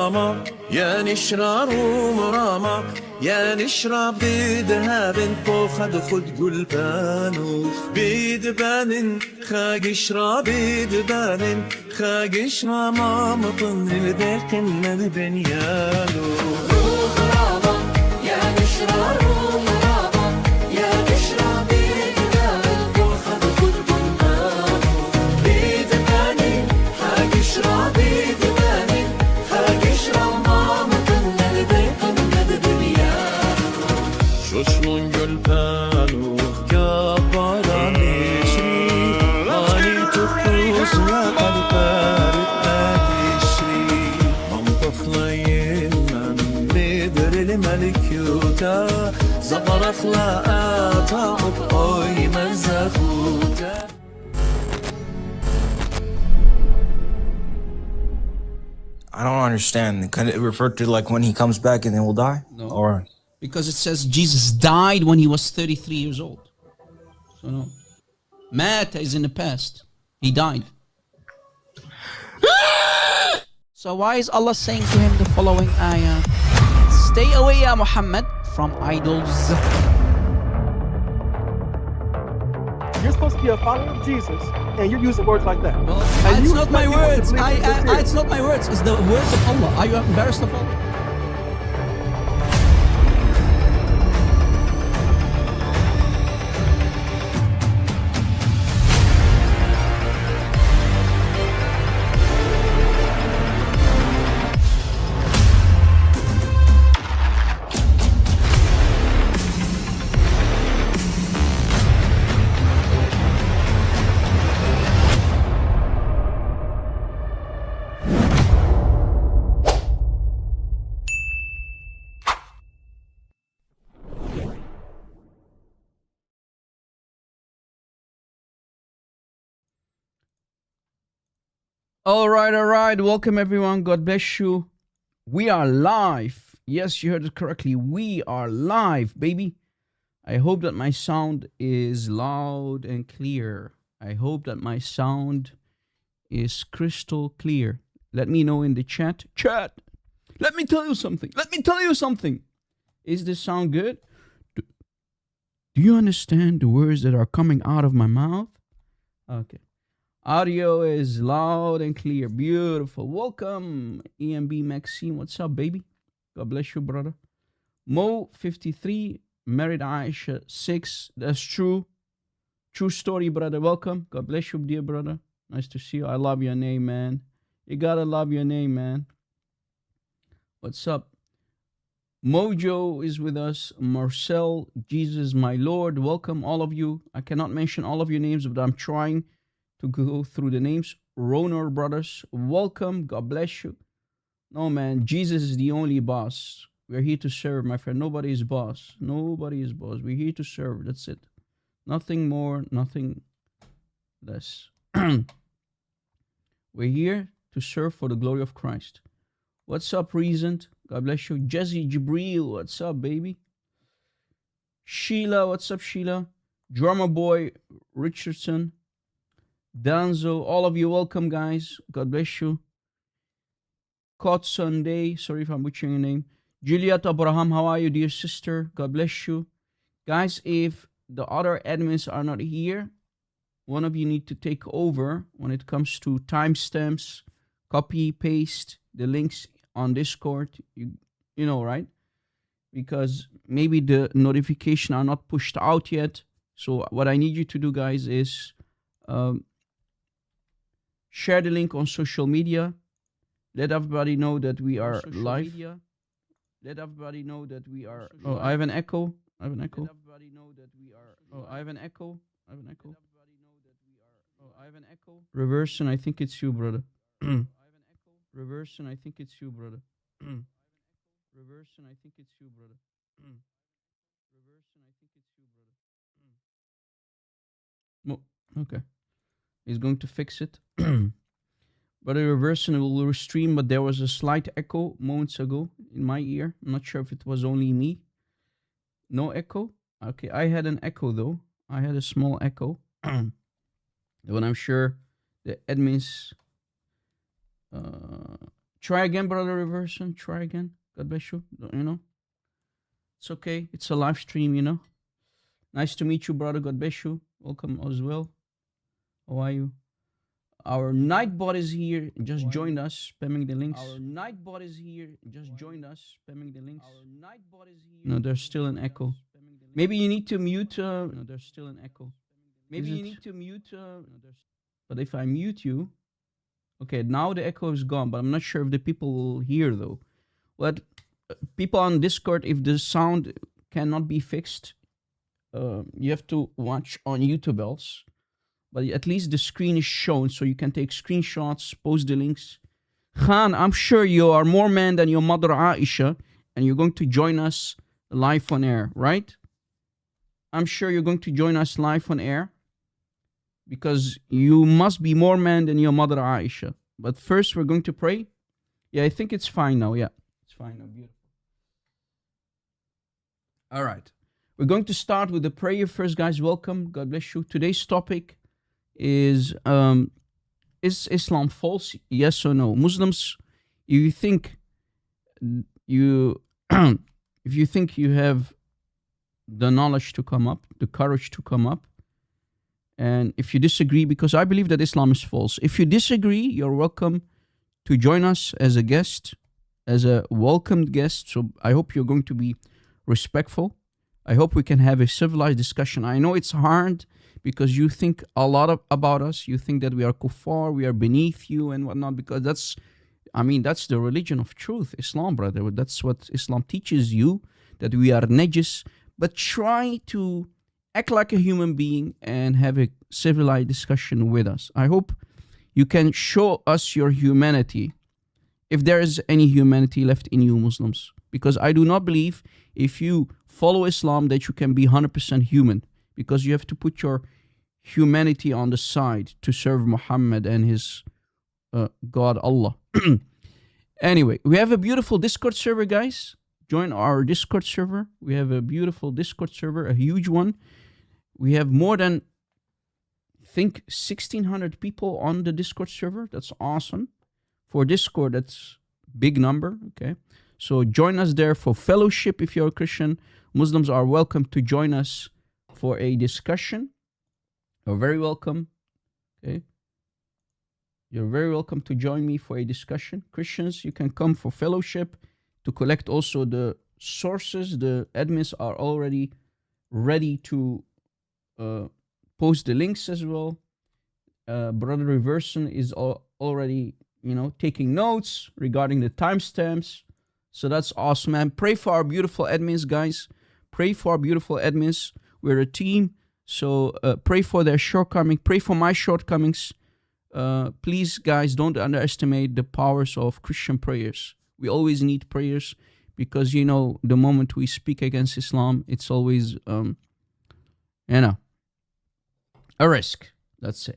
ماما يا نشرة ومراما يا نشرة بذهب بوخد خد قلبانو بيدبان خاقشرة بيدبان خاقشرة ماما طن الذاك البنيانو غرامة يا نشرة ومرامة يا نشرة بيدبان بوخد خد قلبانو بيدبان خاقشرة بيدبان خاقشرة ماما طن الذاك البنيانو شوشون قلبانو يا برامشي غالي تخص يا قلبان التادشري منطق ليمن مدر الملك يوتا زغر اخلاقاتا وبقوي مزاخوتا I don't understand. Can it refer to like when he comes back and then will die? No. Or Because it says Jesus died when he was 33 years old. So no. Matt is in the past. He died. So why is Allah saying to him the following ayah? Stay away, ya Muhammad, from idols. You're supposed to be a follower of Jesus, and you're using words like that. Well, And it's you not my expect people to words. believe in this It's not my words. It's the words of Allah. Are you embarrassed of Allah? All right. Welcome, everyone. God bless you. We are live. Yes, you heard it correctly. We are live, baby. I hope that my sound is loud and clear. I hope that my sound is crystal clear. Let me know in the chat. Chat, let me tell you something. Is this sound good? Do you understand the words that are coming out of my mouth? Okay. Audio is loud and clear. Beautiful. Welcome, EMB Maxine. What's up, baby? God bless you, brother. Mo, 53. Married Aisha, 6. That's true. True story, brother. Welcome. God bless you, dear brother. Nice to see you. I love your name, man. You gotta love your name, man. What's up? Mojo is with us. Marcel, Jesus, my Lord. Welcome, all of you. I cannot mention all of your names, but I'm trying to go through the names. Ronor brothers, welcome. God bless you. No, man, Jesus is the only boss. We're here to serve, my friend. Nobody is boss. Nobody is boss. We're here to serve. That's it. Nothing more, nothing less. We're here to serve for the glory of Christ. What's up, Reason? God bless you. Jesse Jibril, what's up, baby? Sheila, what's up, Sheila? Drummer Boy Richardson. Danzo, all of you, welcome, guys. God bless you. Caught Sunday, sorry if I'm butchering your name. Juliet Abraham, how are you, dear sister? God bless you. Guys, if the other admins are not here, one of you need to take over when it comes to timestamps, copy, paste the links on Discord. You know, right? Because maybe the notification are not pushed out yet. So what I need you to do, guys, is share the link on social media. Let everybody know that we are live. Let everybody know that we are. Oh, I have an echo. Let everybody know that we are. Oh, I have an echo. Reverse, and I think it's you, brother. Reverse, and I think it's you, brother. Okay. He's going to fix it. But a reverse and will restream, but there was a slight echo moments ago in my ear. I'm not sure if it was only me. No echo? Okay, I had an echo though. I had a small echo. But I'm sure the admins Try again, Brother Reverson. Try again. God bless you. It's okay. It's a live stream. Nice to meet you, brother. God bless you. Welcome as well. How are you? Our Nightbot is here. Just joined us, spamming the links. Our Nightbot is here. Just joined us, spamming the links. Our Nightbot is here. No, there's still an echo. Maybe you need to mute. No, there's still an echo. Maybe you need to mute. But if I mute you, okay, now the echo is gone. But I'm not sure if the people will hear though. But people on Discord, if the sound cannot be fixed, you have to watch on YouTube else. But at least the screen is shown, so you can take screenshots, post the links. Khan, I'm sure you are more man than your mother Aisha, and you're going to join us live on air, right? I'm sure you're going to join us live on air, because you must be more man than your mother Aisha. But first, we're going to pray. Yeah, I think it's fine now. Yeah, it's fine now. Beautiful. All right. We're going to start with the prayer first, guys. Welcome. God bless you. Today's topic is Islam false? Yes or no? Muslims, if you think you have the knowledge to come up, the courage to come up, and if you disagree, because I believe that Islam is false. If you disagree, you're welcome to join us as a guest, as a welcomed guest. So I hope you're going to be respectful. I hope we can have a civilized discussion. I know it's hard because you think a lot about us. You think that we are kuffar, we are beneath you and whatnot, because that's the religion of truth, Islam, brother. That's what Islam teaches you, that we are najis. But try to act like a human being and have a civilized discussion with us. I hope you can show us your humanity, if there is any humanity left in you, Muslims. Because I do not believe if you follow Islam that you can be 100% human, because you have to put your humanity on the side to serve Muhammad and his God, Allah. Anyway, we have a beautiful Discord server, guys. Join our Discord server. We have a beautiful Discord server, a huge one. We have more than, I think, 1,600 people on the Discord server. That's awesome. For Discord, that's big number, okay? So join us there for fellowship if you're a Christian. Muslims are welcome to join us for a discussion. You're very welcome, okay? You're very welcome to join me for a discussion. Christians, you can come for fellowship to collect also the sources. The admins are already ready to post the links as well. Brother Reverson is already, taking notes regarding the timestamps. So that's awesome, man. Pray for our beautiful admins, guys. Pray for our beautiful admins. We're a team. So pray for their shortcomings. Pray for my shortcomings. Please, guys, don't underestimate the powers of Christian prayers. We always need prayers because, the moment we speak against Islam, it's always, a risk, let's say.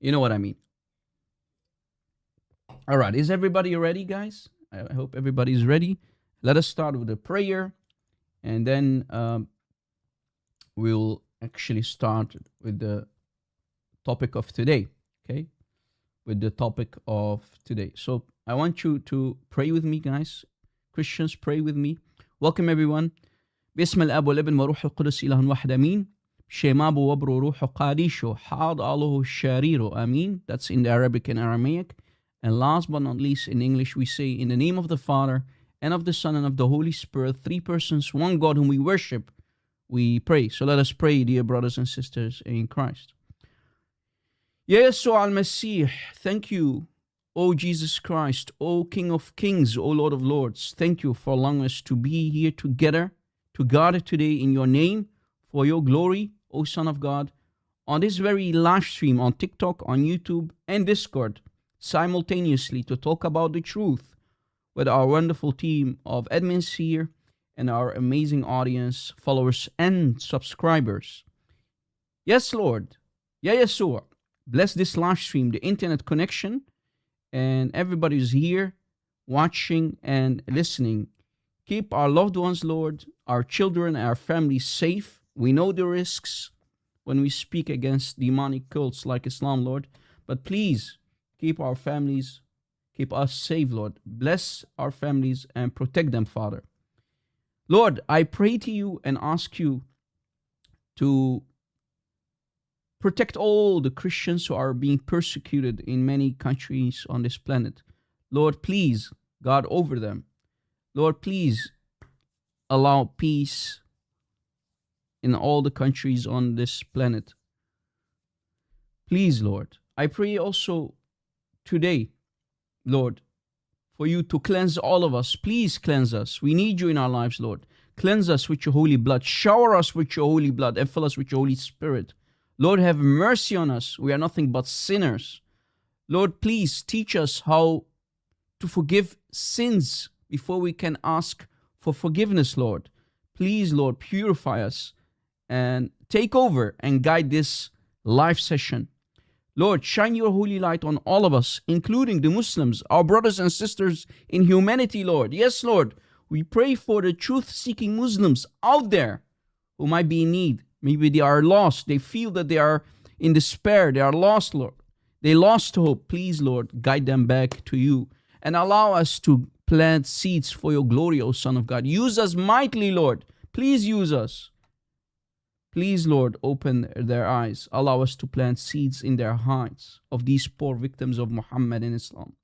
You know what I mean. All right. Is everybody ready, guys? I hope everybody's ready. Let us start with a prayer, and then we'll actually start with the topic of today, okay? With the topic of today. So I want you to pray with me, guys. Christians, pray with me. Welcome, everyone. باسم الاب والابن وروح القدس إله واحد آمين. شيمابو وبرو روح قاديشو حاض الله الشريرو آمين. That's in the Arabic and Aramaic. And last but not least, in English, we say, in the name of the Father, and of the Son, and of the Holy Spirit, three persons, one God whom we worship, we pray. So let us pray, dear brothers and sisters in Christ. Ya Yeshua al-Masih, thank you, O Jesus Christ, O King of Kings, O Lord of Lords. Thank you for allowing us to be here together, to gather today in your name, for your glory, O Son of God, on this very live stream on TikTok, on YouTube, and Discord, simultaneously to talk about the truth with our wonderful team of admins here and our amazing audience, followers, and subscribers. Yes, Lord. Ya Yeshua. Bless this live stream, the internet connection, and everybody who's here watching and listening. Keep our loved ones, Lord, our children, our families safe. We know the risks when we speak against demonic cults like Islam, Lord, but please keep our families, Keep us safe, Lord. Bless our families and protect them, Father. Lord, I pray to you and ask you to protect all the Christians who are being persecuted in many countries on this planet. Lord, please, God, over them. Lord, please allow peace in all the countries on this planet. Please, Lord. I pray also today, Lord, for you to cleanse all of us. Please cleanse us. We need you in our lives, Lord. Cleanse us with your holy blood. Shower us with your holy blood and fill us with your Holy Spirit. Lord, have mercy on us. We are nothing but sinners. Lord, please teach us how to forgive sins before we can ask for forgiveness, Lord. Please, Lord, purify us and take over and guide this live session. Lord, shine your holy light on all of us, including the Muslims, our brothers and sisters in humanity, Lord. Yes, Lord, we pray for the truth-seeking Muslims out there who might be in need. Maybe they are lost. They feel that they are in despair. They are lost, Lord. They lost hope. Please, Lord, guide them back to you and allow us to plant seeds for your glory, O Son of God. Use us mightily, Lord. Please use us. Please, Lord, open their eyes. Allow us to plant seeds in their hearts of these poor victims of Muhammad and Islam.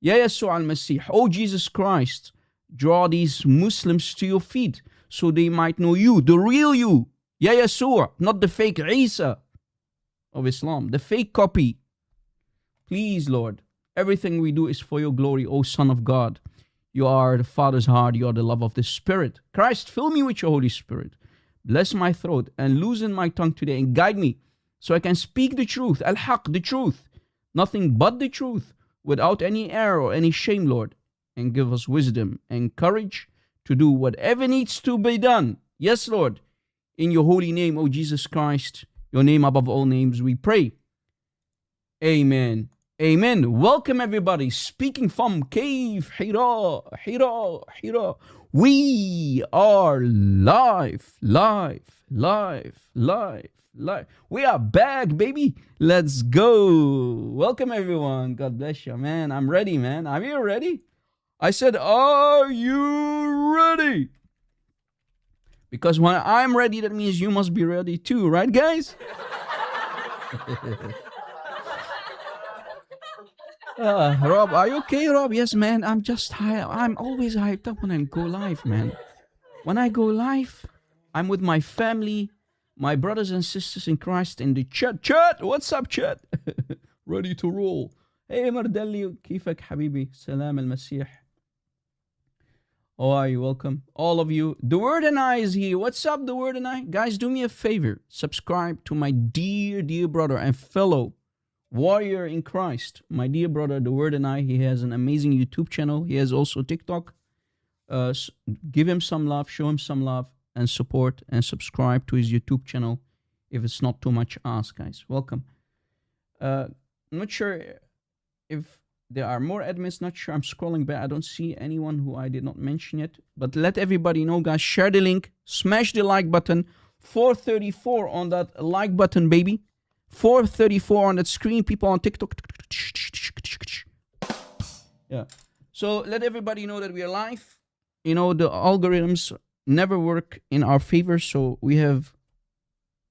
Ya Yeshua al-Masih, O Jesus Christ, draw these Muslims to your feet so they might know you, the real you. Ya Yeshua, not the fake Isa of Islam, the fake copy. Please, Lord, everything we do is for your glory, O Son of God. You are the Father's heart. You are the love of the Spirit. Christ, fill me with your Holy Spirit. Bless my throat and loosen my tongue today and guide me so I can speak the truth, al-haq, the truth, nothing but the truth, without any error or any shame, Lord. And give us wisdom and courage to do whatever needs to be done. Yes, Lord, in your holy name, O Jesus Christ, your name above all names, we pray. Amen. Amen. Welcome, everybody. Speaking from Cave Hira. We are live. We are back, baby. Let's go. Welcome, everyone. God bless you, man. I'm ready, man. Are you ready? I said, are you ready? Because when I'm ready, that means you must be ready too, right, guys? Rob, are you okay, Rob? Yes, man. I'm just high. I'm always hyped up when I go live, man. When I go live, I'm with my family, my brothers and sisters in Christ in the chat. Chat, what's up, chat? Ready to roll. Hey, Mardelli, كيفك حبيبي? Salam al-Masih. How are you? Welcome. All of you. The Word and I is here. What's up, The Word and I? Guys, do me a favor. Subscribe to my dear brother and fellow warrior in Christ, my dear brother, The Word and I. He has an amazing YouTube channel. He has also TikTok. Give him some love, show him some love, and support and subscribe to his YouTube channel if it's not too much ask, guys. Welcome. I'm not sure if there are more admins. Not sure. I'm scrolling back. I don't see anyone who I did not mention yet. But let everybody know, guys. Share the link. Smash the like button. 434 on that like button, baby. 434 on that screen. People on TikTok. Yeah. So let everybody know that we are live. You know, the algorithms never work in our favor. So we have,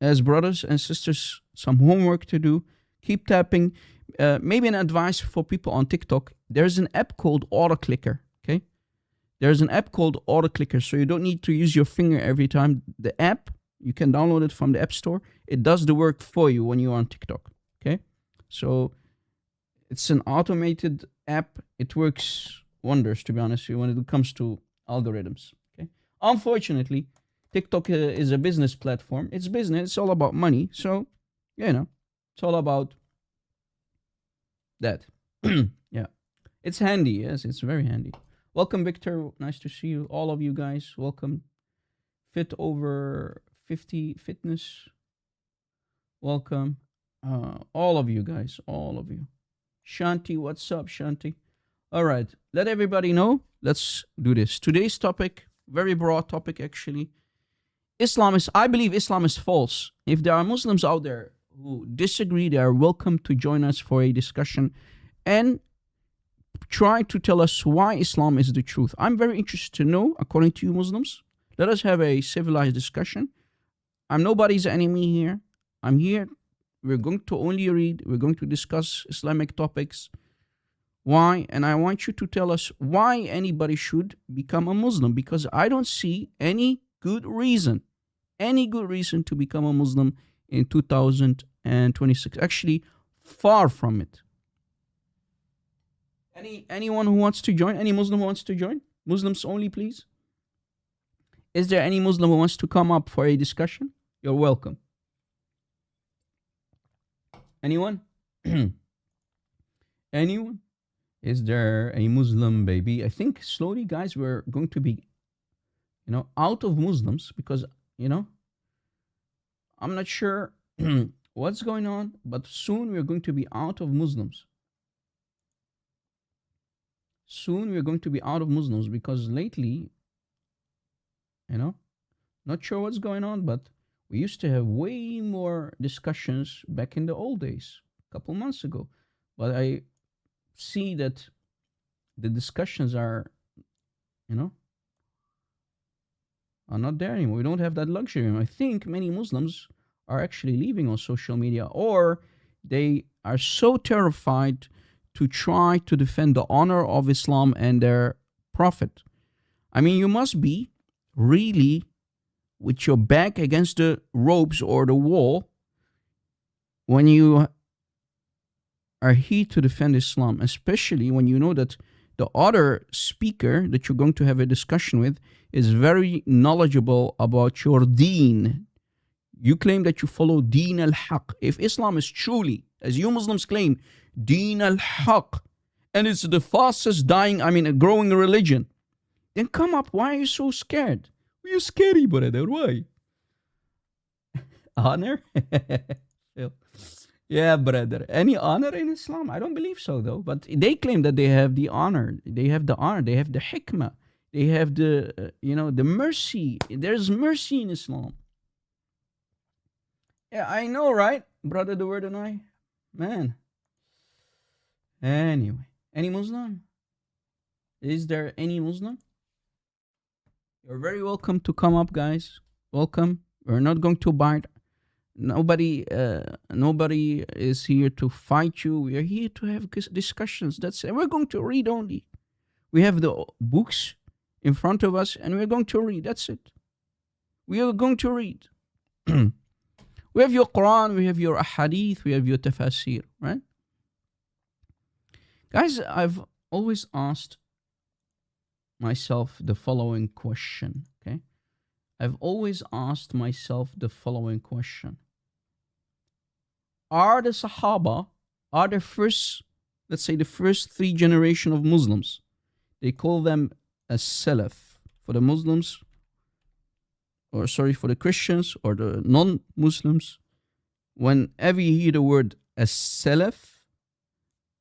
as brothers and sisters, some homework to do. Keep tapping. Maybe an advice for people on TikTok. There's an app called AutoClicker. Okay. There's an app called AutoClicker. So you don't need to use your finger every time. The app, you can download it from the App Store. It does the work for you when you're on TikTok. Okay. So it's an automated app. It works wonders, to be honest with you, when it comes to algorithms. Okay. Unfortunately, TikTok is a business platform. It's business. It's all about money. So, you know, it's all about that. Yeah. It's handy. Yes, it's very handy. Welcome, Victor. Nice to see you. All of you guys, welcome. Fit over 50 fitness. Welcome. All of you guys. All of you. Shanti, what's up, Shanti? All right. Let everybody know. Let's do this. Today's topic, very broad topic, actually. I believe Islam is false. If there are Muslims out there who disagree, they are welcome to join us for a discussion and try to tell us why Islam is the truth. I'm very interested to know, according to you Muslims. Let us have a civilized discussion. I'm nobody's enemy here. I'm here. We're going to only read. We're going to discuss Islamic topics. Why? And I want you to tell us why anybody should become a Muslim, because I don't see any good reason to become a Muslim in 2026. Actually, far from it. Anyone who wants to join? Any Muslim who wants to join? Muslims only, please. Is there any Muslim who wants to come up for a discussion? You're welcome. Anyone? Anyone? Is there a Muslim, baby? I think slowly, guys, we're going to be, out of Muslims because, I'm not sure what's going on, but soon we're going to be out of Muslims. Soon we're going to be out of Muslims because lately, not sure what's going on, but we used to have way more discussions back in the old days, a couple months ago. But I see that the discussions are not there anymore. We don't have that luxury anymore. I think many Muslims are actually leaving on social media, or they are so terrified to try to defend the honor of Islam and their prophet. I mean, you must be really with your back against the ropes or the wall when you are here to defend Islam, especially when you know that the other speaker that you're going to have a discussion with is very knowledgeable about your deen. You claim that you follow Deen al-Haq. If Islam is truly, as you Muslims claim, Deen al-Haq, and it's the fastest growing religion, then come up. Why are you so scared? Are you scary, brother? Why? Honor? Yeah, brother. Any honor in Islam? I don't believe so, though. But they claim that they have the honor. They have the honor. They have the hikmah. They have the, the mercy. There's mercy in Islam. Yeah, I know, right? Brother the Word and I. Man. Anyway. Any Muslim? Is there any Muslim? You're very welcome to come up, guys. Welcome. We're not going to bite. Nobody is here to fight you. We are here to have discussions. That's it. We're going to read only. We have the books in front of us, and we're going to read. That's it. We are going to read. We have your Quran, we have your Ahadith, we have your Tafasir, right? Guys, I've always asked myself the following question, okay? I've always asked myself the following question. Are the Sahaba, the first, let's say the first 3 generations of Muslims, they call them as Salaf for the Muslims, or for the Christians or the non-Muslims, whenever you hear the word as-Salaf,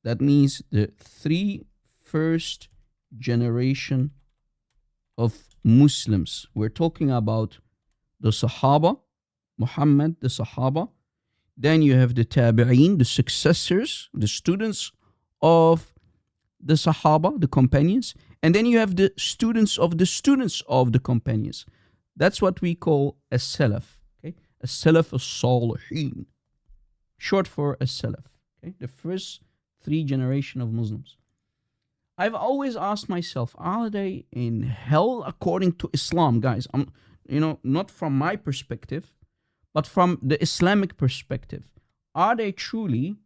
that means the 3 first generation of Muslims. We're talking about the Sahaba, Muhammad, the Sahaba. Then you have the Tabi'een, the successors, the students of the Sahaba, the companions. And then you have the students of the companions. That's what we call as-Salaf. Okay? As-Salaf as-Salihin. Short for as-Salaf. Okay? The first 3 generations of Muslims. I've always asked myself, are they in hell according to Islam, guys? Not from my perspective, but from the Islamic perspective. Are they truly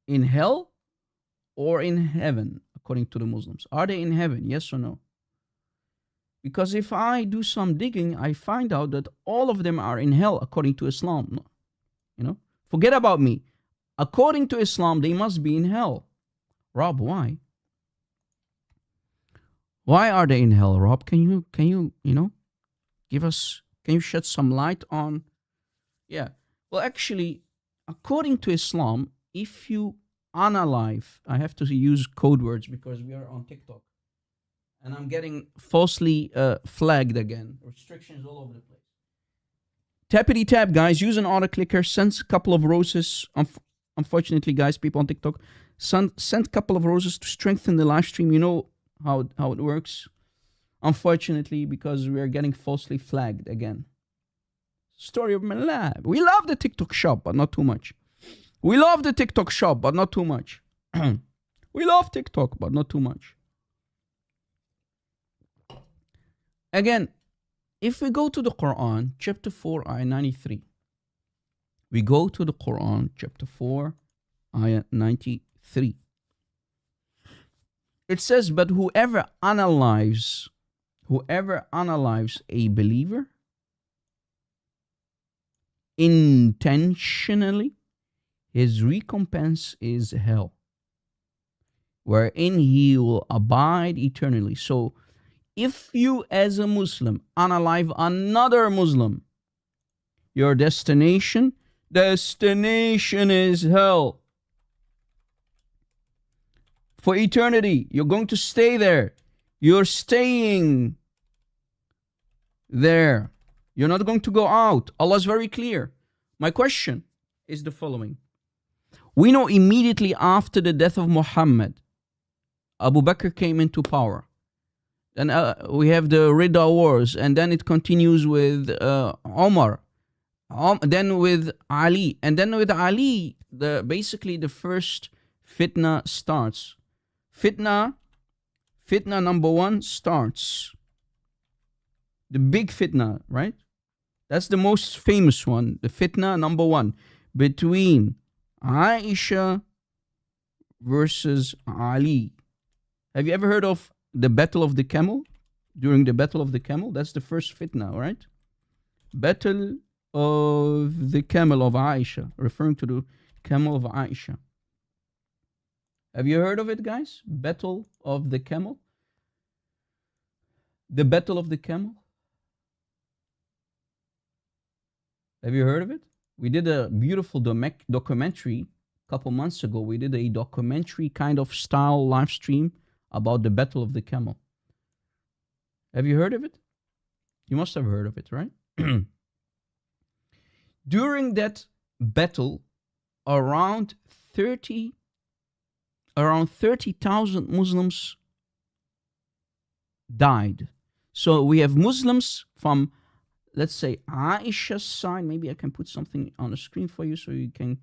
in hell or in heaven, according to the Muslims? Are they in heaven, yes or no? Because if I do some digging, I find out that all of them are in hell, according to Islam. Forget about me. According to Islam, they must be in hell. Rob, why? Why are they in hell, Rob? Can you give us, can you shed some light on? Yeah. Well, actually, according to Islam, if you analyze, I have to use code words because we are on TikTok and I'm getting falsely flagged again. Restrictions all over the place. Tappity tap, guys. Use an auto clicker. Send a couple of roses. Unfortunately, guys, people on TikTok, send a couple of roses to strengthen the live stream. You know how it works. Unfortunately, because we are getting falsely flagged again. Story of my life. We love the TikTok shop, but not too much. We love the TikTok shop, but not too much. We love TikTok, but not too much. Again, if we go to the Quran, chapter 4, ayah 93. We go to the Quran, chapter 4, ayah 93. It says, but whoever unalives a believer intentionally, his recompense is hell, wherein he will abide eternally. So, if you as a Muslim unalive another Muslim, your destination is hell. For eternity, you're going to stay there. You're staying there. You're not going to go out. Allah is very clear. My question is the following. We know immediately after the death of Muhammad, Abu Bakr came into power. Then we have the Ridda Wars, and then it continues with Omar, then with Ali, and then with Ali, basically the first fitna starts. Fitna number 1 starts. The big fitna, right? That's the most famous one. The fitna number 1 between Aisha versus Ali. Have you ever heard of the Battle of the Camel? During the Battle of the Camel, that's the first fitna, right? Battle of the Camel of Aisha, referring to the Camel of Aisha. Have you heard of it, guys? Battle of the Camel? The Battle of the Camel? Have you heard of it? We did a beautiful documentary a couple months ago. We did a documentary kind of style live stream about the Battle of the Camel. Have you heard of it? You must have heard of it, right? During that battle, around 30,000 Muslims died. So we have Muslims from, let's say, Aisha's side. Maybe I can put something on the screen for you so you can,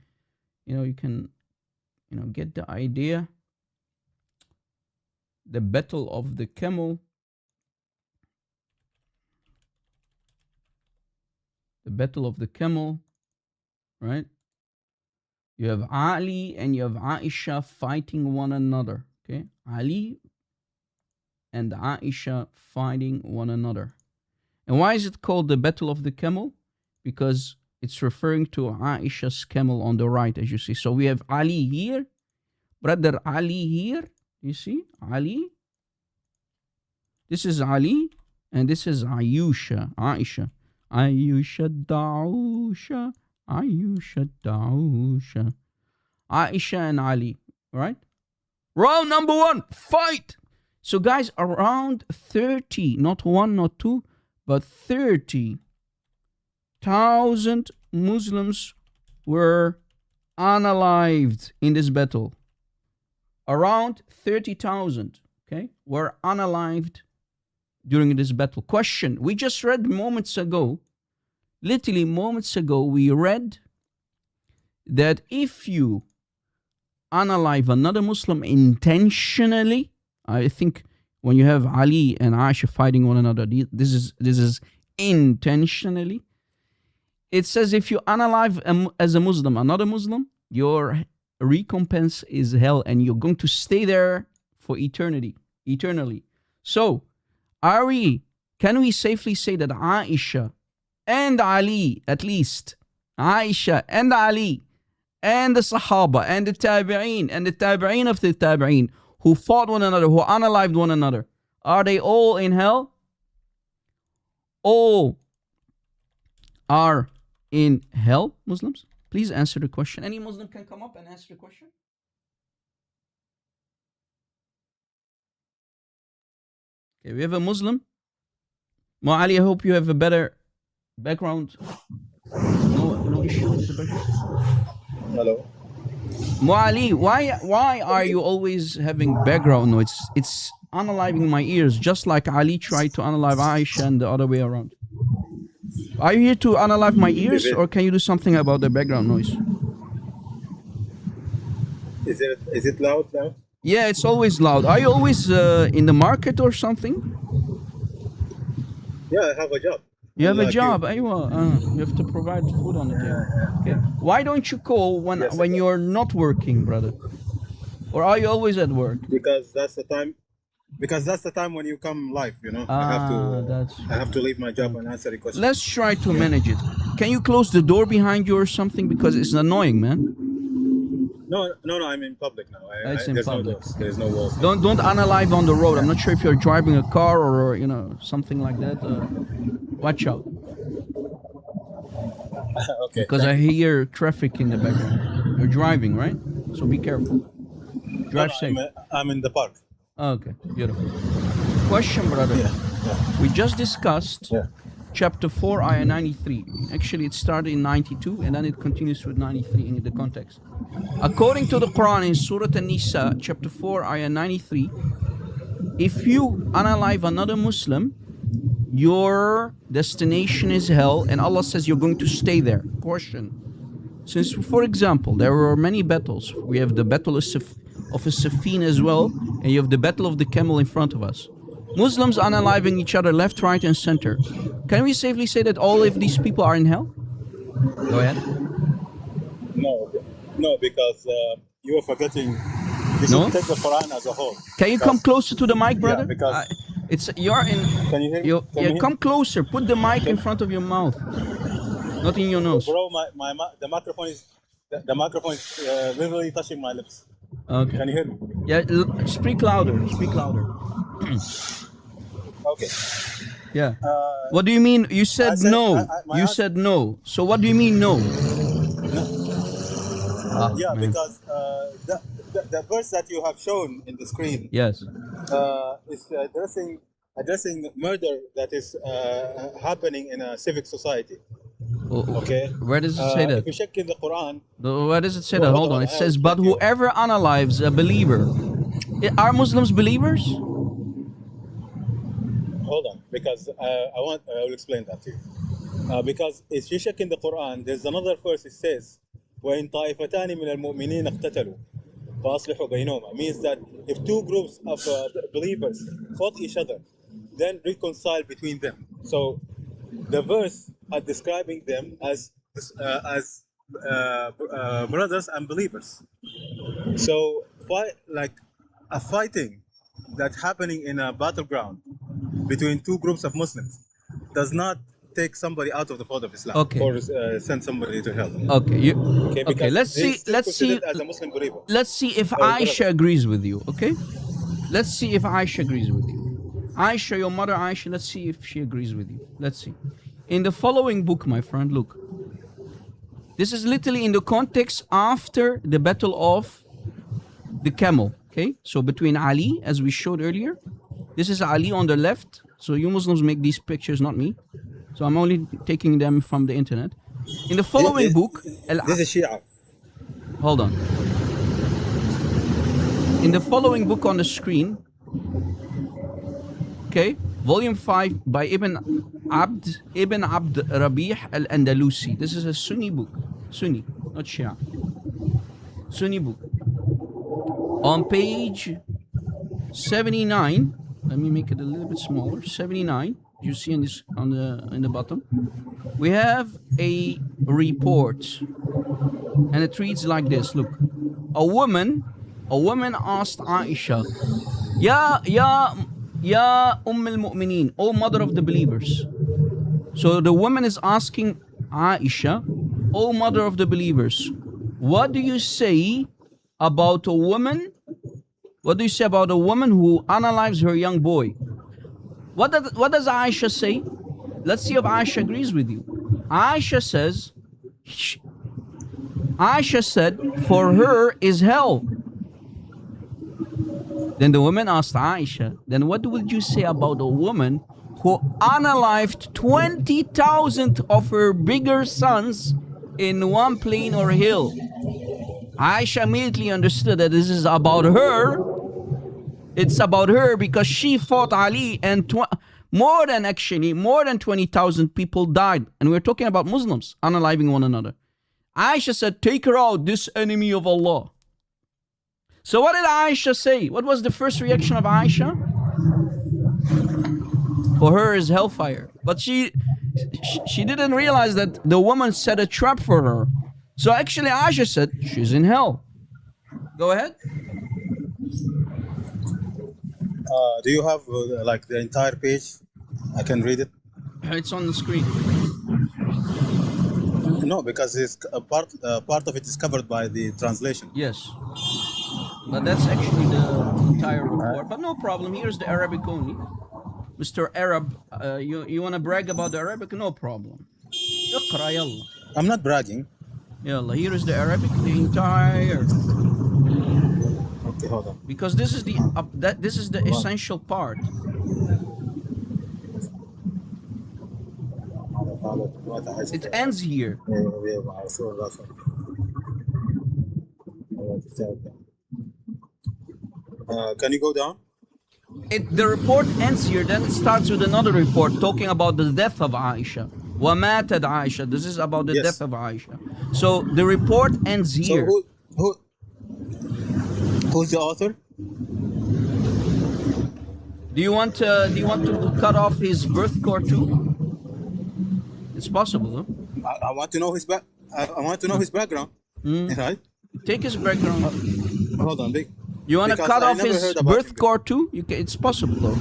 get the idea. The Battle of the Camel. The Battle of the Camel, right? You have Ali and you have Aisha fighting one another, okay? Ali and Aisha fighting one another. And why is it called the Battle of the Camel? Because it's referring to Aisha's camel on the right, as you see. So we have Ali here, brother Ali here. You see, Ali. This is Ali, and this is Aisha. Aisha Dausha. Aisha and Ali, right? Round number 1, fight! So guys, around 30, not 1, not 2, but 30,000 Muslims were unalived in this battle. Around 30,000, okay, were unalived during this battle. Question, we just read moments ago, literally moments ago, we read that if you unalive another Muslim intentionally, I think when you have Ali and Aisha fighting one another, this is intentionally. It says if you unalive as a Muslim another Muslim, your recompense is hell, and you're going to stay there for eternally. So, can we safely say that Aisha and Ali, at least Aisha and Ali and the Sahaba and the Tabi'een and the Tabi'een of the Tabi'een who fought one another, who unalived one another, are they all in hell? All are in hell, Muslims? Please answer the question. Any Muslim can come up and answer the question. Okay, we have a Muslim. Ma Ali, I hope you have a better background No issue with the background. Hello. Muali, why are you always having background noise? It's unaliving my ears, just like Ali tried to unalive Aisha and the other way around. Are you here to unalive my ears, or can you do something about the background noise? Is it loud now? Yeah, it's always loud. Are you always in the market or something? Yeah, I have a job. You have a Like job. You have to provide food on the table. Okay. Why don't you call when Yes, I when do. you're not working, brother? Or are you always at work? Because that's the time. Because that's the time when you come live. You know, I have to leave my job and answer the question. Let's try to manage it. Can you close the door behind you or something, because it's annoying, man? No. I'm in public now. It's in there's public. no doors. There's no walls. Don't unalive on the road. I'm not sure if you're driving a car or something like that. Watch out, Okay. because I hear traffic in the background. You're driving, right? So be careful. Drive safe. I'm in the park. Okay, beautiful. Question, brother. Yeah. We just discussed Yeah. chapter 4, ayah 93. Actually, it started in 92 and then it continues with 93 in the context. According to the Quran in Surah An-Nisa, chapter 4, ayah 93, if you unalive another Muslim, your destination is hell, and Allah says you're going to stay there. Question. Since, for example, there were many battles. We have the battle of Siffin as well, and you have the battle of the camel in front of us. Muslims unaliving each other left, right, and center. Can we safely say that all of these people are in hell? Go ahead. No, because you are forgetting. You No? should take the Quran as a whole. Can you come closer to the mic, brother? because- You're in. Can you hear me? Can you hear Come closer. Put the mic in front of your mouth, not in your nose. Bro, the microphone is literally touching my lips. Okay. Can you hear me? Yeah. Speak louder. Speak louder. Okay. Yeah. What do you mean? You said, said- no. my You answer- said no. So what do you mean no? Yeah, man. because the verse that you have shown in the screen Yes. is addressing murder that is happening in a civic society. Okay. Where does it say that? If you check in the Quran, Where does it say Well, that? hold Hold on. on, It I'll says, but check you. whoever unalives a believer. Are Muslims believers? hold on, because I will explain that to you. Because if you check in the Quran, there's another verse. It says, وَإِن طَائِفَتَانِ مِنَ الْمُؤْمِنِينَ اقْتَتَلُوا فَأَصْلِحُوا بَيْنَهُمَا, means that if two groups of believers fought each other, then reconcile between them. So the verse are describing them as brothers and believers. So like a fighting that's happening in a battleground between two groups of Muslims does not take somebody out of the fold of Islam, Okay. or send somebody to hell. Okay. Okay, Okay. because Let's they're see. still Let's see. considered as a Muslim believer. Let's see if brother. Aisha agrees with you. Okay. Let's see if Aisha agrees with you. Aisha, your mother Aisha. Let's see if she agrees with you. Let's see. In the following book, my friend, look. This is literally in the context after the battle of the camel. Okay. So between Ali, as we showed earlier, this is Ali on the left. So you Muslims make these pictures, not me. So I'm only taking them from the internet. In the following book, This is Shia. hold on. In the following book on the screen, okay, volume 5 by Ibn Abd Rabih al-Andalusi. This is a Sunni book. Sunni, not Shia. Sunni book. On page 79, let me make it a little bit smaller. 79. You see in this in the bottom, we have a report, and it reads like this. Look, a woman asked Aisha, Ya al-Mu'mineen, O mother of the believers. So the woman is asking Aisha, O mother of the believers, what do you say about a woman? What do you say about a woman who unalives her young boy? What does Aisha say? Let's see if Aisha agrees with you. Aisha said, for her is hell. Then the woman asked Aisha, then what would you say about a woman who unalived 20,000 of her bigger sons in one plain or hill. Aisha immediately understood that this is about her. It's about her because she fought Ali, and more than 20,000 people died. And we're talking about Muslims unaliving one another. Aisha said, take her out, this enemy of Allah. So what did Aisha say? What was the first reaction of Aisha? For her is hellfire. But she didn't realize that the woman set a trap for her. So actually Aisha said, she's in hell. Go ahead. Do you have like the entire page? I can read it. It's on the screen. No, because it's a part of it is covered by the translation. Yes. But that's actually the entire report. But no problem. Here's the Arabic only. Mr. Arab, you want to brag about the Arabic? No problem. اقرأ يلا. I'm not bragging. Yalla, here is the Arabic, the entire. Okay, hold on. Because this is the essential part. It ends here. Can you go down? The report ends here, then it starts with another report talking about the death of Aisha. وَمَاتَتْ Aisha. This is about the death of Aisha. So the report ends here. So who's the author? Do you want to cut off his birth core too? It's possible, huh? I want to know his I want to know his background. Right? Take his background. Hold on, big. You want to cut off his birth core too? It's possible though.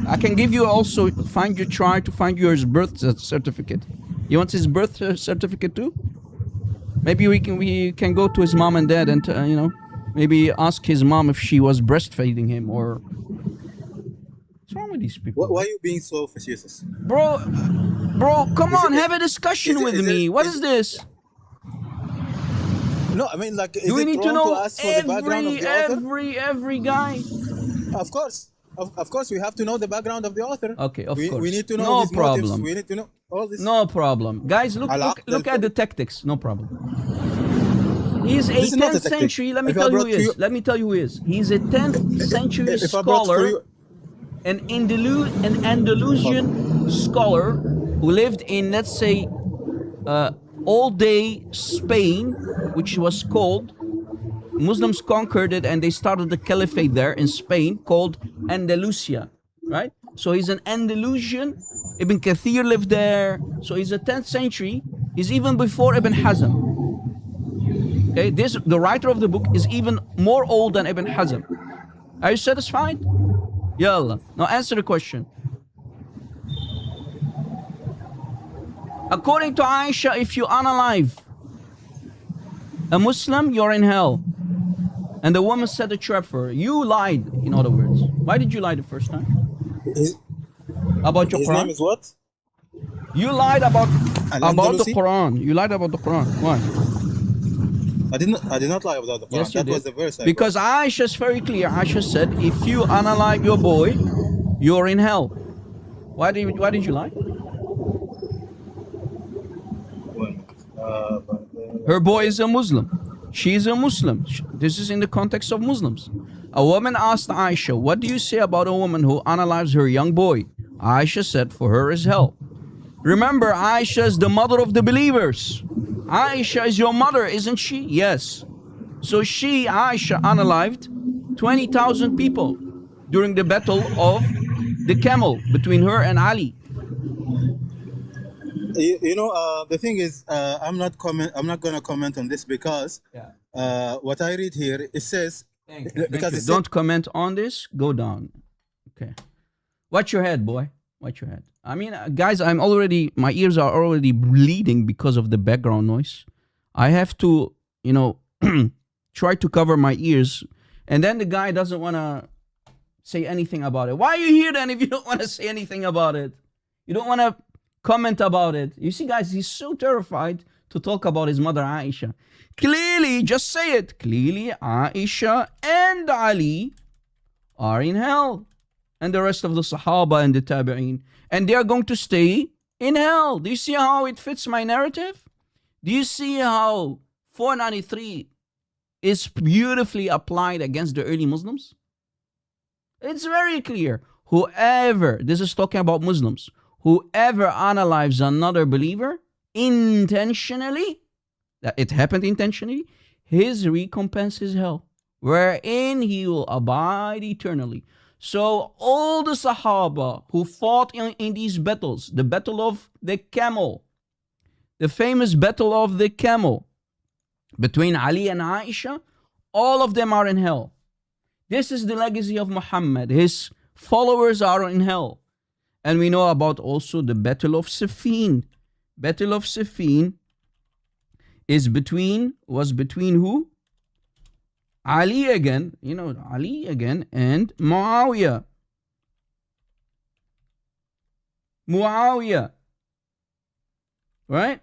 I can give you also try to find your birth certificate. You want his birth certificate too? Maybe we can go to his mom and dad and maybe ask his mom if she was breastfeeding him or. What's wrong with these people? Why are you being so facetious? Bro, come on, have a discussion with me. What is this? No, I mean, like, Do we need to know ask for the background of the author? every guy? Of course, we have to know the background of the author. Okay, of course. We need to know his problem. motives. We need to know all this. No problem. Guys, look at the tactics. No problem. He's a This is not a 10th tactic. century. Let me If I tell you who brought he to is. you- Let me tell you who he is. He's a 10th century If I brought for scholar, you- an Andalusian scholar who lived in, let's say, all-day Spain, which was called, Muslims conquered it and they started the caliphate there in Spain called Andalusia, right? So he's an Andalusian. Ibn Kathir lived there. So he's a 10th century. He's even before Ibn Hazm. Okay, the writer of the book is even more old than Ibn Hazm. Are you satisfied? Yalla. Now answer the question. According to Aisha, if you unalive a Muslim, you're in hell. And the woman set a trap for her. You lied, in other words. Why did you lie the first time? About your His Quran? name is what? You lied about the Al-Andalusi? Quran. You lied about the Quran. Why? I did not lie about the Quran. Yes, you That did. was the verse. Because Aisha is very clear. Aisha said, if you unalive your boy, you're in hell. Why did you lie? Her boy is a Muslim. She is a Muslim. This is in the context of Muslims. A woman asked Aisha, what do you say about a woman who unalives her young boy? Aisha said, for her is hell. Remember, Aisha is the mother of the believers. Aisha is your mother, isn't she? Yes. So she, Aisha, unalived 20,000 people during the battle of the camel between her and Ali. The thing is, I'm not gonna comment on this because what I read here, it says because it Don't comment on this. Go down. Okay. Watch your head, boy. Watch your head. I mean, guys, my ears are already bleeding because of the background noise. I have to, try to cover my ears. And then the guy doesn't want to say anything about it. Why are you here then if you don't want to say anything about it? You don't want to comment about it. You see, guys, he's so terrified to talk about his mother Aisha. Clearly, just say it. Clearly, Aisha and Ali are in hell. and the rest of the Sahaba and the Tabi'een. And they are going to stay in hell. Do you see how it fits my narrative? Do you see how 493 is beautifully applied against the early Muslims? It's very clear. Whoever, this is talking about Muslims, whoever unalives another believer intentionally, that it happened intentionally, his recompense is hell, wherein he will abide eternally. So all the Sahaba who fought in these battles, the battle of the camel, the famous battle of the camel between Ali and Aisha, all of them are in hell. This is the legacy of Muhammad. His followers are in hell. And we know about also the Battle of Siffin. Battle of Siffin was between who? Ali again, Ali again, and Muawiyah. Right?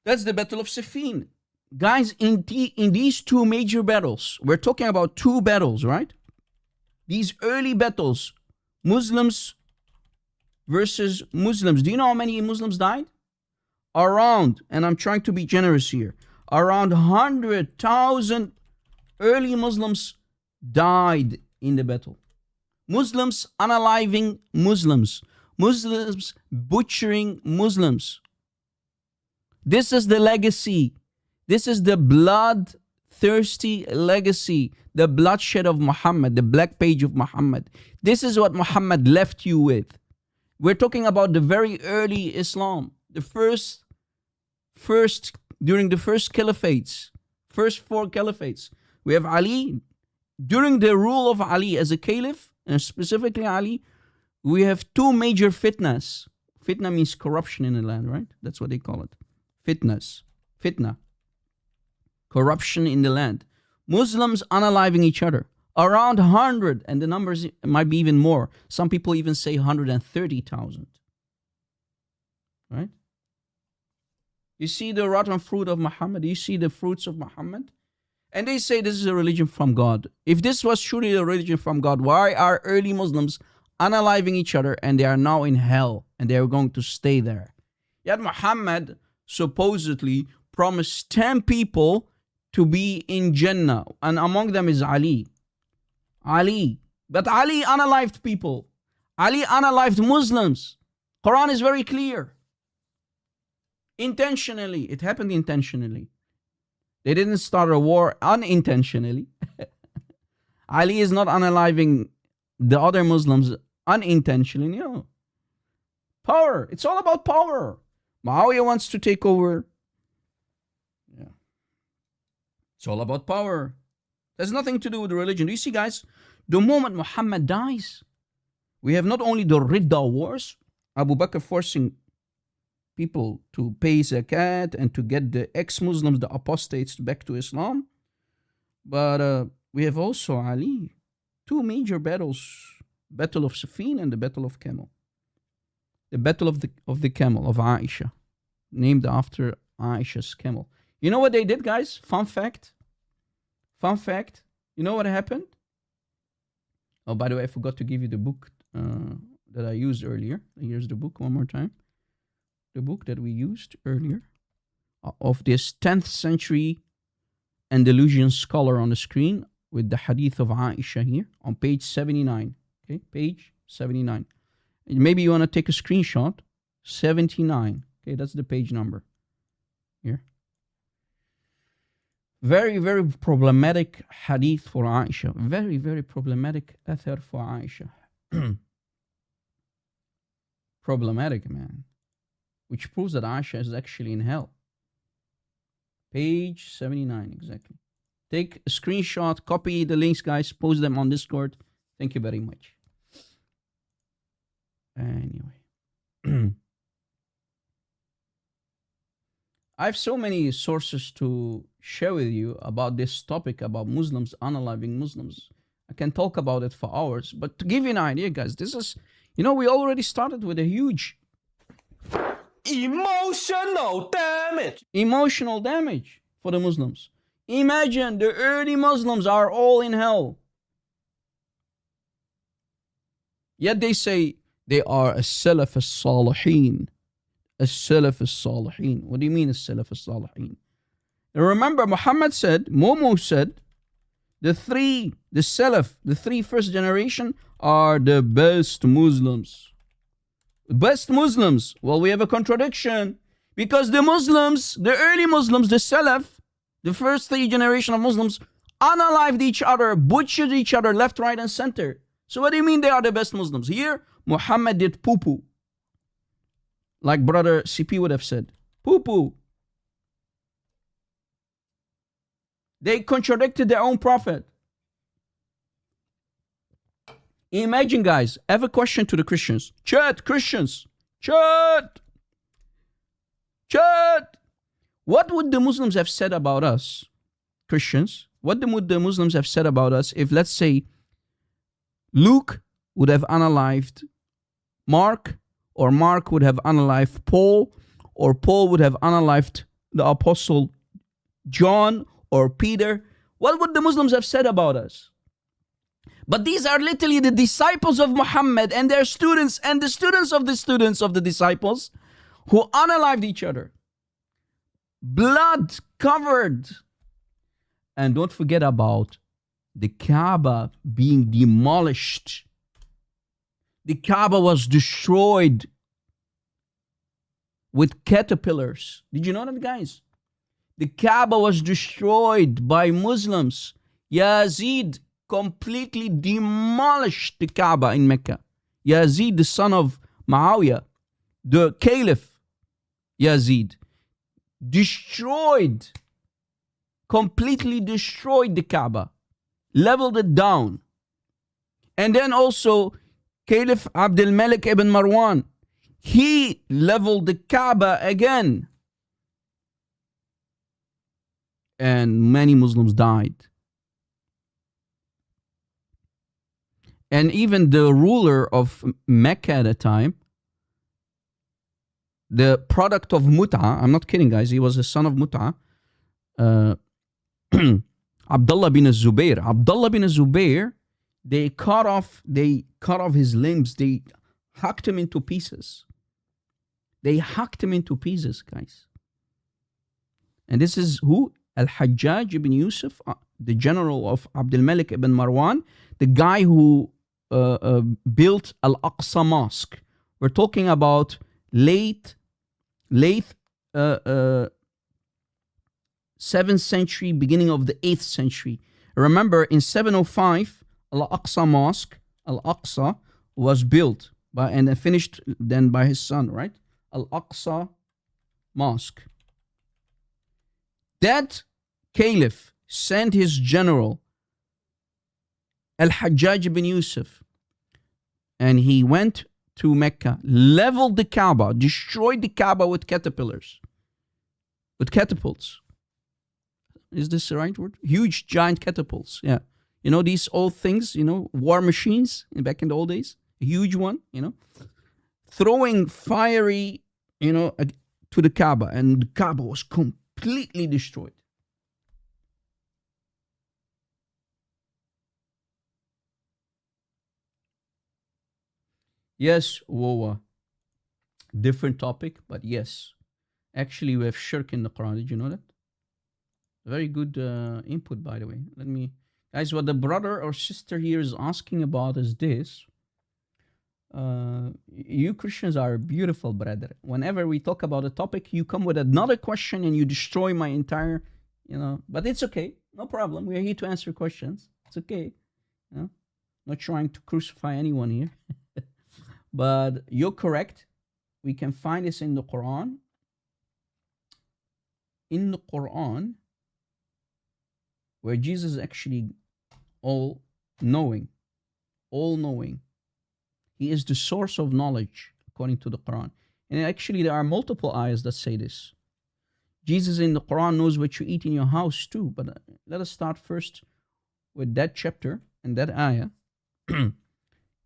That's the Battle of Siffin. Guys, in these two major battles, we're talking about two battles, right? These early battles, Muslims versus Muslims. Do you know how many Muslims died? Around, and I'm trying to be generous here, around 100,000 early Muslims died in the battle. Muslims unaliving Muslims. Muslims butchering Muslims. This is the legacy. This is the bloodthirsty legacy, the bloodshed of Muhammad, the black page of Muhammad. This is what Muhammad left you with. We're talking about the very early Islam, the first during the first caliphates, first four caliphates. We have Ali. During the rule of Ali as a caliph, and specifically Ali, we have two major fitnas. Fitna means corruption in the land, right? That's what they call it. Fitna. Corruption in the land. Muslims unaliving each other. Around 100, and the numbers might be even more. Some people even say 130,000. Right? You see the rotten fruit of Muhammad? You see the fruits of Muhammad? And they say this is a religion from God. If this was truly a religion from God, why are early Muslims unaliving each other and they are now in hell and they are going to stay there? Yet Muhammad supposedly promised 10 people to be in Jannah, and among them is Ali. But Ali unalived people. Ali unalived Muslims. Quran is very clear. Intentionally. It happened intentionally. They didn't start a war unintentionally. Ali is not unaliving the other Muslims unintentionally. No. Power. It's all about power. Muawiyah wants to take over. Yeah. It's all about power. There's nothing to do with religion. Do you see, guys? The moment Muhammad dies, we have not only the Ridda wars, Abu Bakr forcing people to pay zakat and to get the ex-Muslims, the apostates, back to Islam, but we have also Ali. Two major battles, Battle of Siffin and the Battle of Camel. The Battle of the Camel of Aisha, named after Aisha's camel. You know what they did, guys? Fun fact. You know what happened? Oh, by the way, I forgot to give you the book that I used earlier. Here's the book one more time. The book that we used earlier of this 10th century Andalusian scholar on the screen with the hadith of Aisha here on page 79. Okay, page 79. Maybe you want to take a screenshot. 79. Okay, that's the page number. Here. Very, very problematic hadith for Aisha. Very, very problematic athar for Aisha. Problematic, man. Which proves that Aisha is actually in hell. Page 79, exactly. Take a screenshot, copy the links, guys, post them on Discord. Thank you very much. Anyway. I have so many sources to share with you about this topic, about Muslims unaliving Muslims. I can talk about it for hours, but to give you an idea, guys, this is, we already started with a huge Emotional damage. Emotional damage for the Muslims. Imagine the early Muslims are all in hell. Yet they say they are a Salaf al-Salihin. A Salaf al-Salihin. What do you mean a Salaf al-Salihin? Remember, Muhammad said, Momo said, the Salaf, the three first generation are the best Muslims. Best Muslims. Well, we have a contradiction. Because the Muslims, the early Muslims, the Salaf, the first three generation of Muslims, unalived each other, butchered each other left, right, and center. So what do you mean they are the best Muslims? Here, Muhammad did poo-poo. Like brother CP would have said. Poo-poo. They contradicted their own prophet. Imagine, guys, I have a question to the Christians. Chat, Christians. Chat. What would the Muslims have said about us, Christians? What would the Muslims have said about us if, let's say, Luke would have unalived Mark, or Mark would have unalived Paul, or Paul would have unalived the Apostle John or Peter? What would the Muslims have said about us? But these are literally the disciples of Muhammad and their students and the students of the disciples who unalived each other. Blood covered. And don't forget about the Kaaba being demolished. The Kaaba was destroyed with caterpillars. Did you know that, guys? The Kaaba was destroyed by Muslims. Yazid completely demolished the Kaaba in Mecca. Yazid, the son of Muawiyah, the Caliph Yazid, completely destroyed the Kaaba, leveled it down. And then also Caliph Abdul Malik ibn Marwan, he leveled the Kaaba again. And many Muslims died. And even the ruler of Mecca at the time, the product of Mut'a, I'm not kidding, guys, he was the son of Mut'a, Abdullah bin Zubayr. Abdullah bin Zubayr, they cut off his limbs, they hacked him into pieces. They hacked him into pieces, guys. And this is who? Al-Hajjaj ibn Yusuf, the general of Abdul Malik ibn Marwan, the guy who built Al-Aqsa Mosque. We're talking about late 7th century, beginning of the 8th century. Remember, in 705, Al-Aqsa Mosque, Al-Aqsa, was built and finished then by his son, right? Al-Aqsa Mosque. That caliph sent his general, Al-Hajjaj ibn Yusuf, and he went to Mecca, leveled the Kaaba, destroyed the Kaaba with caterpillars, with catapults. Is this the right word? Huge, giant catapults, yeah. You know, these old things, you know, war machines back in the old days, a huge one, you know, throwing fiery, you know, to the Kaaba, and the Kaaba was completely destroyed. Yes, Wawa. Different topic, but yes. Actually, we have shirk in the Quran. Did you know that? Very good input, by the way. Guys, what the brother or sister here is asking about is this. You Christians are beautiful, brother. Whenever we talk about a topic, you come with another question and you destroy my entire, you know. But it's okay. No problem. We're here to answer questions. It's okay. You know? Not trying to crucify anyone here. But you're correct. We can find this in the Quran. In the Quran, where Jesus is actually all-knowing. All-knowing. He is the source of knowledge, according to the Quran. And actually, there are multiple ayahs that say this. Jesus in the Quran knows what you eat in your house too. But let us start first with that chapter and that ayah.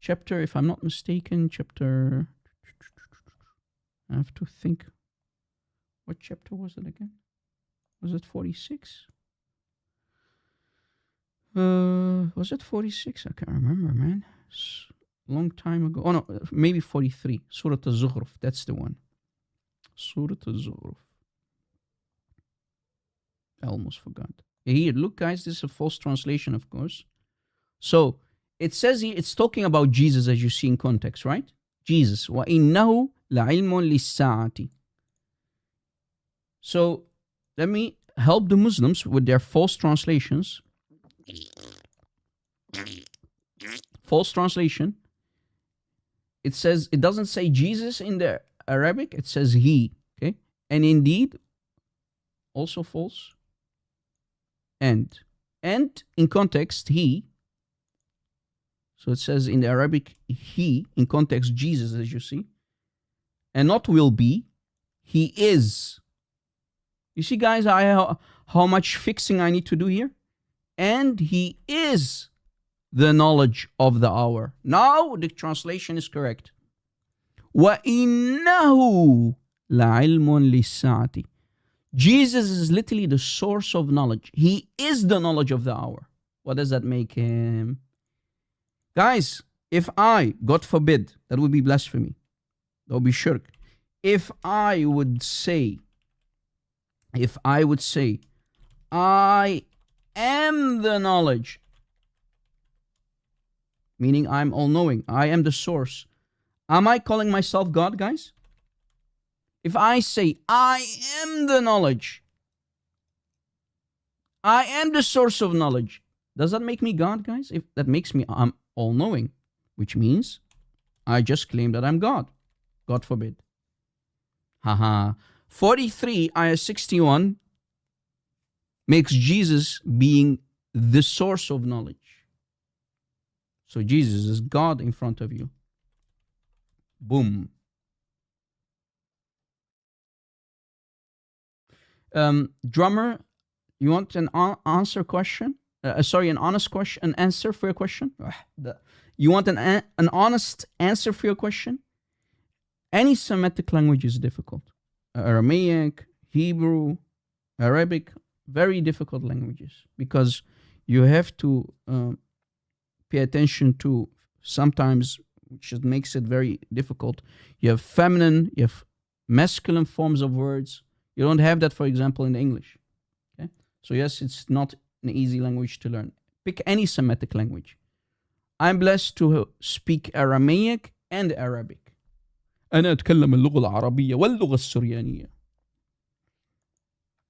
Chapter, if I'm not mistaken, chapter... I have to think. What chapter was it again? Was it 46? Was it 46? I can't remember, man. Long time ago. Oh no, maybe 43. Surah Al-Zukhruf. That's the one. Surah Al-Zukhruf. I almost forgot. Here, look, guys. This is a false translation, of course. So it says here, it's talking about Jesus, as you see in context, right? Jesus. وَإِنَّهُ لَعِلْمٌ لِلسَّاعَةِ. So let me help the Muslims with their false translations. False translation. It says, it doesn't say Jesus in the Arabic, it says he. Okay. And indeed, also false. And in context, he. So it says in the Arabic, he, in context, Jesus, as you see. And not will be, he is. You see, guys, how much fixing I need to do here? And he is the knowledge of the hour. Now the translation is correct. وَإِنَّهُ لَعِلْمٌ لِلسَّاعَةِ. Jesus is literally the source of knowledge. He is the knowledge of the hour. What does that make him? Guys, if I, God forbid, that would be blasphemy. That would be shirk. If I would say, I am the knowledge, meaning I'm all-knowing, I am the source. Am I calling myself God, guys? If I say, I am the knowledge, I am the source of knowledge, does that make me God, guys? If that makes me, I'm all-knowing, which means I just claim that I'm God. God forbid. 43, ayah 61 makes Jesus being the source of knowledge. So Jesus is God in front of you. Boom. Drummer, you want an answer question? An honest question, an answer for your question? You want an honest answer for your question? Any Semitic language is difficult. Aramaic, Hebrew, Arabic, very difficult languages because you have to pay attention to sometimes, which makes it very difficult. You have feminine, you have masculine forms of words. You don't have that, for example, in English. Okay? So yes, it's not an easy language to learn. Pick any Semitic language. I'm blessed to speak Aramaic and Arabic. أنا أتكلم اللغة العربية واللغة السريانية.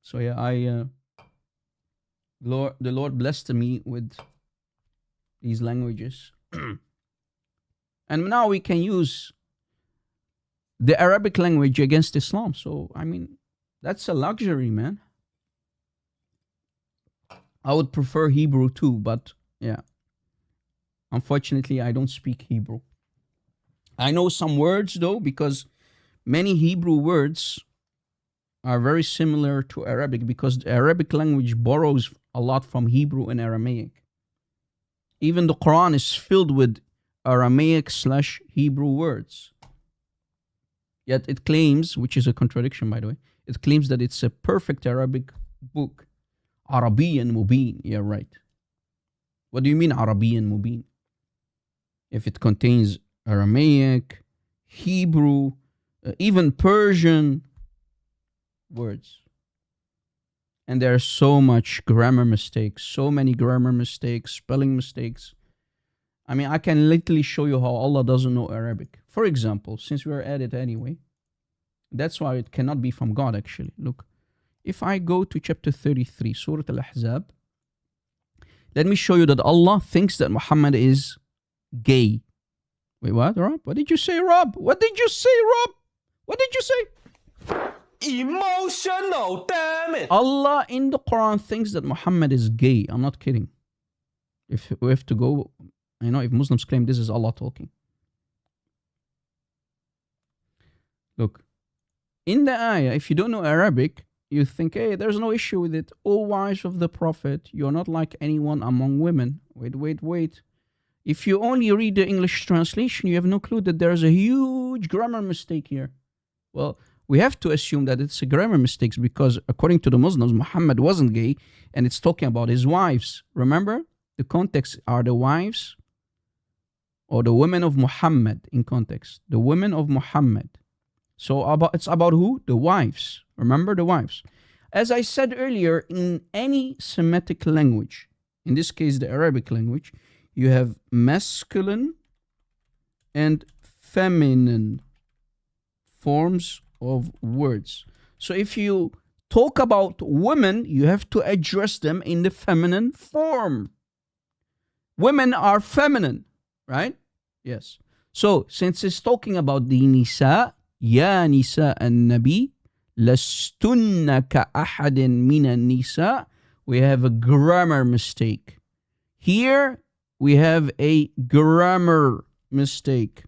So yeah, the Lord blessed me with these languages. And now we can use the Arabic language against Islam. So, I mean, that's a luxury, man. I would prefer Hebrew too, but yeah. Unfortunately, I don't speak Hebrew. I know some words though, because many Hebrew words are very similar to Arabic because the Arabic language borrows a lot from Hebrew and Aramaic. Even the Quran is filled with Aramaic/Hebrew words. Yet it claims, which is a contradiction by the way, it claims that it's a perfect Arabic book. Arabiyyan Mubin, yeah, right. What do you mean Arabiyyan Mubin? If it contains Aramaic, Hebrew, even Persian words. And there are so much grammar mistakes, so many grammar mistakes, spelling mistakes. I mean, I can literally show you how Allah doesn't know Arabic. For example, since we're at it anyway, that's why it cannot be from God actually. Look, if I go to chapter 33, Surah Al-Ahzab, let me show you that Allah thinks that Muhammad is gay. Wait, what, Rob? What did you say, Rob? What did you say, Rob? What did you say? Emotional, damn it! Allah in the Quran thinks that Muhammad is gay. I'm not kidding. If we have to go, if Muslims claim this is Allah talking. Look, in the ayah, if you don't know Arabic, you think, hey, there's no issue with it. O wives of the Prophet, you're not like anyone among women. Wait. If you only read the English translation, you have no clue that there's a huge grammar mistake here. Well, we have to assume that it's a grammar mistakes because according to the Muslims, Muhammad wasn't gay and it's talking about his wives. Remember? The context are the wives or the women of Muhammad in context. The women of Muhammad. So it's about who? The wives. Remember the wives. As I said earlier, in any Semitic language, in this case the Arabic language, you have masculine and feminine forms of words. So if you talk about women, you have to address them in the feminine form. Women are feminine, right? Yes. So since it's talking about the Nisa, Ya Nisa an-Nabi, لستن كأحد من النساء, we have a grammar mistake. Here we have a grammar mistake.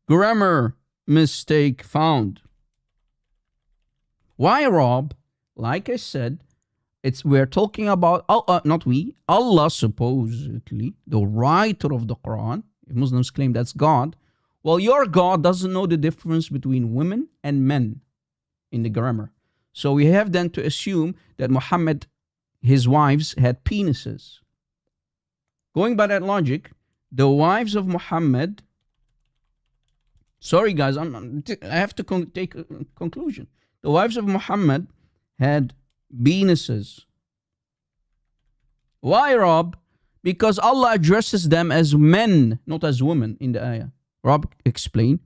Grammar mistake found. Why, Rob? Like I said, we're talking about, not we, Allah supposedly, the writer of the Quran. If Muslims claim that's God, well, your God doesn't know the difference between women and men in the grammar. So we have then to assume that Muhammad, his wives, had penises. Going by that logic, the wives of Muhammad, sorry guys, I have to take a conclusion. The wives of Muhammad had penises. Why, Rob? Because Allah addresses them as men, not as women in the ayah. Rob, explain.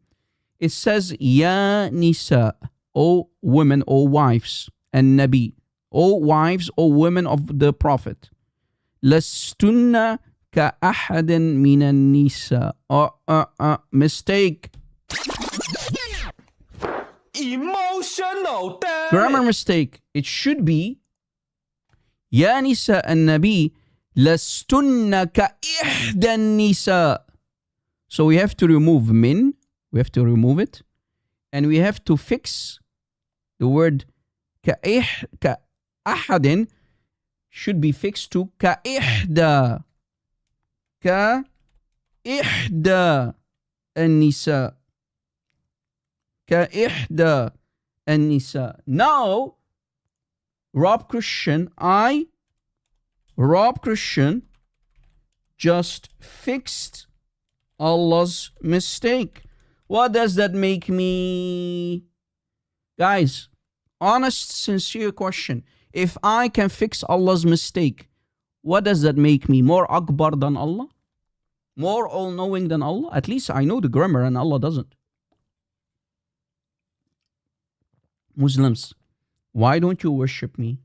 It says, Ya Nisa, O women, O wives, and Nabi, O wives, O women of the Prophet. Lastunna ka ahadin minan nisa. Mistake. Emotional, damn Grammar mistake. It should be, Ya Nisa and Nabi, lastunna ka ihdan nisa. So we have to remove min, we have to remove it, and we have to fix the word كأحد should be fixed to كإحدى كإحدى النساء كإحدى النساء. Now, Rob Christian just fixed Allah's mistake. What does that make me? Guys, honest, sincere question. If I can fix Allah's mistake, what does that make me? More Akbar than Allah? More all-knowing than Allah? At least I know the grammar and Allah doesn't. Muslims, why don't you worship me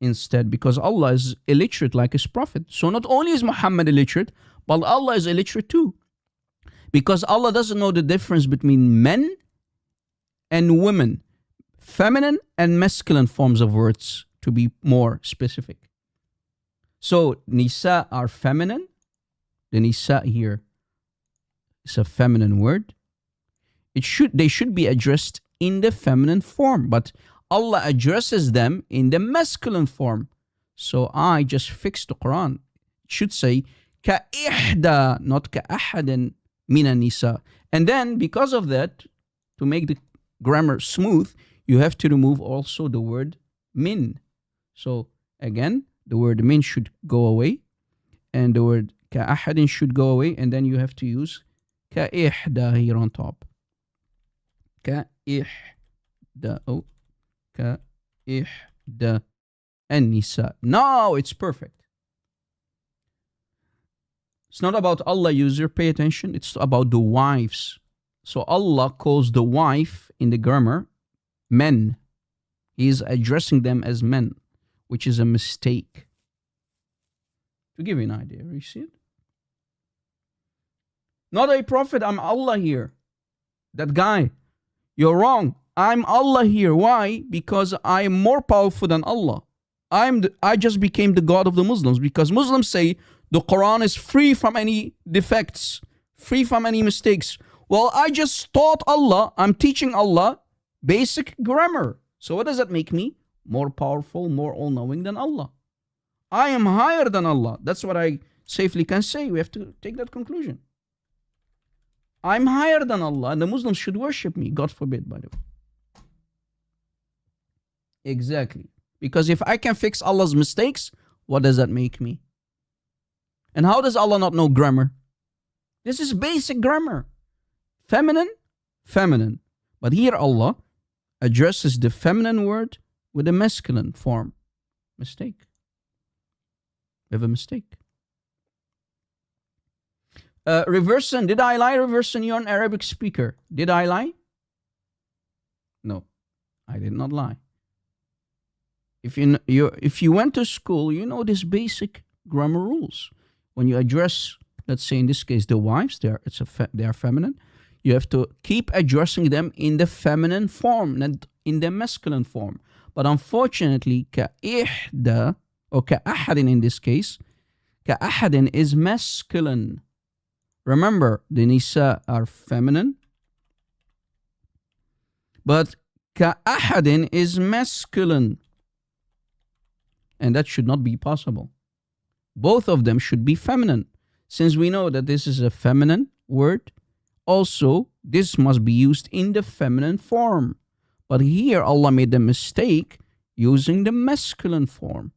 instead? Because Allah is illiterate like his prophet. So not only is Muhammad illiterate, but Allah is illiterate too. Because Allah doesn't know the difference between men and women, feminine and masculine forms of words, to be more specific. So Nisa are feminine. The Nisa here is a feminine word. They should be addressed in the feminine form, but Allah addresses them in the masculine form. So I just fixed the Quran. It should say كإحدى, not كأحد من النساء. And then because of that, to make the grammar smooth, you have to remove also the word min. So again, the word min should go away, and the word كأحد should go away, and then you have to use كإحدى here on top. كإحدى, oh, كإحدى النساء. Now it's perfect. It's not about Allah, user, pay attention. It's about the wives. So Allah calls the wife in the grammar men. He is addressing them as men, which is a mistake. To give you an idea, you see it? Not a prophet, I'm Allah here. That guy, you're wrong. I'm Allah here. Why? Because I am more powerful than Allah. I just became the God of the Muslims, because Muslims say the Quran is free from any defects, free from any mistakes. Well, I just taught Allah, I'm teaching Allah basic grammar. So what does that make me? More powerful, more all-knowing than Allah. I am higher than Allah. That's what I safely can say. We have to take that conclusion. I'm higher than Allah, and the Muslims should worship me. God forbid, by the way. Exactly. Because if I can fix Allah's mistakes, what does that make me? And how does Allah not know grammar? This is basic grammar. Feminine, feminine. But here Allah addresses the feminine word with a masculine form. Mistake. We have a mistake. Reverson, did I lie? Reverson, you're an Arabic speaker. Did I lie? No, I did not lie. If you went to school, you know these basic grammar rules. When you address, let's say in this case, the wives, they are feminine. You have to keep addressing them in the feminine form, not in the masculine form. But unfortunately, كإحدى or كأحد in this case, كأحد is masculine. Remember, the Nisa are feminine, but كأحد is masculine. And that should not be possible. Both of them should be feminine. Since we know that this is a feminine word, also, this must be used in the feminine form. But here, Allah made the mistake using the masculine form.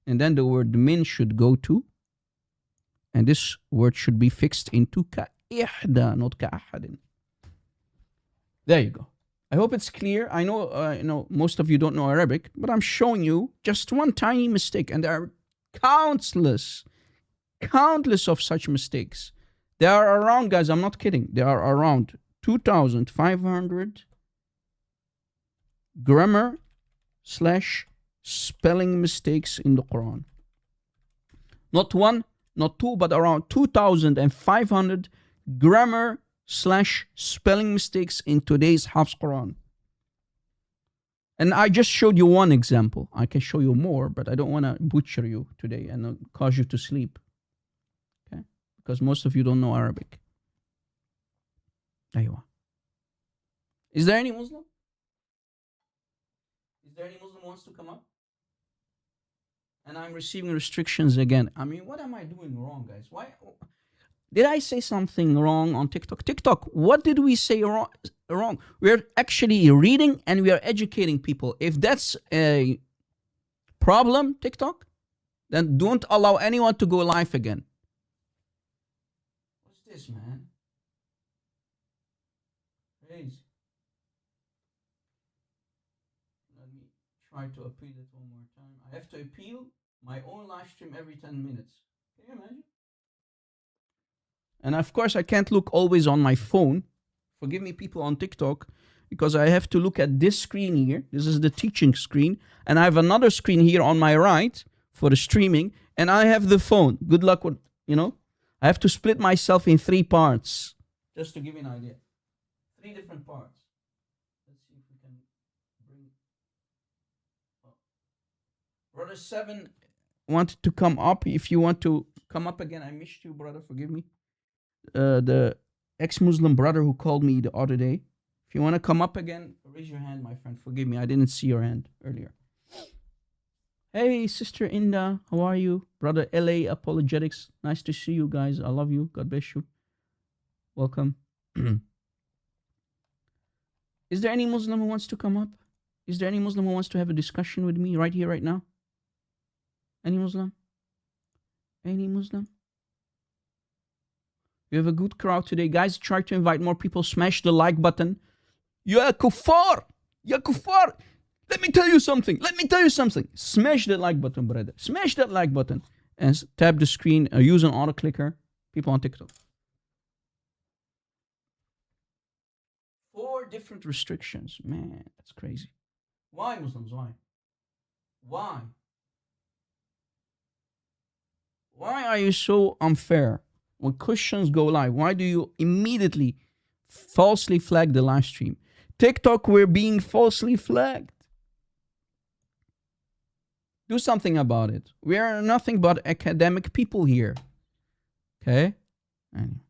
And then the word min should go to, and this word should be fixed into كإحدى, not كأحد. There you go. I hope it's clear. I know, most of you don't know Arabic, but I'm showing you just one tiny mistake, and there are countless of such mistakes. There are around, guys, I'm not kidding, there are around 2,500 grammar / spelling mistakes in the Quran. Not one, not two, but around 2,500 grammar / spelling mistakes in today's Hafs Quran. And I just showed you one example. I can show you more, but I don't want to butcher you today and cause you to sleep. Okay? Because most of you don't know Arabic. Aywa. Is there any Muslim? Is there any Muslim who wants to come up? And I'm receiving restrictions again. I mean, what am I doing wrong, guys? Why? Did I say something wrong on TikTok? TikTok, what did we say wrong? We're actually reading and we are educating people. If that's a problem, TikTok, then don't allow anyone to go live again. What's this, man? Crazy. Let me try to appeal it one more time. I have to appeal my own live stream every 10 minutes. Can you imagine? And of course, I can't look always on my phone. Forgive me, people on TikTok, because I have to look at this screen here. This is the teaching screen. And I have another screen here on my right for the streaming. And I have the phone. Good luck with, I have to split myself in 3 parts. Just to give you an idea. 3 different parts. Let's see if we can bring... Brother 7 wanted to come up. If you want to come up again, I missed you, brother. Forgive me. The ex-Muslim brother who called me the other day. If you want to come up again, raise your hand, my friend. Forgive me, I didn't see your hand earlier. Hey, Sister Inda, how are you? Brother LA Apologetics, nice to see you guys. I love you. God bless you. Welcome. Is there any Muslim who wants to come up? Is there any Muslim who wants to have a discussion with me right here, right now? Any Muslim? Any Muslim? We have a good crowd today. Guys, try to invite more people. Smash the like button. Ya kuffar! Ya kuffar! Let me tell you something. Smash that like button, brother. Smash that like button. And tap the screen. Use an auto clicker. People on TikTok. 4 different restrictions. Man, that's crazy. Why, Muslims? Why? Why are you so unfair? When Christians go live, why do you immediately falsely flag the live stream? TikTok, we're being falsely flagged. Do something about it. We are nothing but academic people here. Okay? Anyway.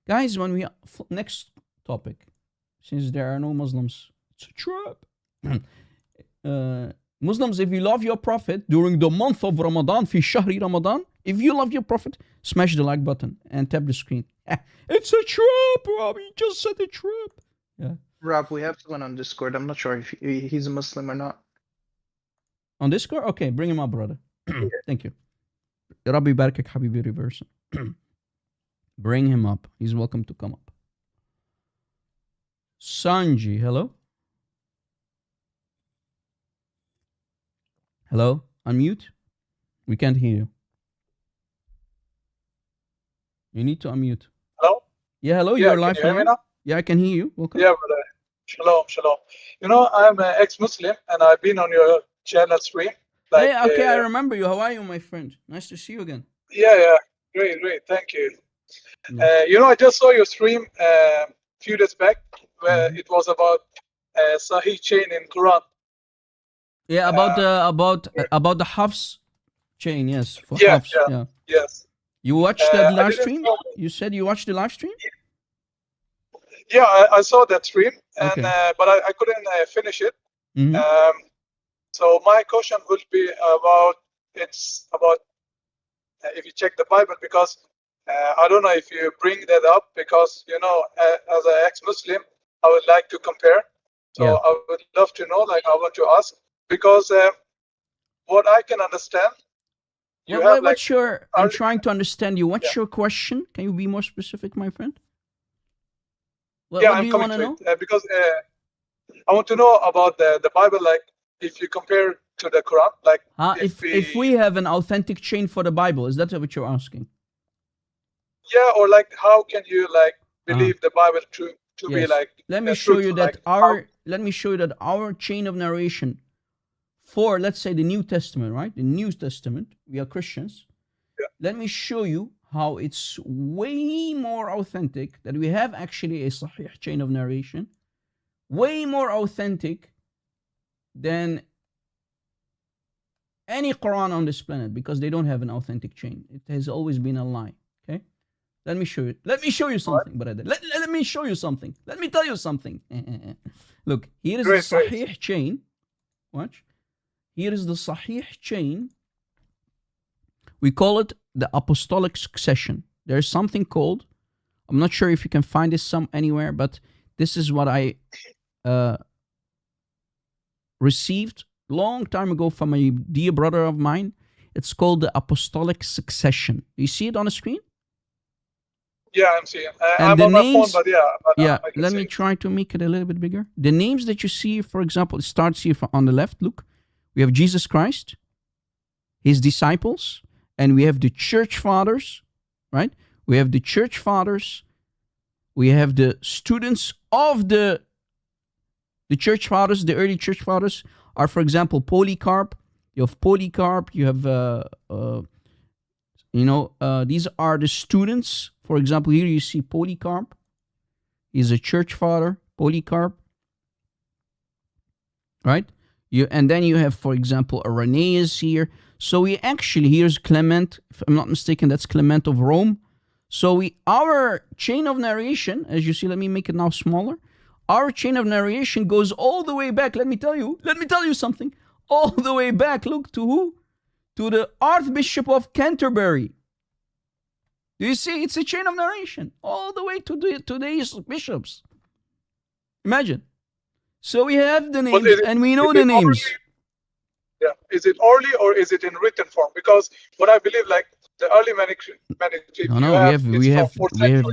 Guys, next topic. Since there are no Muslims, it's a trap. Muslims, if you love your Prophet during the month of Ramadan, fi shahri Ramadan, if you love your Prophet, smash the like button and tap the screen. It's a trap, Rob. He just said a trap. Yeah. Rob, we have someone on Discord. I'm not sure if he's a Muslim or not. On Discord? Okay, bring him up, brother. Thank you. Rabbi Barakak Habibi Reverse. Bring him up. He's welcome to come up. Sanji, hello? Hello? Unmute? We can't hear you. You need to unmute. Hello? Yeah, hello. Yeah, You're live. can you hear me now? now? Yeah, I can hear you. Welcome. Yeah, brother. Shalom, shalom. You know, I'm an ex-Muslim and I've been on your channel stream. Hey, okay, I remember you. How are you, my friend? Nice to see you again. Yeah. Great. Thank you. Yeah. You know, I just saw your stream a few days back where it was about Sahih chain in Quran. Yeah, about the Hafs chain, yes. For Yeah, Hafs, yeah. Yes. You watched that I live didn't stream? know- You said you watched the live stream? Yeah, I saw that stream, and Okay. but I couldn't finish it. Mhm. So my question would be about if you check the Bible, because I don't know if you bring that up, because you know, as an ex-Muslim, I would like to compare. So Yeah. I would love to know, like I want to ask, because what I can understand, you have like What's your? I'm early- trying to understand you. What's Yeah. your question? Can you be more specific, my friend? What yeah, do I'm you coming want to to know? it because I want to know about the Bible, like if you compare to the Quran, like If we have an authentic chain for the Bible, is that what you're asking? yeah, or like how can you like believe the Bible to be Yes. like Let me show you truthful, that like, let me show you that our chain of narration for, let's say, the New Testament, right? The New Testament, we are Christians. Yeah. Let me show you how it's way more authentic, that we have actually a Sahih chain of narration, way more authentic than any Quran on this planet, because they don't have an authentic chain. It has always been a lie. Okay? Let me show you. Let me show you something, brother. Let me show you something. Let me tell you something. Look, here is the Great. Sahih chain. Watch. Here is the Sahih chain. We call it the apostolic succession. There's something called, I'm not sure if you can find this anywhere, but this is what I received long time ago from a dear brother of mine. It's called the apostolic succession. You see it on the screen? yeah, I'm seeing. And I'm the on my names- phone, but yeah, Yeah, I can let see me it. try to make it a little bit bigger. The names that you see, for example, it starts here on the left. Look, we have Jesus Christ, his disciples, and we have the church fathers, right? We have the church fathers. We have the students of the church fathers. The early church fathers are, for example, Polycarp. You have Polycarp. You have, these are the students. For example, here you see Polycarp. He's a church father, Polycarp. Right? And then you have, for example, Irenaeus here. So here's Clement. If I'm not mistaken, that's Clement of Rome. So our chain of narration, as you see, let me make it now smaller. Our chain of narration goes all the way back. Let me tell you something. All the way back. Look, to who? To the Archbishop of Canterbury. Do you see? It's a chain of narration. All the way to today's bishops. Imagine. So we have the names and we know the names. Yeah, is it orally or is it in written form? Because what I believe, like the early manuscript, No, we have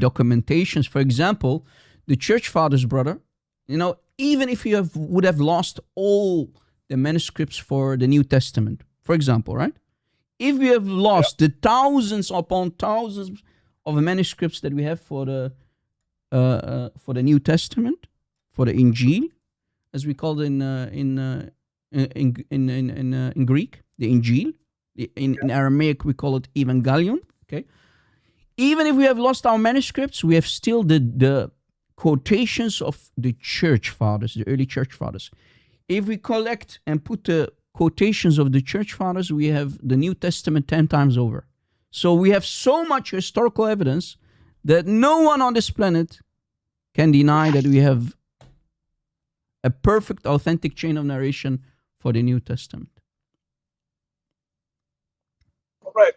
documentations. For example, the church fathers, brother. Even if you would have lost all the manuscripts for the New Testament, for example, right? If we have lost the thousands upon thousands of manuscripts that we have for the New Testament, for the Injil, as we call it in Greek, the Injil. In Aramaic, we call it Evangelion. Okay. Even if we have lost our manuscripts, we have still the quotations of the church fathers, the early church fathers. If we collect and put the quotations of the church fathers, we have the New Testament 10 times over. So we have so much historical evidence that no one on this planet can deny that we have a perfect, authentic chain of narration for the New Testament. All right.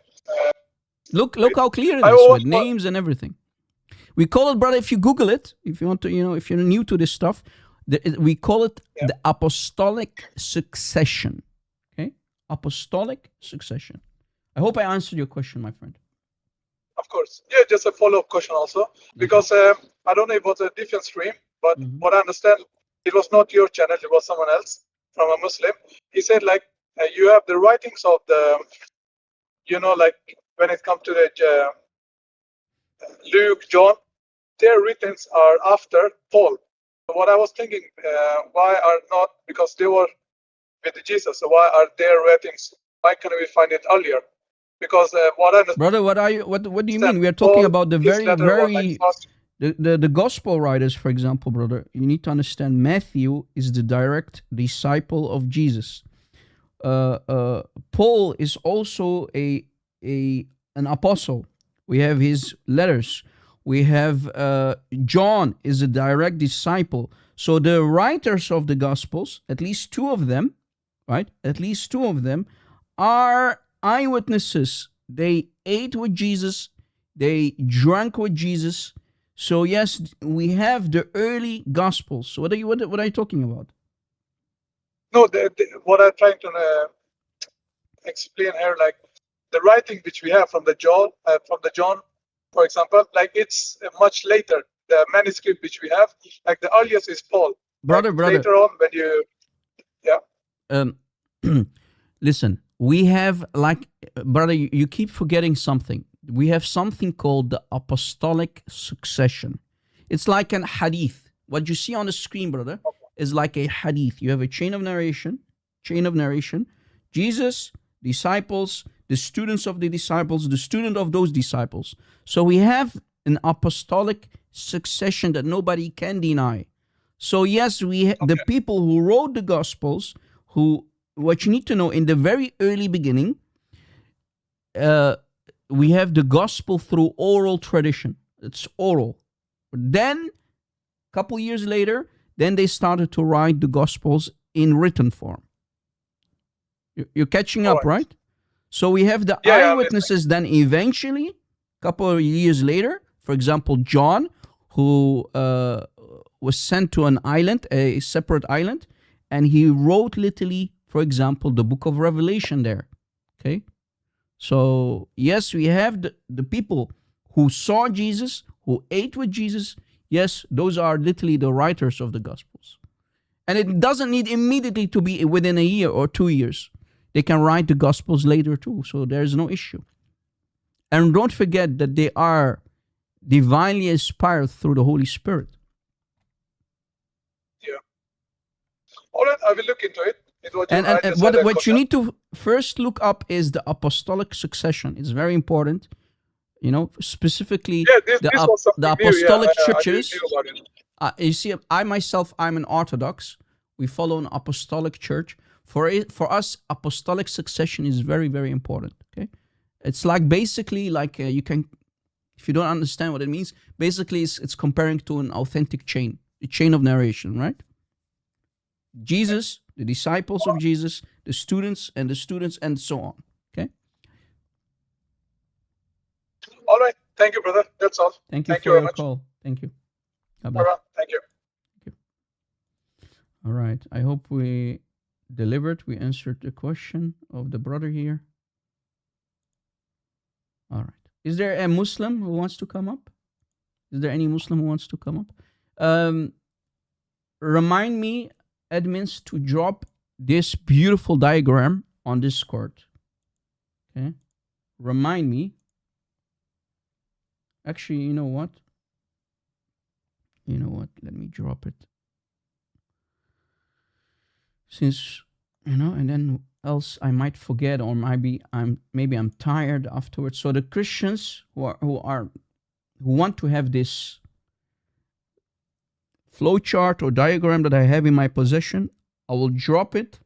Look how clear it I is with always want- names and everything. We call it, brother, if you Google it, if you want to, if you're new to this stuff, we call it the apostolic succession. Okay? Apostolic succession. I hope I answered your question, my friend. Of course. Yeah, just a follow-up question also. Because I don't know if it was a different stream, but what I understand, it was not your channel, it was someone else from a Muslim. He said, like, you have the writings of the, like when it comes to the Luke, John, their writings are after Paul. So what I was thinking, why are not, because they were with Jesus, so why are their writings, why can't we find it earlier? Because what I understand, Brother, what do you mean? We are talking about the his very, letter was like very, fast. the gospel writers, for example, brother. You need to understand Matthew is the direct disciple of Jesus. Paul is also an apostle. We have his letters. We have John is a direct disciple. So the writers of the Gospels, at least two of them, right? At least two of them are eyewitnesses. They ate with Jesus. They drank with Jesus. So yes, we have the early Gospels. What are you talking about? No, what I'm trying to explain here, like the writing which we have from the John, for example, like it's much later. The manuscript which we have, like the earliest is Paul. Brother. Later on, when you, Listen, we have brother, you keep forgetting something. We have something called the apostolic succession. It's like an hadith. What you see on the screen, brother, is like a hadith. You have a chain of narration. Jesus, disciples, the students of the disciples, the student of those disciples. So we have an apostolic succession that nobody can deny. So yes, the people who wrote the Gospels, what you need to know in the very early beginning, we have the Gospel through oral tradition. It's oral. Then, a couple years later, then they started to write the Gospels in written form. You're catching up, right? So we have the eyewitnesses. Then eventually, a couple of years later, for example, John, who was sent to an island, a separate island, and he wrote literally, for example, the book of Revelation there. Okay? So, yes, we have the people who saw Jesus, who ate with Jesus. Yes, those are literally the writers of the Gospels. And it doesn't need immediately to be within a year or 2 years. They can write the Gospels later too, so there's no issue. And don't forget that they are divinely inspired through the Holy Spirit. Yeah. All right, I will look into it. And what you need to first look up is the apostolic succession. It's very important. Specifically the apostolic churches. You see, I myself, I'm an Orthodox. We follow an apostolic church. For us, apostolic succession is very, very important. Okay, it's like basically like you can, if you don't understand what it means, basically it's comparing to an authentic chain, a chain of narration, right? Jesus, the disciples of Jesus, the students, and so on. Okay. All right. Thank you, brother. That's all. Thank you for very your much. call. Thank you. All right. Thank you. All right. I hope we delivered. We answered the question of the brother here. All right. Is there a Muslim who wants to come up? Is there any Muslim who wants to come up? Remind me, admins, to drop this beautiful diagram on Discord. Okay. Remind me. Actually, you know what? Let me drop it. Since, and then else I might forget, or maybe I'm tired afterwards. So the Christians who want to have this flowchart or diagram that I have in my possession, I will drop it.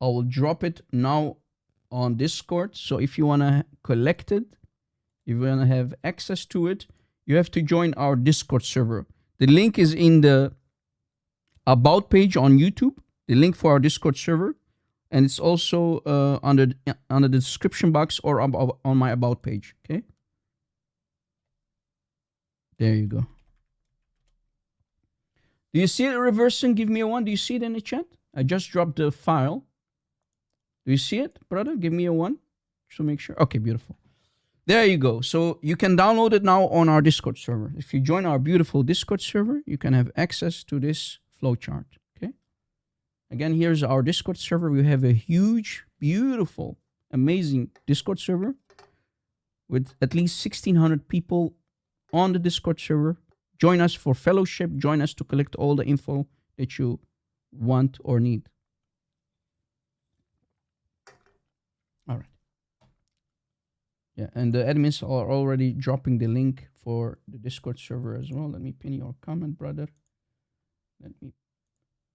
I will drop it now on Discord. So if you want to collect it, if you want to have access to it, you have to join our Discord server. The link is in the About page on YouTube. the link for our Discord server, and it's also under the description box or on my about page. Okay. There you go. Do you see it reversing? Give me a 1. Do you see it in the chat? I just dropped the file. Do you see it, brother? Give me a 1 to make sure. Okay, beautiful. There you go. So you can download it now on our Discord server. If you join our beautiful Discord server, you can have access to this flowchart. Okay. Again, here's our Discord server. We have a huge, beautiful, amazing Discord server with at least 1,600 people on the Discord server. Join us for fellowship. Join us to collect all the info that you want or need. All right. Yeah, and the admins are already dropping the link for the Discord server as well. Let me pin your comment, brother.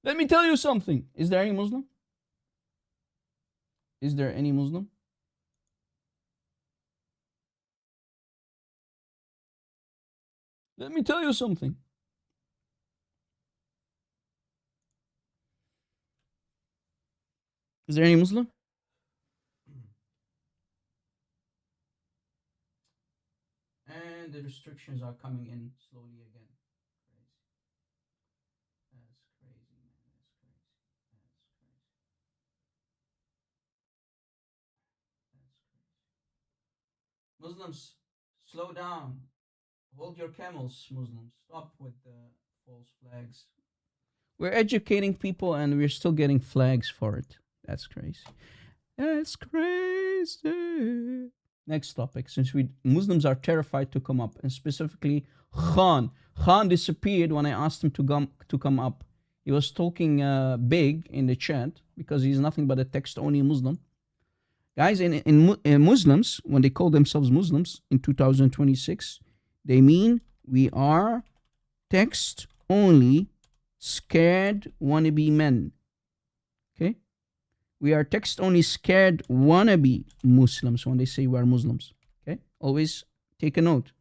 Let me tell you something. Is there any Muslim? Is there any Muslim? Let me tell you something. Is there any Muslim? And the restrictions are coming in slowly again. That's crazy, man. That's crazy. Muslims, slow down. Hold your camels, Muslims. Stop with the false flags. We're educating people and we're still getting flags for it. That's crazy. That's crazy. Next topic. Since Muslims are terrified to come up, and specifically Khan. Khan disappeared when I asked him to come up. He was talking big in the chat because he's nothing but a text-only Muslim. Guys, in Muslims, when they call themselves Muslims in 2026, they mean we are text-only, scared wannabe men. Okay? We are text-only, scared wannabe Muslims when they say we are Muslims. Okay? Always take a note.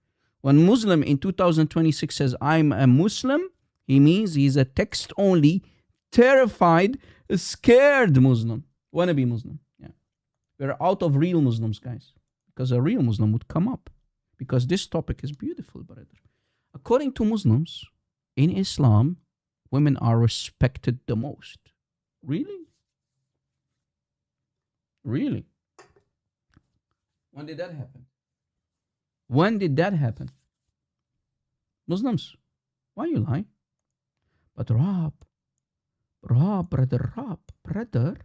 When Muslim in 2026 says, I'm a Muslim, he means he's a text-only, terrified, scared Muslim. Wannabe Muslim. Yeah. We're out of real Muslims, guys. Because a real Muslim would come up. Because this topic is beautiful, brother. According to Muslims, in Islam, women are respected the most. Really? Really? When did that happen? When did that happen? Muslims, why you lie? But Rab, brother,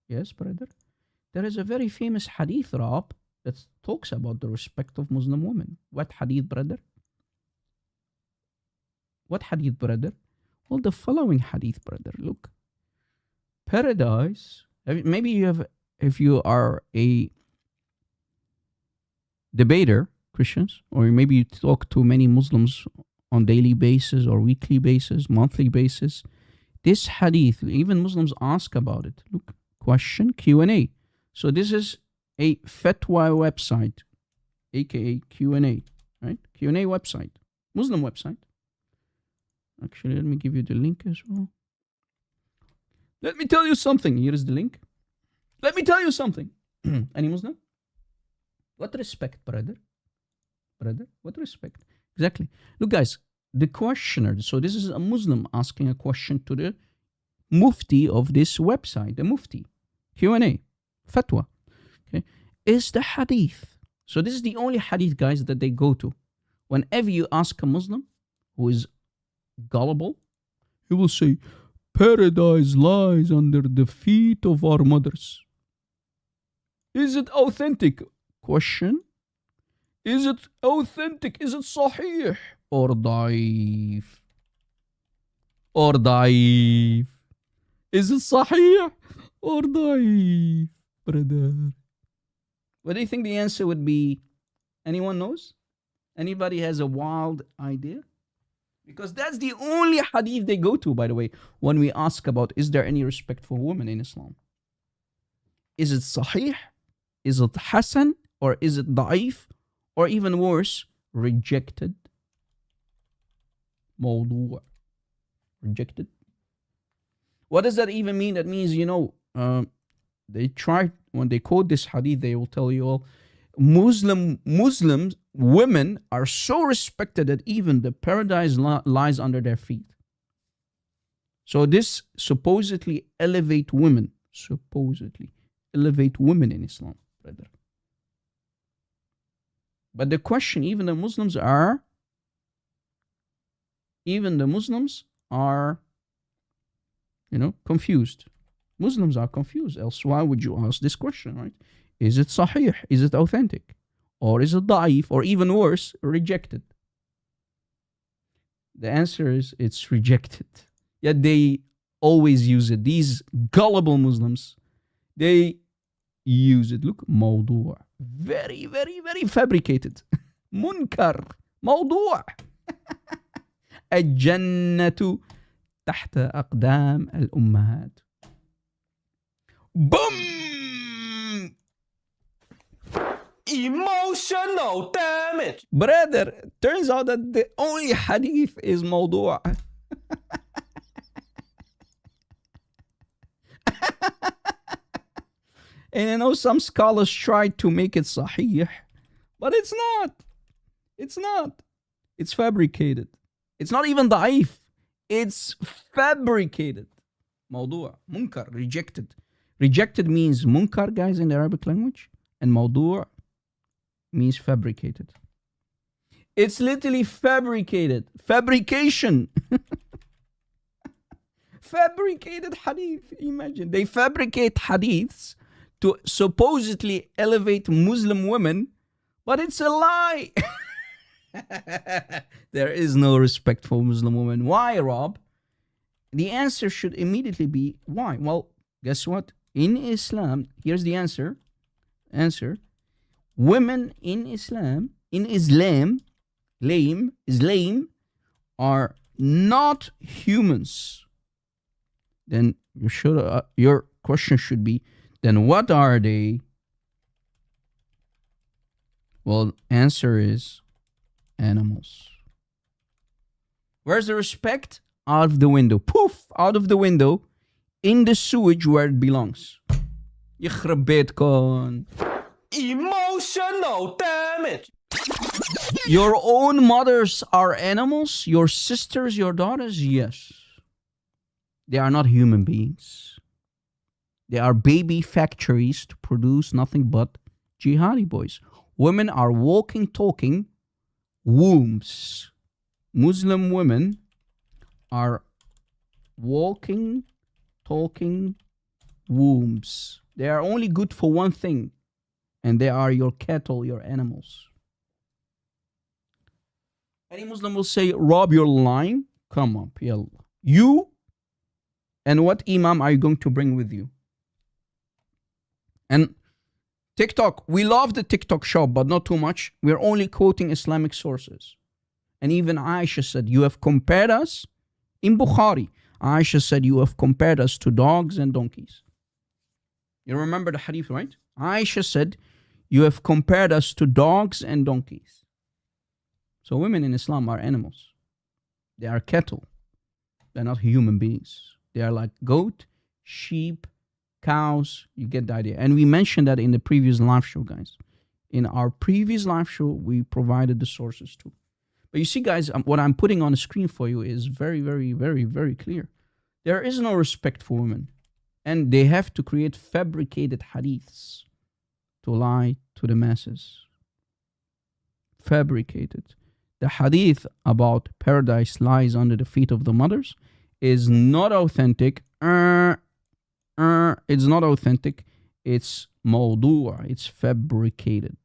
yes, brother, there is a very famous hadith, Rab, that talks about the respect of Muslim women. What hadith, brother? What hadith, brother? Well, the following hadith, brother. Look. Paradise. Maybe you have, if you are a debater, Christians, or maybe you talk to many Muslims on daily basis or weekly basis, monthly basis. This hadith, even Muslims ask about it. Look, question, Q&A. So this is a fatwa website, aka Q&A, right? Q&A website, Muslim website. Actually, let me give you the link as well. Let me tell you something. Here is the link. Let me tell you something. Any Muslim? What respect, brother? Brother, what respect? Exactly. Look, guys, the questioner. So this is a Muslim asking a question to the Mufti of this website, the Mufti. Q&A, fatwa. Okay, is the hadith. So this is the only hadith, guys, that they go to. Whenever you ask a Muslim who is gullible, he will say, paradise lies under the feet of our mothers. Is it authentic? Question. Is it authentic? Is it sahih? Or daif? Or daif? Is it sahih? Or daif? Brother. What do you think the answer would be? Anyone knows? Anybody has a wild idea? Because that's the only hadith they go to, by the way, when we ask about, is there any respect for women in Islam? Is it sahih? Is it hasan? Or is it da'if? Or even worse, rejected? Mawdu'. Rejected? What does that even mean? That means, they try, when they quote this hadith, they will tell you all, Muslims, women are so respected that even the paradise lies under their feet. So this supposedly elevate women in Islam, brother. But the question, even the Muslims are, confused. Muslims are confused. Else, why would you ask this question, right? Is it sahih? Is it authentic? Or is it da'if? Or even worse, rejected? The answer is it's rejected. Yet they always use it. These gullible Muslims, they use it. Look, mawdu'. Very, very, very fabricated. Munkar. Mawdu'. الجنة تحت أقدام الأمهات. Boom! Emotional damage. Brother, turns out that the only hadith is mawdu'. And some scholars tried to make it sahih, but it's not. It's not. It's fabricated. It's not even da'if. It's fabricated. Mawdu', munkar, rejected. Rejected means munkar, guys, in the Arabic language. And mawdu' means fabricated. It's literally fabricated. Fabrication. Fabricated hadith. Imagine. They fabricate hadiths to supposedly elevate Muslim women, but it's a lie. There is no respect for Muslim women. Why, Rob? The answer should immediately be why. Well, guess what? In Islam, here's the answer. Women in Islam, Islam are not humans. Then your question should be, then what are they? Well, answer is animals. Where's the respect? Out of the window. Poof! Out of the window. In the sewage where it belongs. يخرب بيتكم. Emotional damage. Your own mothers are animals? Your sisters, your daughters? Yes. They are not human beings. They are baby factories to produce nothing but jihadi boys. Women are walking, talking wombs. Muslim women are walking, talking wombs. They are only good for one thing, and they are your cattle, your animals. Any Muslim will say, Rob, you're lying. Come up, yalla. You, and what imam are you going to bring with you? And TikTok, we love the TikTok shop, but not too much. We're only quoting Islamic sources. And even Aisha said, you have compared us, in Bukhari, Aisha said, you have compared us to dogs and donkeys. You remember the hadith, right? Aisha said, you have compared us to dogs and donkeys. So women in Islam are animals. They are cattle. They're not human beings. They are like goat, sheep, cows. You get the idea. And we mentioned that in the previous live show, guys. In our previous live show, we provided the sources too. But you see, guys, what I'm putting on the screen for you is very, very, very, very clear. There is no respect for women. And they have to create fabricated hadiths to lie to the masses. Fabricated. The hadith about paradise lies under the feet of the mothers is not authentic. It's not authentic. It's mawdu'. It's fabricated.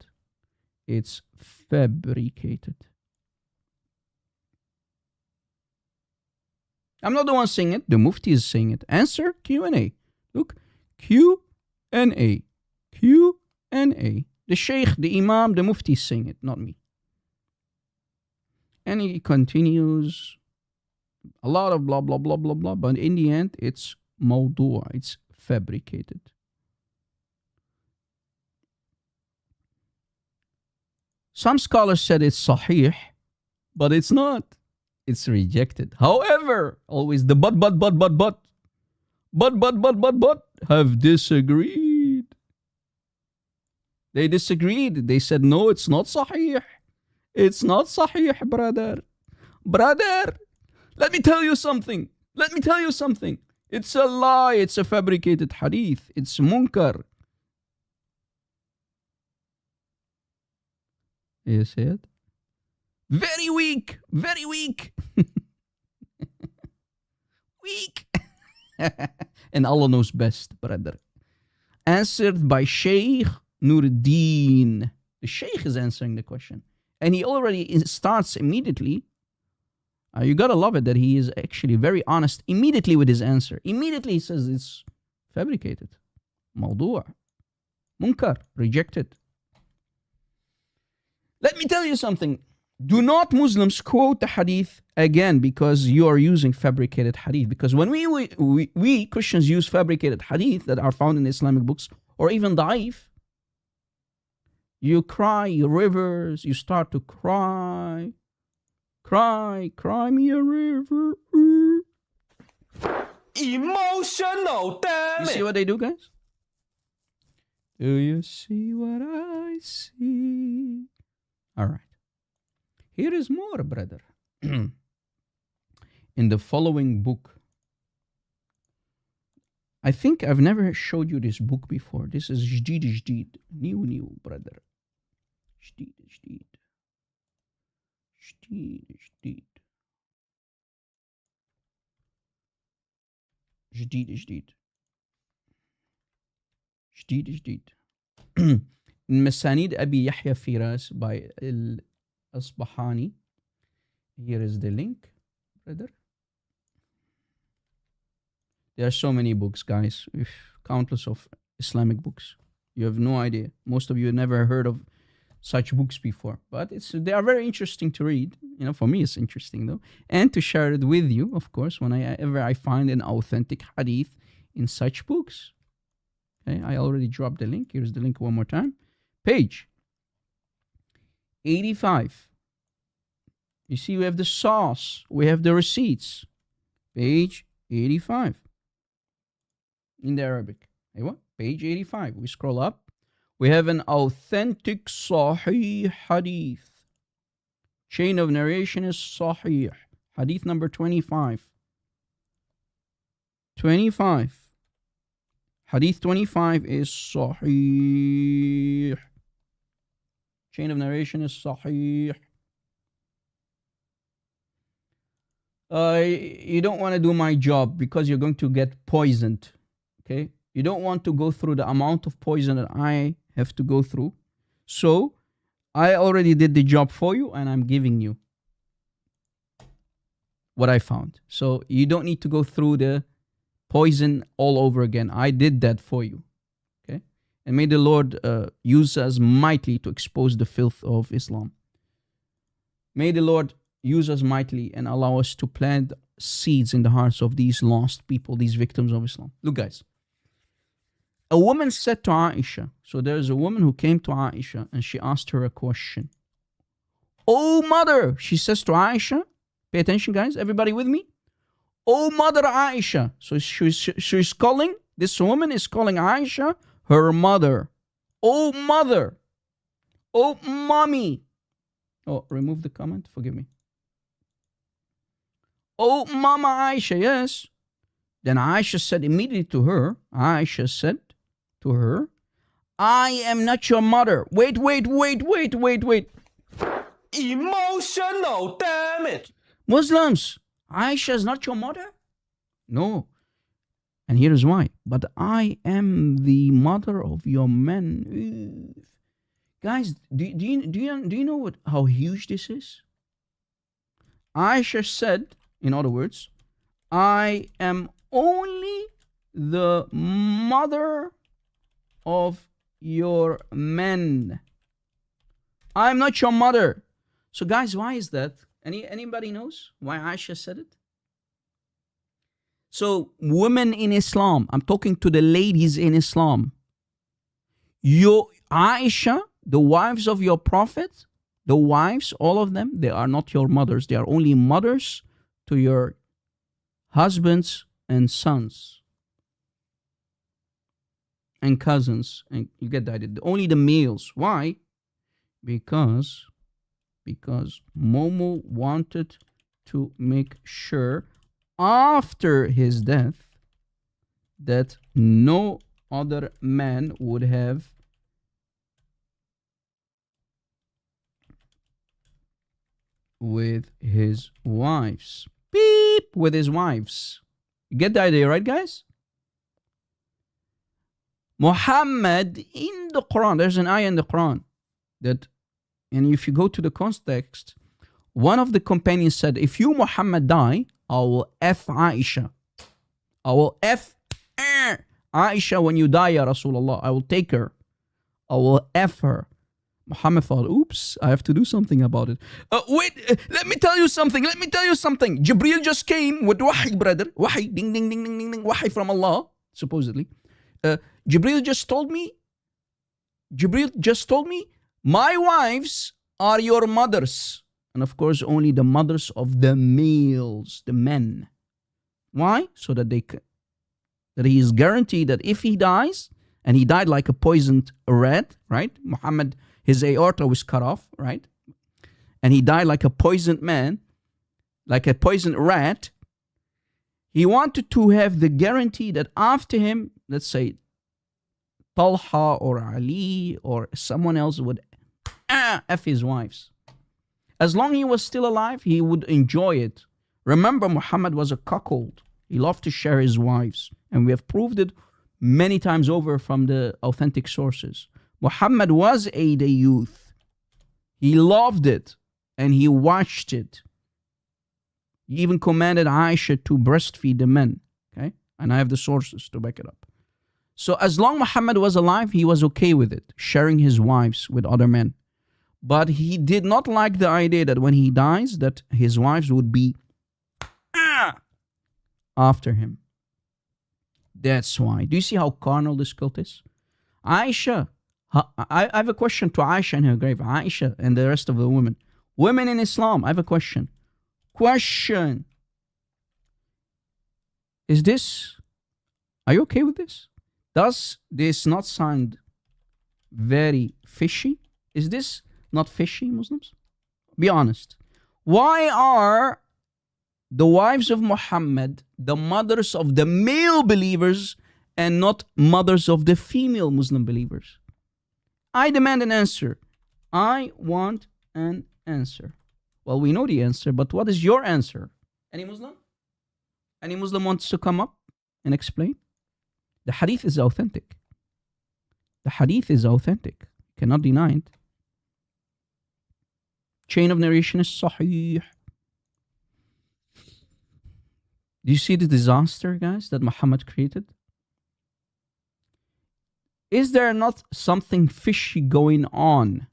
It's fabricated. I'm not the one saying it. The Mufti is saying it. Answer, Q&A. Look, Q&A. Q&A. The Sheikh, the Imam, the Mufti is saying it, not me. And he continues. A lot of blah, blah, blah, blah, blah. But in the end, it's mawdu'. It's fabricated. Some scholars said it's sahih, but it's not. It's rejected. However, always the but. but have disagreed. They disagreed. They said, no, it's not sahih. It's not sahih, brother. Brother, let me tell you something. Let me tell you something. It's a lie. It's a fabricated hadith. It's munkar. You see it? Very weak. Very weak. Weak. And Allah knows best, brother. Answered by Shaykh Nuruddin. The Shaykh is answering the question. And he already starts immediately. You gotta love it that he is actually very honest immediately with his answer. Immediately he says it's fabricated. Mawdu'. Munkar. Rejected. Let me tell you something. Do not Muslims quote the hadith again because you are using fabricated hadith. Because when we Christians use fabricated hadith that are found in Islamic books or even da'if, you cry rivers, you start to cry. Cry me a river. Emotional, damn You it. see what they do, guys? Do you see what I see? All right. Here is more, brother. In the following book. I think I've never showed you this book before. This is Jdeed. New, brother. Jdeed. Masanid Abi Yahya Firas by Al-Asbahani. Here is the link, brother. There are so many books, guys. Countless of Islamic books. You have no idea. Most of you never heard of such books before, but they are very interesting to read. You know, for me, it's interesting though, and to share it with you, of course, whenever I find an authentic hadith in such books. Okay, I already dropped the link. Here's the link one more time. Page 85. You see, we have the source, we have the receipts. Page 85 in the Arabic. Page 85. We scroll up. We have an authentic Sahih hadith. Chain of narration is Sahih. Hadith number 25. 25. Hadith 25 is Sahih. Chain of narration is Sahih. You don't want to do my job because you're going to get poisoned. Okay? You don't want to go through the amount of poison that I have to go through. So, I already did the job for you and I'm giving you what I found. So, you don't need to go through the poison all over again. I did that for you. Okay? And may the Lord use us mightily to expose the filth of Islam. May the Lord use us mightily and allow us to plant seeds in the hearts of these lost people, these victims of Islam. Look, guys. A woman said to Aisha, so there's a woman who came to Aisha and she asked her a question. Oh, mother, she says to Aisha, pay attention, guys, everybody with me? Oh, mother Aisha. So she's calling, this woman is calling Aisha her mother. Oh, mother. Oh, mommy. Oh, remove the comment, forgive me. Oh, Mama Aisha, yes. Then Aisha said immediately to her, I am not your mother. Wait. Emotional damage. Muslims, Aisha is not your mother? No. And here is why. But I am the mother of your men. Guys, do you know how huge this is? Aisha said, in other words, I am only the mother of your men. I'm not your mother. So guys, why is that? Anybody knows why Aisha said it? So women in Islam, I'm talking to the ladies in Islam. Aisha, the wives of your prophet, the wives, all of them, they are not your mothers. They are only mothers to your husbands and sons. and cousins. And you get the idea. Only the males. Why? Because Momo wanted to make sure after his death that no other man would have with his wives. Beep! With his wives. You get the idea, right, guys? Muhammad in the Quran, there's an ayah in the Quran that, and if you go to the context, one of the companions said, if you, Muhammad, die, I will F Aisha. I will F Aisha when you die, Ya Rasulullah. I will take her. I will F her. Muhammad thought, oops, I have to do something about it. Wait, let me tell you something. Jibreel just came with wahi, brother. Wahi, ding, ding, ding, ding, ding, ding. Wahi from Allah, supposedly. Jibreel just told me, my wives are your mothers. And of course, only the mothers of the males, the men. Why? So that he is guaranteed that if he dies, and he died like a poisoned rat, right? Muhammad, his aorta was cut off, right? And he died like a poisoned man, like a poisoned rat. He wanted to have the guarantee that after him, let's say, Talha or Ali or someone else would F his wives. As long as he was still alive, he would enjoy it. Remember, Muhammad was a cuckold. He loved to share his wives. And we have proved it many times over from the authentic sources. Muhammad was a youth. He loved it and he watched it. He even commanded Aisha to breastfeed the men. Okay? And I have the sources to back it up. So as long Muhammad was alive, he was okay with it, sharing his wives with other men. But he did not like the idea that when he dies, that his wives would be after him. That's why. Do you see how carnal this cult is? Aisha, I have a question to Aisha in her grave. Aisha and the rest of the women. Women in Islam, I have a question. Is this, are you okay with this? Does this not sound very fishy? Is this not fishy, Muslims? Be honest. Why are the wives of Muhammad the mothers of the male believers and not mothers of the female Muslim believers? I demand an answer. I want an answer. Well, we know the answer, but what is your answer? Any Muslim? Any Muslim wants to come up and explain? The hadith is authentic. The hadith is authentic. Cannot deny it. Chain of narration is sahih. Do you see the disaster, guys, that Muhammad created? Is there not something fishy going on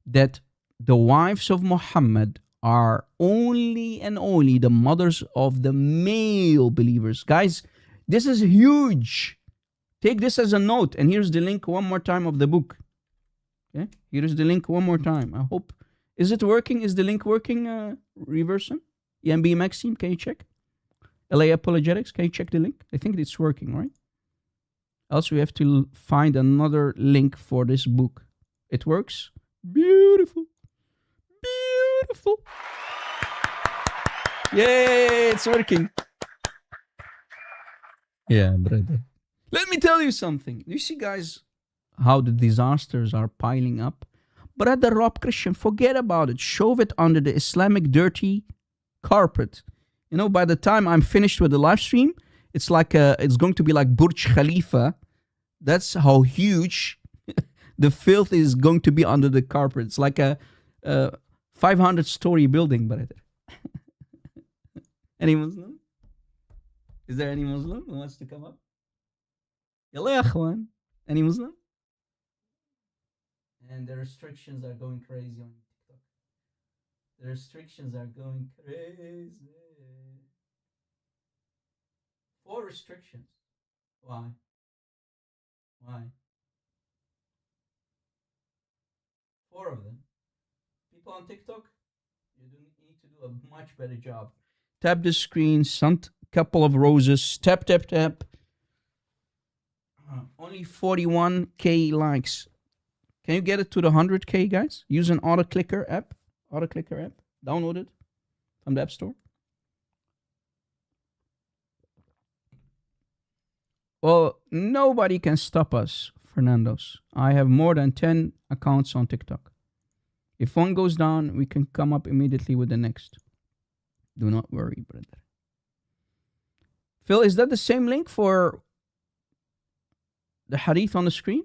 that the wives of Muhammad are only and only the mothers of the male believers? Guys, this is huge. Take this as a note. And here's the link one more time of the book. Okay? Here is the link one more time. I hope. Is it working? Is the link working, Reverson? EMB Maxime, can you check? LA Apologetics, can you check the link? I think it's working, right? Else we have to find another link for this book. It works? Beautiful. Beautiful. Yay, it's working. Yeah, brother. Let me tell you something. You see, guys, how the disasters are piling up? Brother Rob Christian, forget about it. Shove it under the Islamic dirty carpet. You know, by the time I'm finished with the live stream, it's like it's going to be like Burj Khalifa. That's how huge the filth is going to be under the carpet. It's like a 500-story building, brother. Any Muslim? Is there any Muslim who wants to come up? Yalla ya akhwan. Any Muslim? And the restrictions are going crazy on TikTok. The restrictions are going crazy. 4 restrictions. Why? Why? 4 of them. People on TikTok, you need to do a much better job. Tap the screen, some couple of roses, tap, tap, tap. Only 41K likes. Can you get it to the 100K, guys? Use an auto clicker app. Download it from the App Store. Well, nobody can stop us, Fernando's. I have more than 10 accounts on TikTok. If one goes down, we can come up immediately with the next. Do not worry, brother. Phil, is that the same link for the hadith on the screen?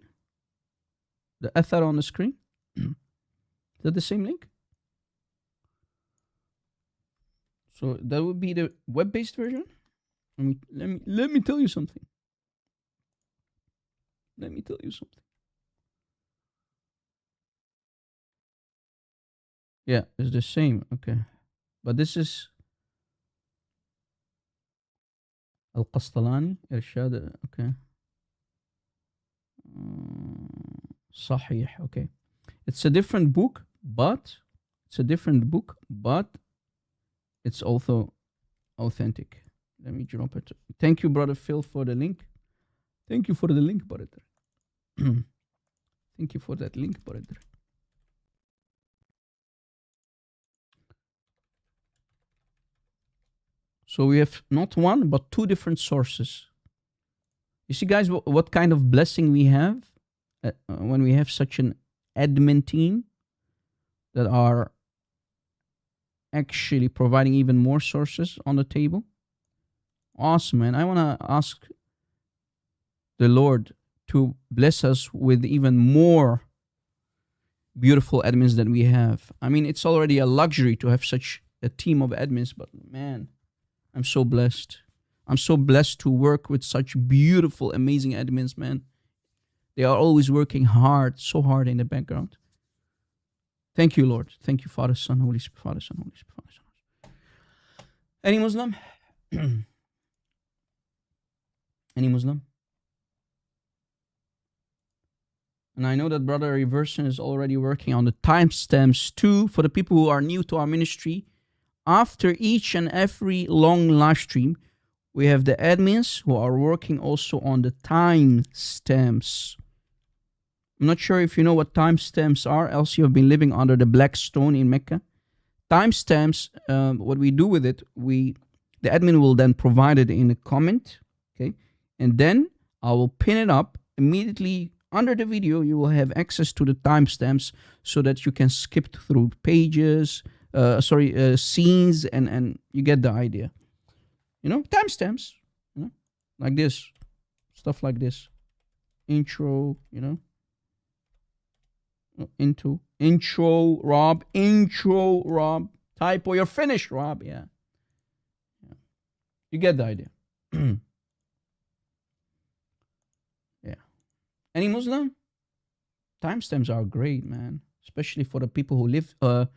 The athar on the screen? Is that the same link? So that would be the web-based version? Let me tell you something. Let me tell you something. Yeah, it's the same. Okay. But this is Al-Qastalani, Irshad. Okay. Sahih. Okay. It's a different book, but it's also authentic. Let me drop it. Thank you, brother Phil, for the link. Thank you for the link, brother. Thank you for that link, brother. So we have not one, but two different sources. You see, guys, what kind of blessing we have when we have such an admin team that are actually providing even more sources on the table. Awesome, man. I want to ask the Lord to bless us with even more beautiful admins that we have. I mean, it's already a luxury to have such a team of admins, but man, I'm so blessed. I'm so blessed to work with such beautiful, amazing admins, man. They are always working hard, so hard in the background. Thank you, Lord. Thank you, Father, Son, Holy Spirit, Father, Son, Holy Spirit, Father, Son. Any Muslim? Any Muslim? And I know that Brother Reversion is already working on the timestamps too for the people who are new to our ministry. After each and every long live stream, we have the admins who are working also on the timestamps. I'm not sure if you know what timestamps are, else you have been living under the black stone in Mecca. Timestamps, what we do with it, the admin will then provide it in a comment, okay? And then I will pin it up immediately under the video. You will have access to the timestamps so that you can skip through pages, scenes, and you get the idea. You know, timestamps, you know, like this, stuff like this. Intro, you know. Intro, Rob. Typo, you're finished, Rob. Yeah. You get the idea. Yeah. Any Muslim? Timestamps are great, man. Especially for the people who live, who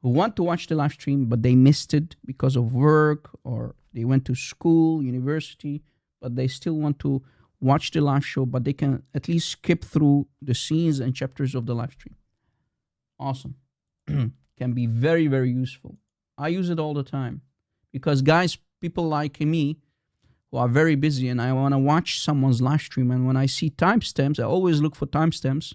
want to watch the live stream, but they missed it because of work, or they went to school, university, but they still want to watch the live show, but they can at least skip through the scenes and chapters of the live stream. Awesome. Can be very, very useful. I use it all the time because, guys, people like me who are very busy and I want to watch someone's live stream, and when I see timestamps, I always look for timestamps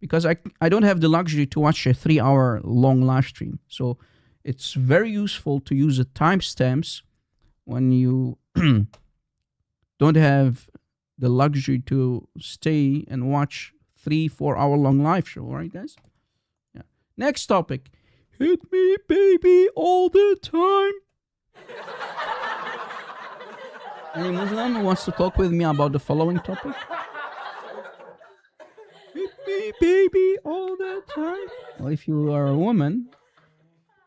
because I don't have the luxury to watch a 3-hour long live stream. So it's very useful to use the timestamps when you don't have the luxury to stay and watch 3-4 hour long live show, right, guys? Yeah. Next topic. Hit me, baby, all the time. Any Muslim who wants to talk with me about the following topic? Hit me, baby, all the time. Well, if you are a woman,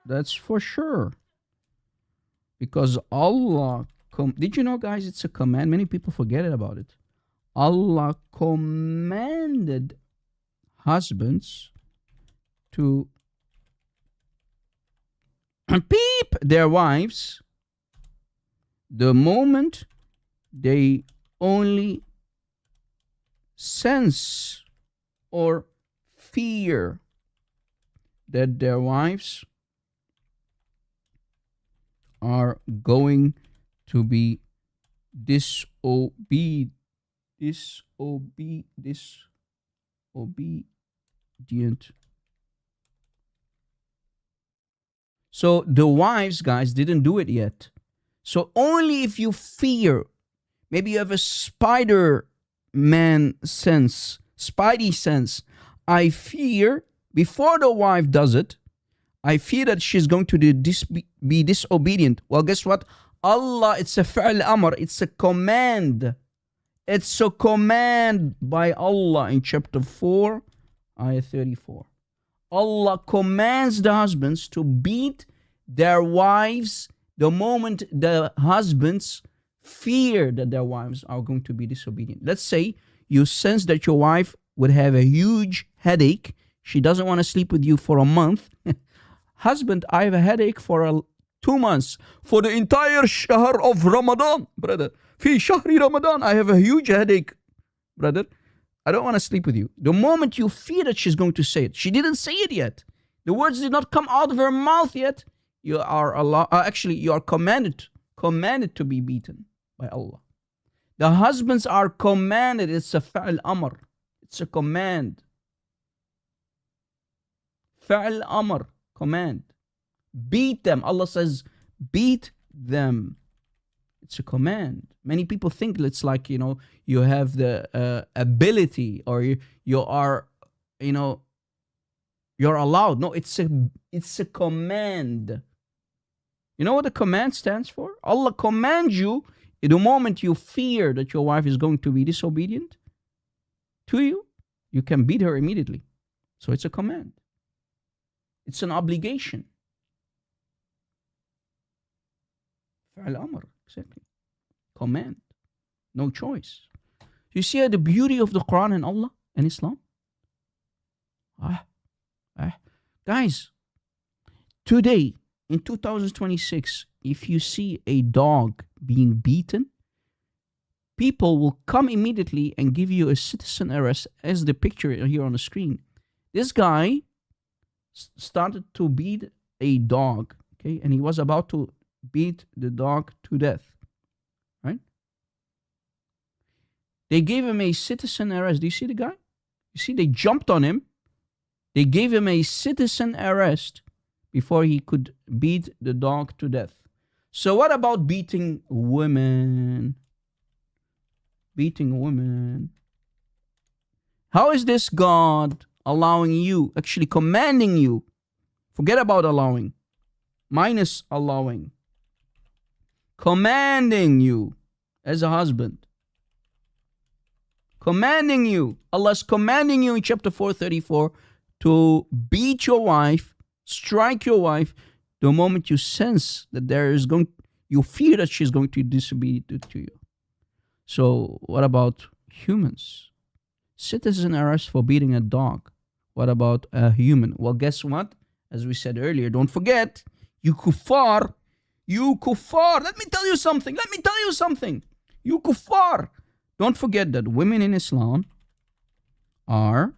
that's for sure. Because Allah, did you know, guys, it's a command? Many people forget about it. Allah commanded husbands to peep their wives the moment they only sense or fear that their wives are going to be disobedient disobedient. So the wives, guys, didn't do it yet. So only if you fear, maybe you have a Spider-Man sense, Spidey sense. I fear, before the wife does it, I fear that she's going to be disobedient. Well, guess what? Allah, it's a fi'l amr, it's a command. It's a command by Allah in chapter 4, ayah 34. Allah commands the husbands to beat their wives the moment the husbands fear that their wives are going to be disobedient. Let's say you sense that your wife would have a huge headache. She doesn't want to sleep with you for a month. Husband, I have a headache for 2 months. For the entire shahr of Ramadan, brother. Fi shahri Ramadan, I have a huge headache, brother. I don't want to sleep with you. The moment you fear that she's going to say it, she didn't say it yet. The words did not come out of her mouth yet. You are you are commanded to be beaten by Allah. The husbands are commanded. It's a fa'al amr. It's a command. Fa'al amr, command. Beat them. Allah says, beat them. It's a command. Many people think it's like, you have the ability, or you are, you're allowed. No, it's a command. You know what the command stands for? Allah commands you the moment you fear that your wife is going to be disobedient to you, you can beat her immediately. So it's a command. It's an obligation. Fa'al amr, exactly. Command. No choice. You see the beauty of the Quran and Allah and Islam? Guys, today, in 2026, if you see a dog being beaten, people will come immediately and give you a citizen arrest, as the picture here on the screen. This guy started to beat a dog, okay? And he was about to beat the dog to death, right? They gave him a citizen arrest. Do you see the guy? You see, they jumped on him. They gave him a citizen arrest before he could beat the dog to death. So what about beating women? Beating women. How is this God allowing you, actually commanding you? Forget about allowing. Minus allowing. Commanding you as a husband. Commanding you. Allah's commanding you in chapter 434 to beat your wife, strike your wife, the moment you sense that you fear that she's going to disobey to you. So what about humans? Citizen arrest for beating a dog. What about a human? Well, guess what? As we said earlier, don't forget, you kuffar. Let me tell you something. You kuffar. Don't forget that women in Islam are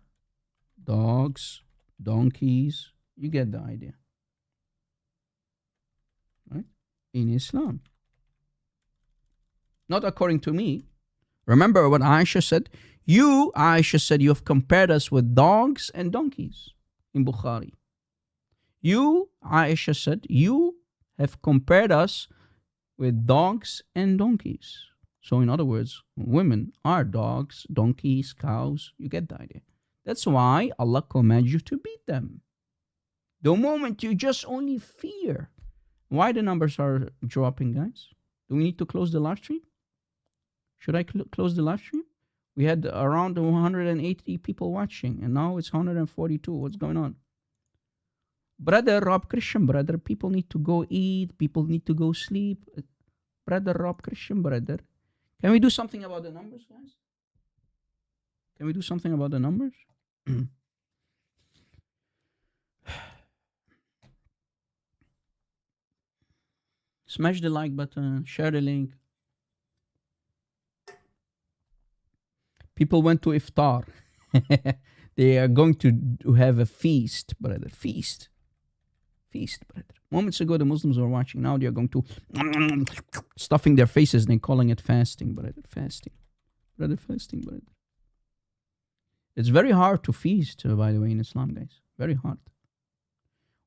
dogs, donkeys. You get the idea. Right? In Islam. Not according to me. Remember what Aisha said? Aisha said, you have compared us with dogs and donkeys in Bukhari. Aisha said, you have compared us with dogs and donkeys. So in other words, women are dogs, donkeys, cows. You get the idea. That's why Allah commands you to beat them. The moment you just only fear. Why the numbers are dropping, guys? Do we need to close the live stream? Should I close the live stream? We had around 180 people watching, and now it's 142. What's going on? Brother Rob Christian, brother, people need to go eat. People need to go sleep. Brother Rob Christian, brother. Can we do something about the numbers, guys? Can we do something about the numbers? Smash the like button, share the link. People went to iftar. They are going to have a feast, brother. Feast, brother. Moments ago, the Muslims were watching. Now they are going to stuffing their faces and calling it fasting, brother. Fasting. Brother Philistine, brother. It's very hard to feast, by the way, in Islam, guys. Very hard.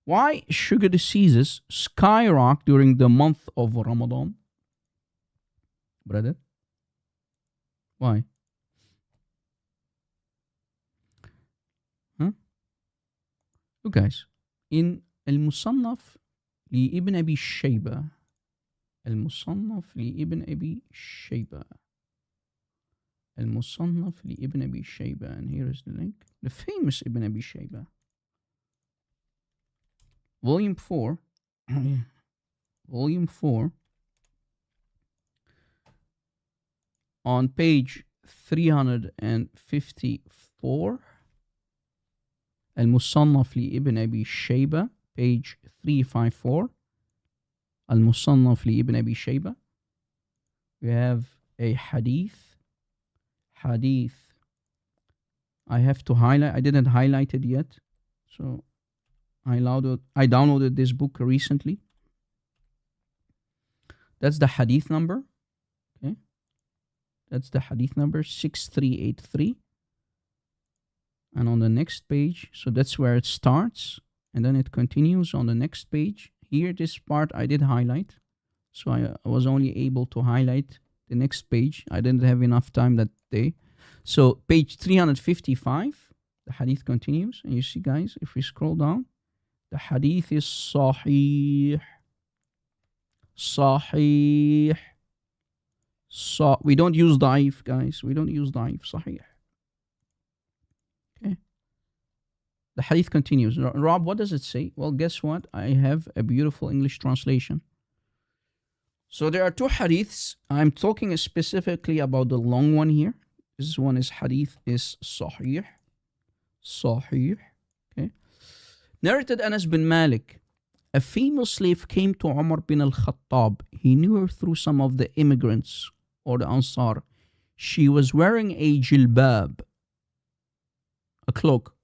Why sugar diseases skyrocket during the month of Ramadan? Brother? Why? Huh? Look, guys. In Al-Musannaf لابن أبي شيبة. المصنف لابن أبي شيبة. المصنف لابن أبي شيبة. And here is the link. The famous Ibn Abi Shayba. Volume 4. Volume 4. On page 354. المصنف لابن أبي شيبة. Page 354. المصنف لابن أبي شيبة. We have a hadith. Hadith. I have to highlight. I didn't highlight it yet. So I downloaded this book recently. That's the hadith number. Okay. That's the hadith number 6383. And on the next page, so that's where it starts. And then it continues on the next page. Here, this part I did highlight. So I was only able to highlight the next page. I didn't have enough time that day. So page 355, the hadith continues. And you see, guys, if we scroll down, the hadith is sahih. Sahih. We don't use da'if, guys. We don't use da'if. Sahih. Okay. The hadith continues. Rob, what does it say? Well, guess what? I have a beautiful English translation. So there are two hadiths. I'm talking specifically about the long one here. This one is hadith is sahih. Sahih. Okay. Narrated Anas bin Malik. A female slave came to Umar bin al-Khattab. He knew her through some of the immigrants or the Ansar. She was wearing a jilbab, a cloak,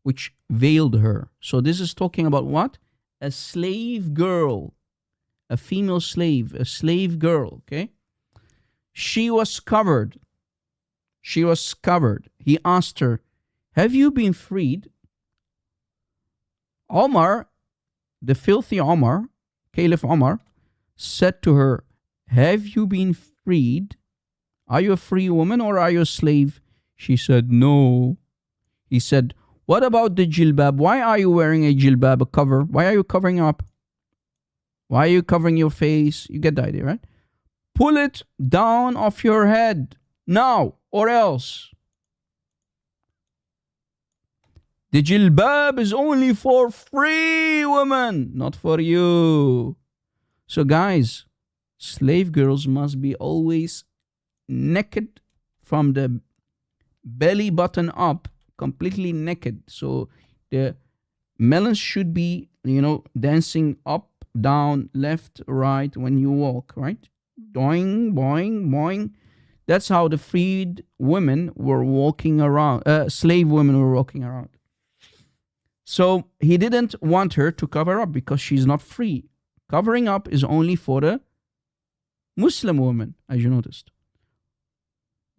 which veiled her. So this is talking about what? A slave girl. A female slave. A slave girl. Okay? She was covered. She was covered. He asked her, have you been freed? Omar, the filthy Omar, Caliph Omar, said to her, have you been freed? Are you a free woman or are you a slave? She said, no. He said, what about the jilbab? Why are you wearing a jilbab, a cover? Why are you covering up? Why are you covering your face? You get the idea, right? Pull it down off your head now or else. The jilbab is only for free women, not for you. So guys, slave girls must be always naked from the belly button up, completely naked. So the melons should be, dancing up, down, left, right when you walk, right? Doing, boing, boing. That's how the freed women were walking around, slave women were walking around. So he didn't want her to cover up because she's not free. Covering up is only for the Muslim woman, as you noticed.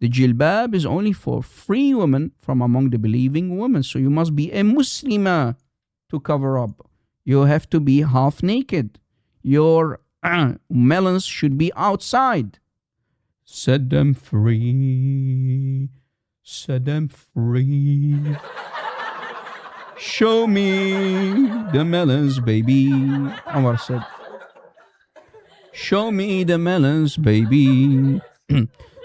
The jilbab is only for free women from among the believing women. So you must be a Muslimah to cover up. You have to be half naked. Your melons should be outside. Set them free. Set them free. Show me the melons, baby. Omar said, show me the melons, baby.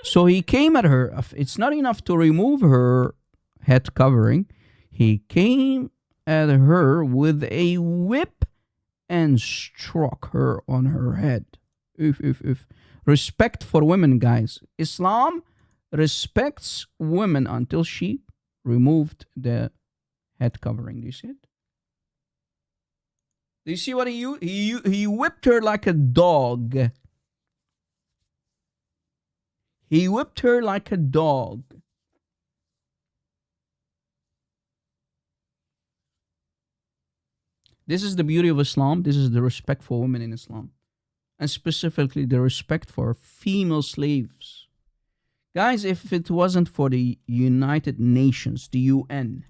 So he came at her. It's not enough to remove her head covering. He came at her with a whip and struck her on her head. If. Respect for women, guys. Islam respects women until she removed the head covering. Do you see it? Do you see what he whipped her like a dog. He whipped her like a dog. This is the beauty of Islam. This is the respect for women in Islam. And specifically the respect for female slaves. Guys, if it wasn't for the United Nations, the UN,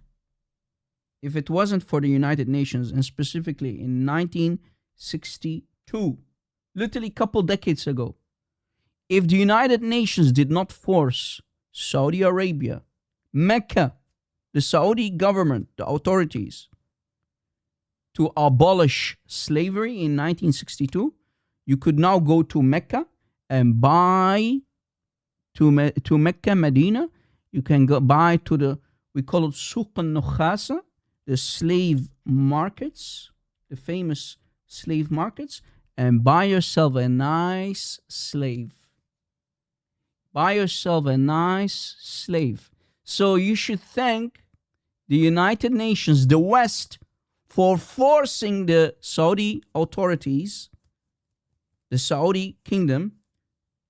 if it wasn't for the United Nations, and specifically in 1962, literally a couple decades ago, if the United Nations did not force Saudi Arabia, Mecca, the Saudi government, the authorities, to abolish slavery in 1962, you could now go to Mecca and buy to Mecca, Medina. You can go buy to the, we call it Souq al-Nukhasa, the slave markets, the famous slave markets, and buy yourself a nice slave. Buy yourself a nice slave. So you should thank the United Nations, the West, for forcing the Saudi authorities, the Saudi kingdom,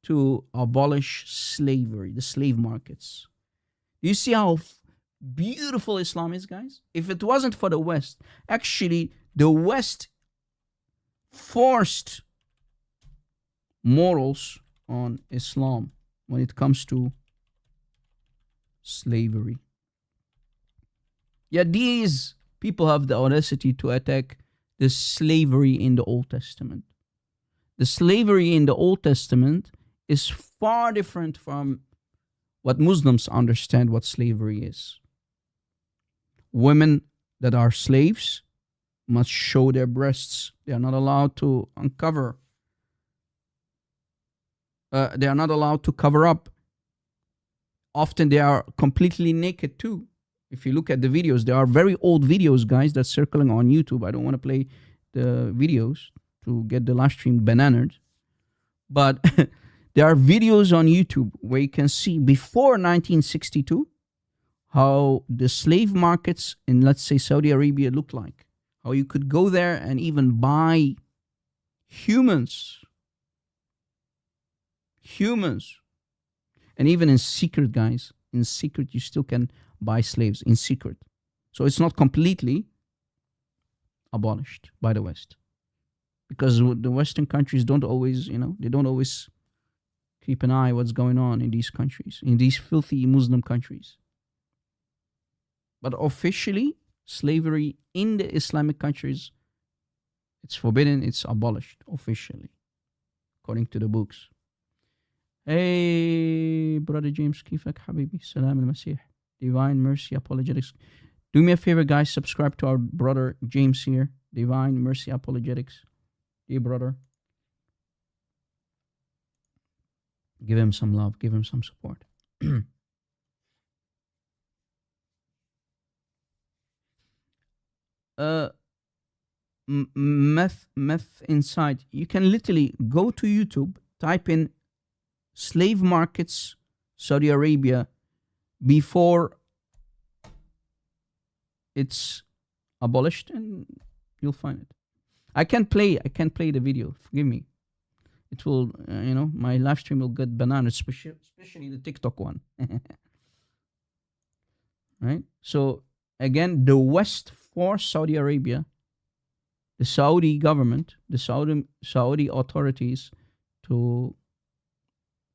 to abolish slavery, the slave markets. You see how beautiful Islam is, guys? If it wasn't for the West, actually, the West forced morals on Islam when it comes to slavery. Yet these people have the audacity to attack the slavery in the Old Testament. The slavery in the Old Testament is far different from what Muslims understand what slavery is. Women that are slaves must show their breasts. They are not allowed to uncover. They are not allowed to cover up. Often they are completely naked too. If you look at the videos, there are very old videos, guys, that's circling on YouTube. I don't want to play the videos to get the live stream bananaed. But there are videos on YouTube where you can see before 1962 how the slave markets in, let's say, Saudi Arabia looked like. How you could go there and even buy humans. Humans. And even in secret, guys, in secret, you still can buy slaves in secret. So it's not completely abolished by the West. Because the Western countries don't always, they don't always keep an eye what's going on in these countries, in these filthy Muslim countries. But officially, slavery in the Islamic countries, it's forbidden, it's abolished officially, according to the books. Hey, Brother James, kifak habibi, salam al-Masih, Divine Mercy Apologetics. Do me a favor, guys, subscribe to our brother James here, Divine Mercy Apologetics. Hey, brother. Give him some love, give him some support. Meth inside. You can literally go to YouTube, type in slave markets, Saudi Arabia, before it's abolished, and you'll find it. I can't play the video. Forgive me. It will, my live stream will get bananas, especially the TikTok one. Right? So again, the West forced Saudi Arabia, the Saudi government, the Saudi authorities to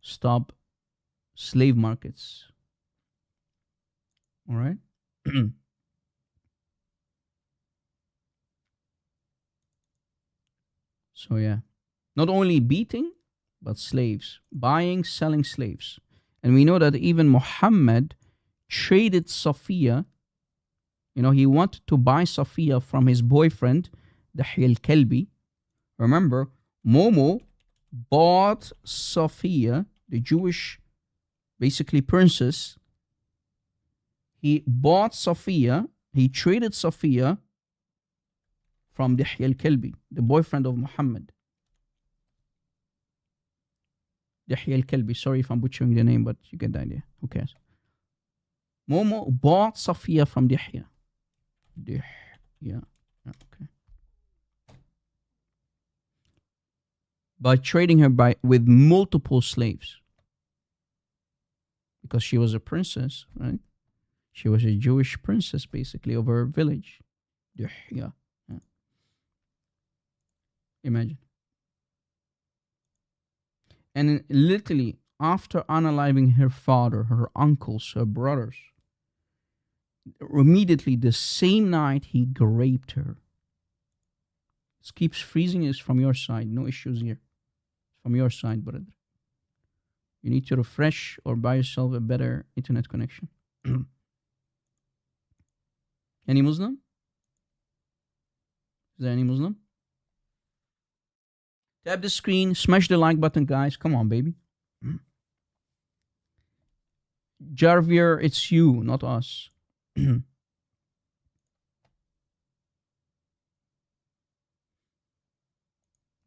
stop slave markets. All right? So yeah, not only beating, but slaves, buying, selling slaves. And we know that even Muhammad traded Safiya. He wanted to buy Safiya from his boyfriend, Dihya al-Kalbi. Remember, Momo bought Safiya, the Jewish, basically princess. He bought Safiya, he traded Safiya from Dihya al-Kalbi, the boyfriend of Muhammad. Dihya al-Kalbi, sorry if I'm butchering the name, but you get the idea. Who cares? Momo bought Safiya from Dihya. Okay. By trading her with multiple slaves. Because she was a princess, right? She was a Jewish princess, basically, of her village. Dihya. Imagine. And literally, after unaliving her father, her uncles, her brothers, immediately the same night he raped her. This keeps freezing is from your side. No issues here. From your side, brother. You need to refresh or buy yourself a better internet connection. Any Muslim? Is there any Muslim? Tap the screen, smash the like button, guys. Come on, baby. Jarvier, it's you, not us.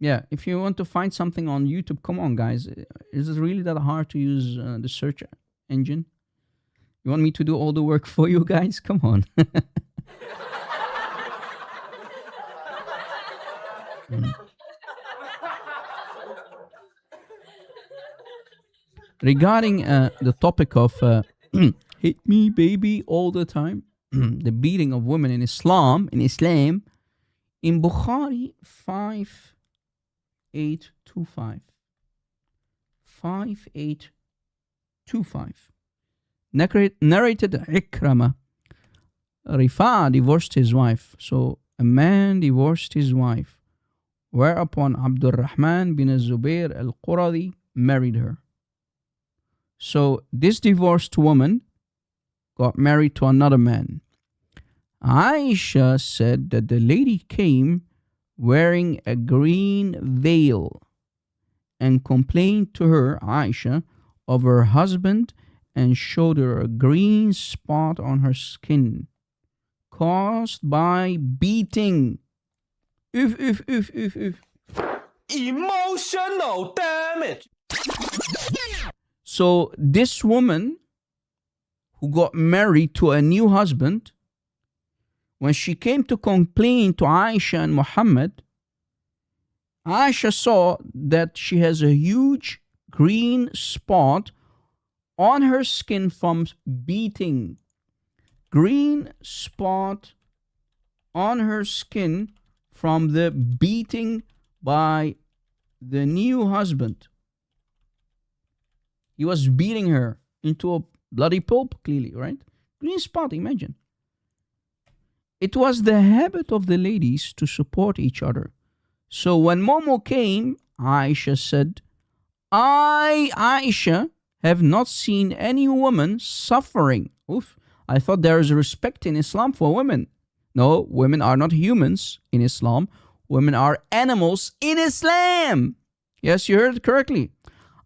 Yeah, if you want to find something on YouTube, come on, guys. Is it really that hard to use the search engine? You want me to do all the work for you guys? Come on. Regarding the topic of hit me, baby, all the time, the beating of women in Islam, in Bukhari 5825. 5825. Narrated Ikrama. Rifa divorced his wife. So a man divorced his wife, whereupon Abdul Rahman bin Zubair al-Quradi married her. So this divorced woman got married to another man. Aisha said that the lady came wearing a green veil and complained to her, Aisha, of her husband and showed her a green spot on her skin caused by beating. Emotional damage. So this woman who got married to a new husband, when she came to complain to Aisha and Muhammad, Aisha saw that she has a huge green spot on her skin from beating. Green spot on her skin from the beating by the new husband. He was beating her into a bloody pulp, clearly, right? Green spot, imagine. It was the habit of the ladies to support each other. So when Momo came, Aisha said, I, Aisha, have not seen any woman suffering. Oof, I thought there is respect in Islam for women. No, women are not humans in Islam. Women are animals in Islam. Yes, you heard correctly.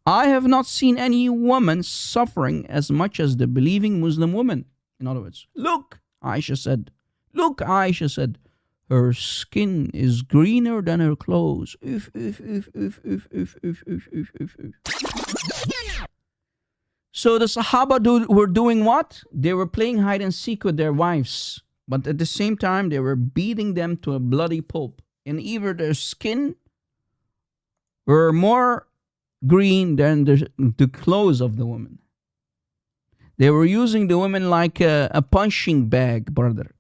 I have not seen any woman suffering as much as the believing Muslim woman. In other words, look, Aisha said. Look, Aisha said. Her skin is greener than her clothes. So the Sahaba were doing what? They were playing hide and seek with their wives. But at the same time, they were beating them to a bloody pulp. And even their skin were more green than the clothes of the woman. They were using the women like a punching bag, brother.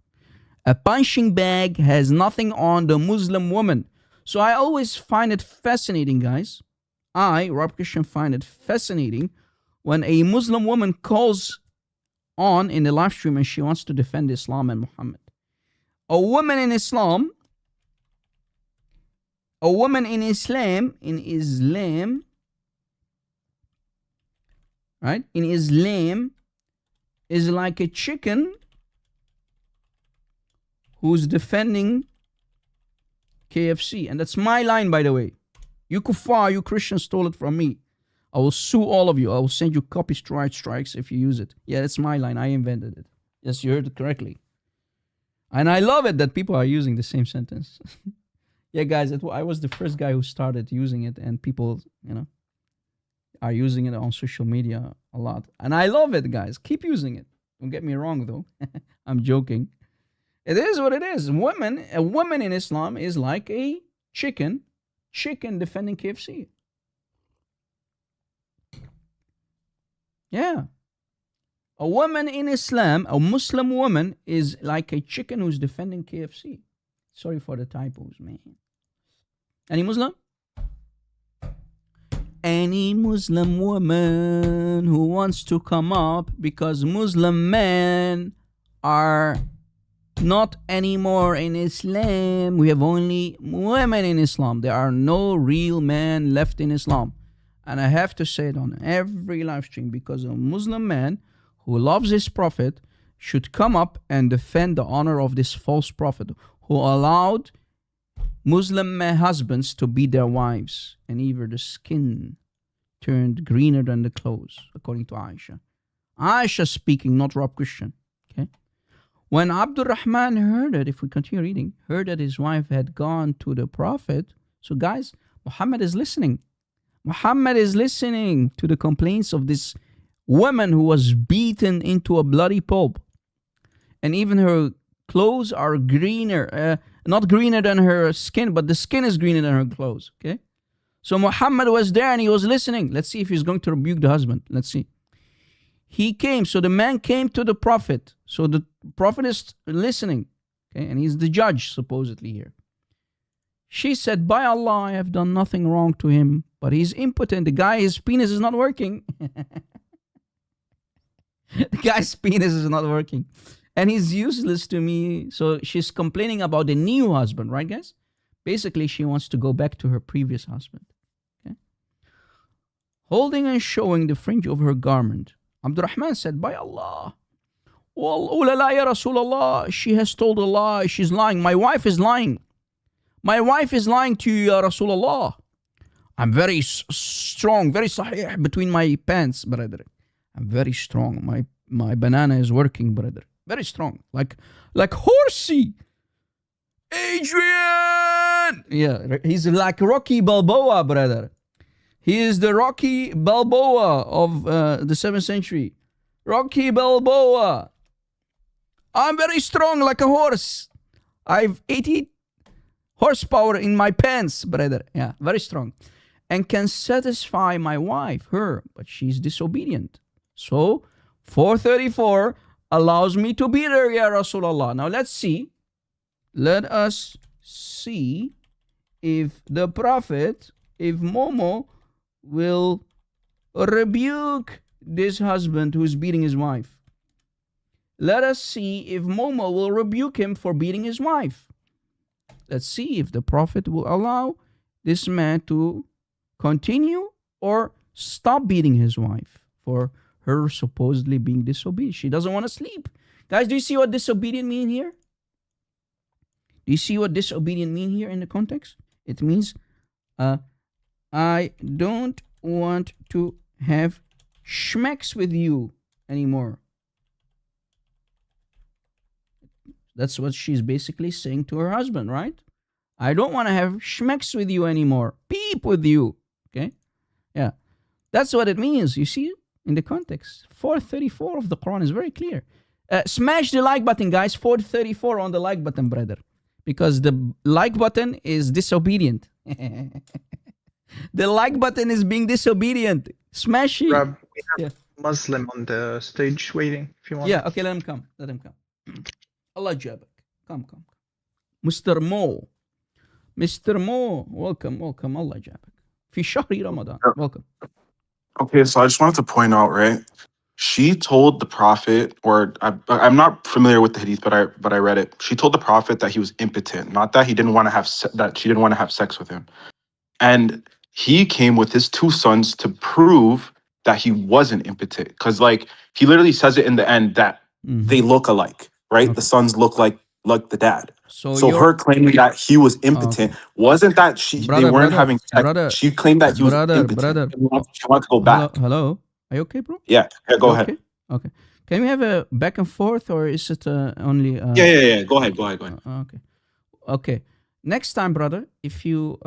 A punching bag has nothing on the Muslim woman. So I always find it fascinating, guys. I, Rob Christian, find it fascinating when a Muslim woman calls on in the live stream and she wants to defend Islam and Muhammad. A woman in Islam, right? In Islam is like a chicken who's defending KFC. And that's my line, by the way. You kuffar, you Christians stole it from me. I will sue all of you. I will send you copyright strikes if you use it. Yeah, that's my line. I invented it. Yes, you heard it correctly. And I love it that people are using the same sentence. Yeah, guys, I was the first guy who started using it, and people, are using it on social media a lot. And I love it, guys. Keep using it. Don't get me wrong, though. I'm joking. It is what it is. A woman in Islam is like a chicken defending KFC. Yeah. A woman in Islam, a Muslim woman, is like a chicken who's defending KFC. Sorry for the typos, man. Any Muslim? any Muslim woman who wants to come up, because Muslim men are not anymore in Islam. We have only women in Islam. There are no real men left in Islam. And I have to say it on every live stream, because a Muslim man who loves his prophet should come up and defend the honor of this false prophet who allowed Muslim husbands to beat their wives, and even the skin turned greener than the clothes, according to Aisha. Aisha speaking, not Rob Christian. Okay. When Abdul Rahman heard it, if we continue reading, heard that his wife had gone to the prophet. So guys, Muhammad is listening. Muhammad is listening to the complaints of this woman who was beaten into a bloody pulp. And even her clothes are greener, not greener than her skin, but the skin is greener than her clothes. Okay. So Muhammad was there and he was listening. Let's see if he's going to rebuke the husband. Let's see. He came, so the man came to the prophet. So the prophet is listening, okay, and he's the judge supposedly here. She said, by Allah, I have done nothing wrong to him, but he's impotent. The guy, his penis is not working. The guy's penis is not working. And he's useless to me. So she's complaining about the new husband, right, guys? Basically, she wants to go back to her previous husband. Okay? Holding and showing the fringe of her garment, Abdurrahman said, by Allah, Wallah ya Rasulullah, she has told a lie. She's lying. My wife is lying. My wife is lying to you, ya Rasulullah. I'm very strong, very sahih between my pants, brother. I'm very strong. My banana is working, brother. Very strong. Like horsey. Adrian! Yeah, he's like Rocky Balboa, brother. He is the Rocky Balboa of the 7th century. Rocky Balboa. I'm very strong like a horse. I've 80 horsepower in my pants, brother. Yeah, very strong. And can satisfy my wife, her, but she's disobedient. So, 434 allows me to beat her, ya Rasulullah. Now, let's see. Let us see if the Prophet, if Momo will rebuke this husband who's beating his wife. Let us see if Momo will rebuke him for beating his wife. Let's see if the Prophet will allow this man to continue or stop beating his wife for her supposedly being disobedient. She doesn't want to sleep. Guys, do you see what disobedient mean here? Do you see what disobedient mean here in the context? It means, I don't want to have schmecks with you anymore. That's what she's basically saying to her husband, right? I don't want to have schmecks with you anymore. Peep with you. Okay? Yeah. That's what it means. You see in the context. 434 of the Quran is very clear. Smash the like button, guys. 434 on the like button, brother. Because the like button is disobedient. The like button is being disobedient. Smash it. Rob, we have Muslim on the stage waiting if you want. Yeah, okay, let him come. Let him come. Allah Jabak. Come. Mr. Mo. Mr. Mo. Welcome. Allah Jabak. Fi shahri Ramadan. Welcome. Okay, so I just wanted to point out, right? She told the Prophet, or I'm not familiar with the hadith, but I read it. She told the Prophet that he was impotent, not that he didn't want to have that she didn't want to have sex with him. And he came with his 2 sons to prove that he wasn't impotent, because like he literally says it in the end that they look alike, right? Okay. The sons look like the dad. So her claiming that he was impotent wasn't that they weren't having sex. She claimed that he was impotent. She wanted to go back. Hello? Are you okay, bro? Yeah, go ahead. Okay. Can we have a back and forth, or is it only... Yeah. Go ahead. Okay. Next time, brother, if you...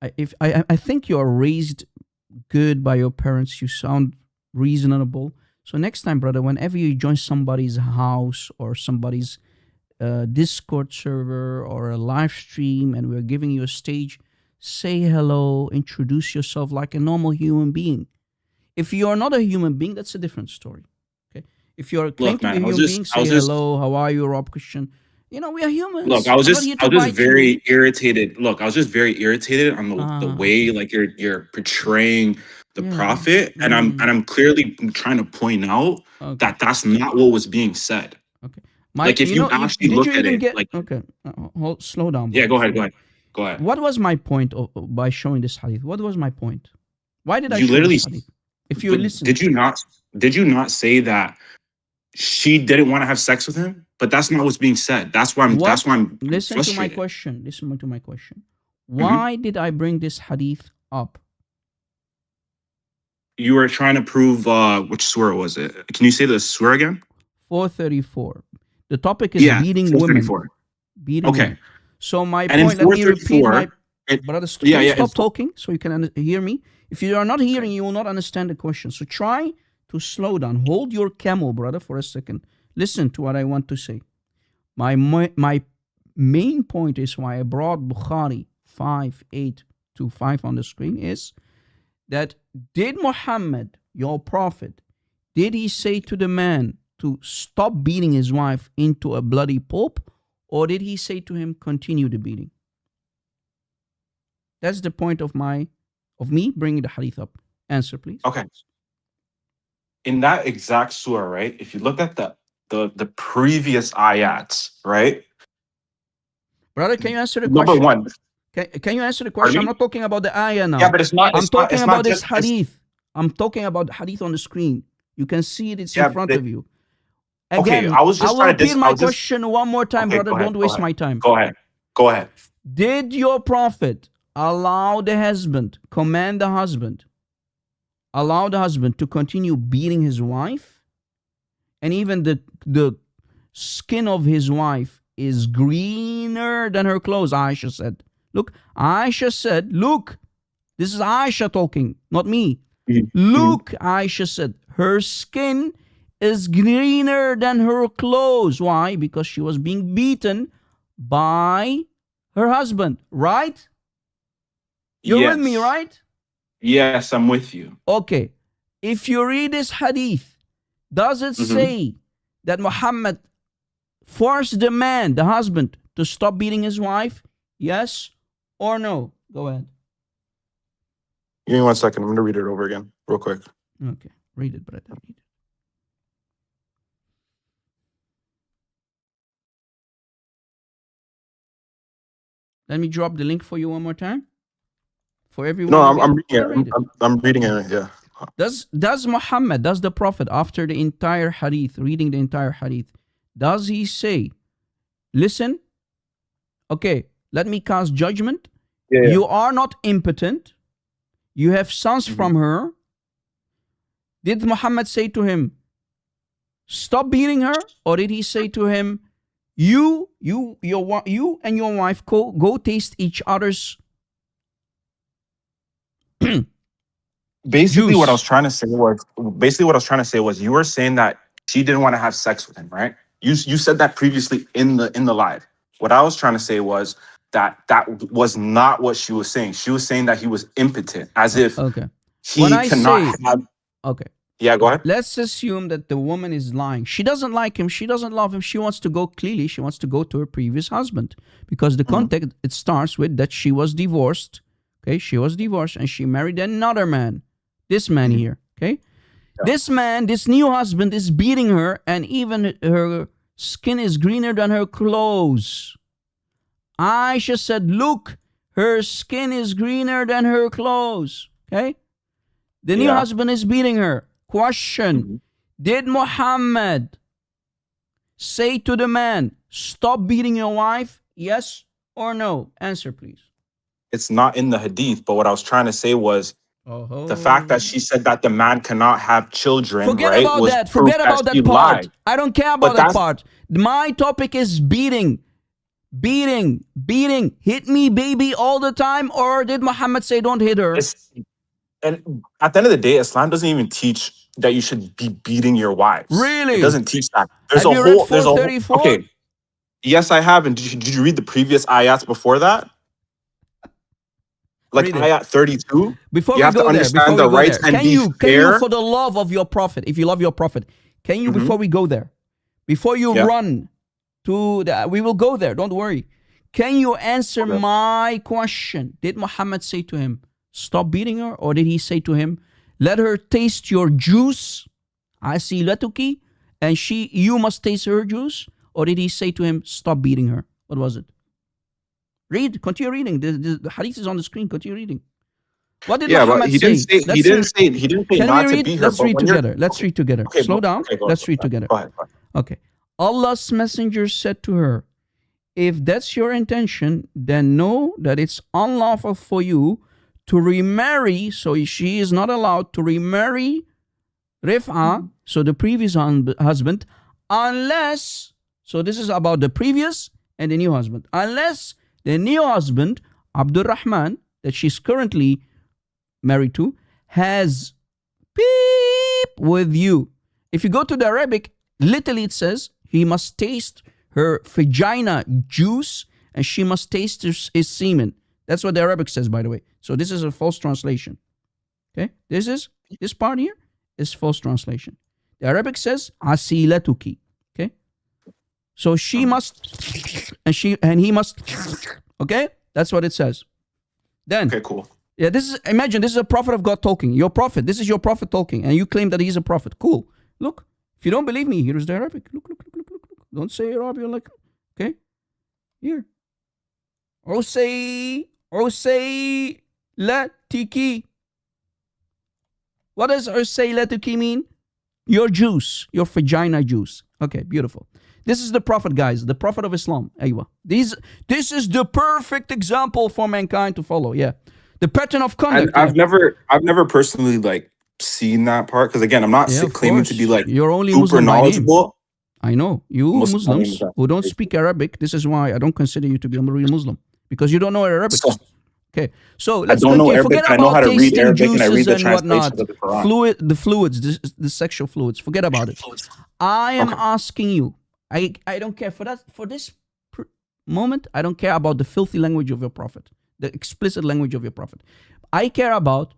I think you are raised good by your parents. You sound reasonable. So next time, brother, whenever you join somebody's house or somebody's Discord server or a live stream and we're giving you a stage, say hello, introduce yourself like a normal human being. If you are not a human being, that's a different story. Okay. If you are claiming to be a human being, say hello, how are you, Rob Christian? You know, we are humans. Look, I was I'm not just here I to was just bite you. very irritated. Look, I was just very irritated on the way like you're portraying the Yeah. prophet, and I'm clearly trying to point out Okay. that that's not what was being said. Okay. Like if you actually did look you at even it, get like okay? Slow down. yeah, bro. go ahead. What was my point by showing this hadith? What was my point? Why did I You show literally this hadith? If you but listen, did you not say that she didn't want to have sex with him? But that's not what's being said. That's why I'm listen to my frustrated. question. Listen to my question. Mm-hmm. Why did I bring this hadith up? You were trying to prove which surah was it? Can you say the surah again? 434. The topic is Yeah, beating women. 434. Beating Okay. women. So my And in point, let me repeat 434, my it- brother. yeah, Can you yeah, stop it's- talking so you can hear me? If you are not hearing, you will not understand the question. So try to slow down. Hold your camel, brother, for a second. Listen to what I want to say. My main point is why I brought Bukhari 5825 on the screen is that did Muhammad, your prophet, did he say to the man to stop beating his wife into a bloody pulp, or did he say to him continue the beating? That's the point of me bringing the hadith up. Answer, please. Okay. In that exact surah, right? If you look at the previous ayats, right? Brother, can you answer the Number question? one. Can you answer the question? I'm me? not talking about the ayah now. Yeah, but it's not. I'm It's not, talking it's about not this just, it's- hadith. I'm talking about the hadith on the screen. You can see it. It's Yeah, in front but- of you. Okay, Again, I was just will trying to repeat my I was just- question one more time, Okay, brother. go ahead, Don't go waste ahead. my time. Go ahead. Go ahead. Did your prophet allow the husband, command the husband, allow the husband to continue beating his wife? And even the skin of his wife is greener than her clothes, Aisha said. Look, Aisha said, look, this is Aisha talking, not me. Look, Aisha said, her skin is greener than her clothes. Why? Because she was being beaten by her husband, right? You're with me, Yes. right? Yes, I'm with you. Okay. If you read this hadith, does it say that Muhammad forced the man, the husband, to stop beating his wife? Yes or no? Go ahead. Give me 1 second. I'm going to read it over again real quick. Okay. Read it, brother. Read it. Let me drop the link for you one more time. For everyone. No, who I'm get- reading read it. I'm reading it, yeah. Does Muhammad, does the Prophet, after the entire hadith, reading the entire hadith, does he say, listen, okay, let me cast judgment. Yeah. You are not impotent. You have sons from her. Did Muhammad say to him, stop beating her? Or did he say to him, you and your wife go taste each other's Basically, juice? what I was trying to say was you were saying that she didn't want to have sex with him, right? You said that previously in the live. What I was trying to say was that was not what she was saying. She was saying that he was impotent, as if Okay. he When I cannot say- have. Okay. Yeah, go ahead. Let's assume that the woman is lying. She doesn't like him. She doesn't love him. She wants to go, clearly, she wants to go to her previous husband. Because the context, it starts with that she was divorced. Okay, she was divorced and she married another man. This man here. Okay. This man, this new husband is beating her, and even her skin is greener than her clothes. Aisha said, look, her skin is greener than her clothes. Okay. The new Yeah. husband is beating her. Question. Did Muhammad say to the man, stop beating your wife? Yes or no? Answer, please. It's not in the hadith, but what I was trying to say was the fact that she said that the man cannot have children, Forget right? about was that. proof Forget about she that part. lied. I don't care But about that that's- part. My topic is beating. Beating. Hit me, baby, all the time. Or did Muhammad say don't hit her? And at the end of the day, Islam doesn't even teach that you should be beating your wives. Really? It doesn't teach that. There's Have a you read whole. There's a whole. 434? Okay. Yes, I have. And did you read the previous ayats before that? Like Read it. ayat 32. Before You we have to go there, understand before the we go rights there, and can be you, fair. for the love of your prophet, if you love your prophet, can you, before we go there, before you Yeah. run we will go there. Don't worry. Can you answer Okay. my question? Did Muhammad say to him, stop beating her? Or did he say to him, let her taste your juice, asilatuki, and you must taste her juice? Or did he say to him, stop beating her? What was it? Read, continue reading. The hadith is on the screen. Continue reading. What did Yeah, but Muhammad he didn't say Let's he didn't read- say he didn't say Can not we to read? beat her. Let's but read when you're- together. Let's read together. Okay, Slow go- down. okay, go Let's ahead, read go ahead. together. Go ahead. Go ahead. Okay. Allah's messenger said to her, if that's your intention, then know that it's unlawful for you to remarry. So she is not allowed to remarry Rif'a, so the previous husband, unless, so this is about the previous and the new husband, unless the new husband, Abdul Rahman, that she's currently married to, has beep with you. If you go to the Arabic, literally it says he must taste her vagina juice and she must taste his semen. That's what the Arabic says, by the way. So this is a false translation. Okay, this part here is false translation. The Arabic says asilatuki. Okay, so she must and he must. Okay, that's what it says. Then Okay, cool. yeah, imagine this is a prophet of God talking. Your prophet, this is your prophet talking, and you claim that he's a prophet. Cool. Look, if you don't believe me, here is the Arabic. Look. Don't say Arabic like, okay? Here. Usay latiki. What does usay latiki mean? Your juice, your vagina juice. Okay, beautiful. This is the prophet, guys, the prophet of Islam. Aywa. This is the perfect example for mankind to follow. Yeah. The pattern of conduct. I've never personally like seen that part because again, I'm not Yeah, of claiming to course. be like You're only super Muslim by name. knowledgeable. I know. You Muslim, Muslims yeah. who don't speak Arabic, this is why I don't consider you to be a real Muslim. Because you don't know Arabic. So, Okay. So I let's don't know continue. Arabic. Forget I know about how to read tasting Arabic and I read juices the and translations whatnot. of the Quran. The fluids, the sexual fluids. Forget about it. I am asking you. I don't care for this moment. I don't care about the filthy language of your prophet, the explicit language of your prophet. I care about,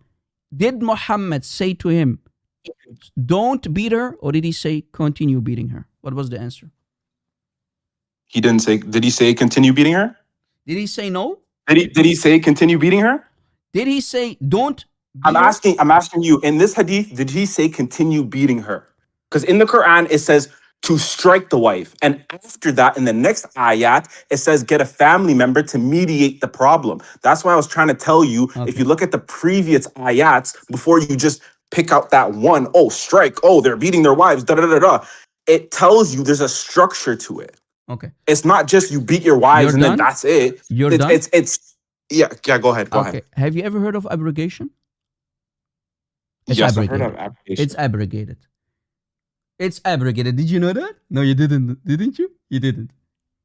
did Muhammad say to him, don't beat her, or did he say continue beating her? What was the answer? He didn't say. Did he say continue beating her? Did he say no? Did he say continue beating her? Did he say don't beat I'm her? asking you. In this hadith, did he say continue beating her? Because in the Quran it says to strike the wife, and after that, in the next ayat, it says get a family member to mediate the problem. That's why I was trying to tell you. If you look at the previous ayats before you just pick out that one, oh strike, oh they're beating their wives, da da da da. It tells you there's a structure to it. Okay. It's not just you beat your wives You're and done? then that's it. You're done? It's yeah. Go ahead. Go Okay. ahead. Have you ever heard of abrogation? Yes, I've heard of abrogation. It's abrogated. It's abrogated. Did you know that? No, you didn't. Didn't you? You didn't.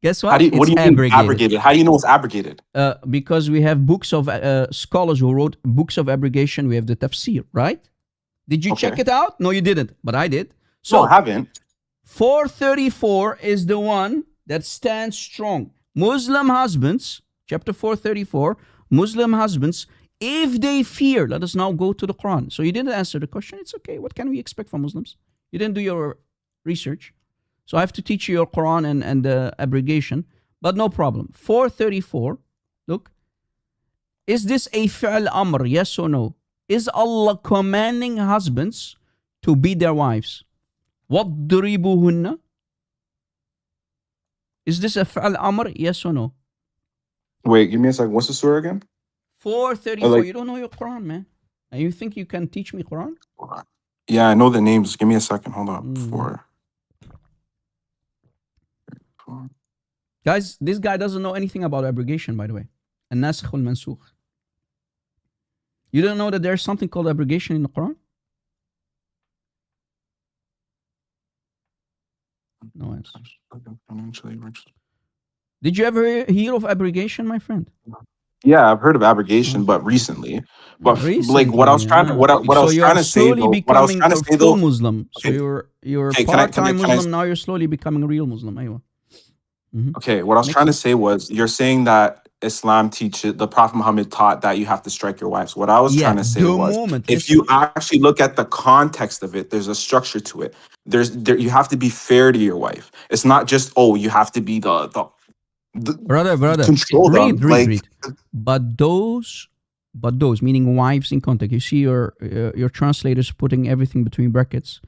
Guess what? What do you mean abrogated? How do you know it's abrogated? Because we have books of scholars who wrote books of abrogation. We have the tafsir, right? Did you check it out? No, you didn't, but I did. So No, I haven't. 434 is the one that stands strong. Muslim husbands, chapter 434, Muslim husbands, if they fear, let us now go to the Quran. So you didn't answer the question. It's okay. What can we expect from Muslims? You didn't do your research. So I have to teach you your Quran and the abrogation. But no problem. 434, look. Is this a fi'l amr? Yes or no? Is Allah commanding husbands to beat their wives? وَضْرِبُهُنَّ? Is this a fi'l amr? Yes or no? Wait, give me a second. What's the surah again? 434. You don't know your Quran, man. And you think you can teach me Quran? Yeah, I know the names. Give me a second. Hold on. 4. Guys, this guy doesn't know anything about abrogation, by the way. An-nasikh wal-mansukh. You don't know that there's something called abrogation in the Quran? No answer. Did you ever hear of abrogation, my friend? Yeah, I've heard of abrogation, but recently. But like what I was trying to what I was trying to say though, what I was trying to say though, Muslim. So you're part-time Muslim, now you're slowly becoming a real Muslim. Okay, what I was trying to say was you're saying that Islam teaches, the Prophet Muhammad taught that you have to strike your wives. What I was trying to say the was, moment, if you actually look at the context of it, there's a structure to it. You have to be fair to your wife. It's not just, oh, you have to be the brother, control them. read. But those, meaning wives in context. You see your translators putting everything between brackets.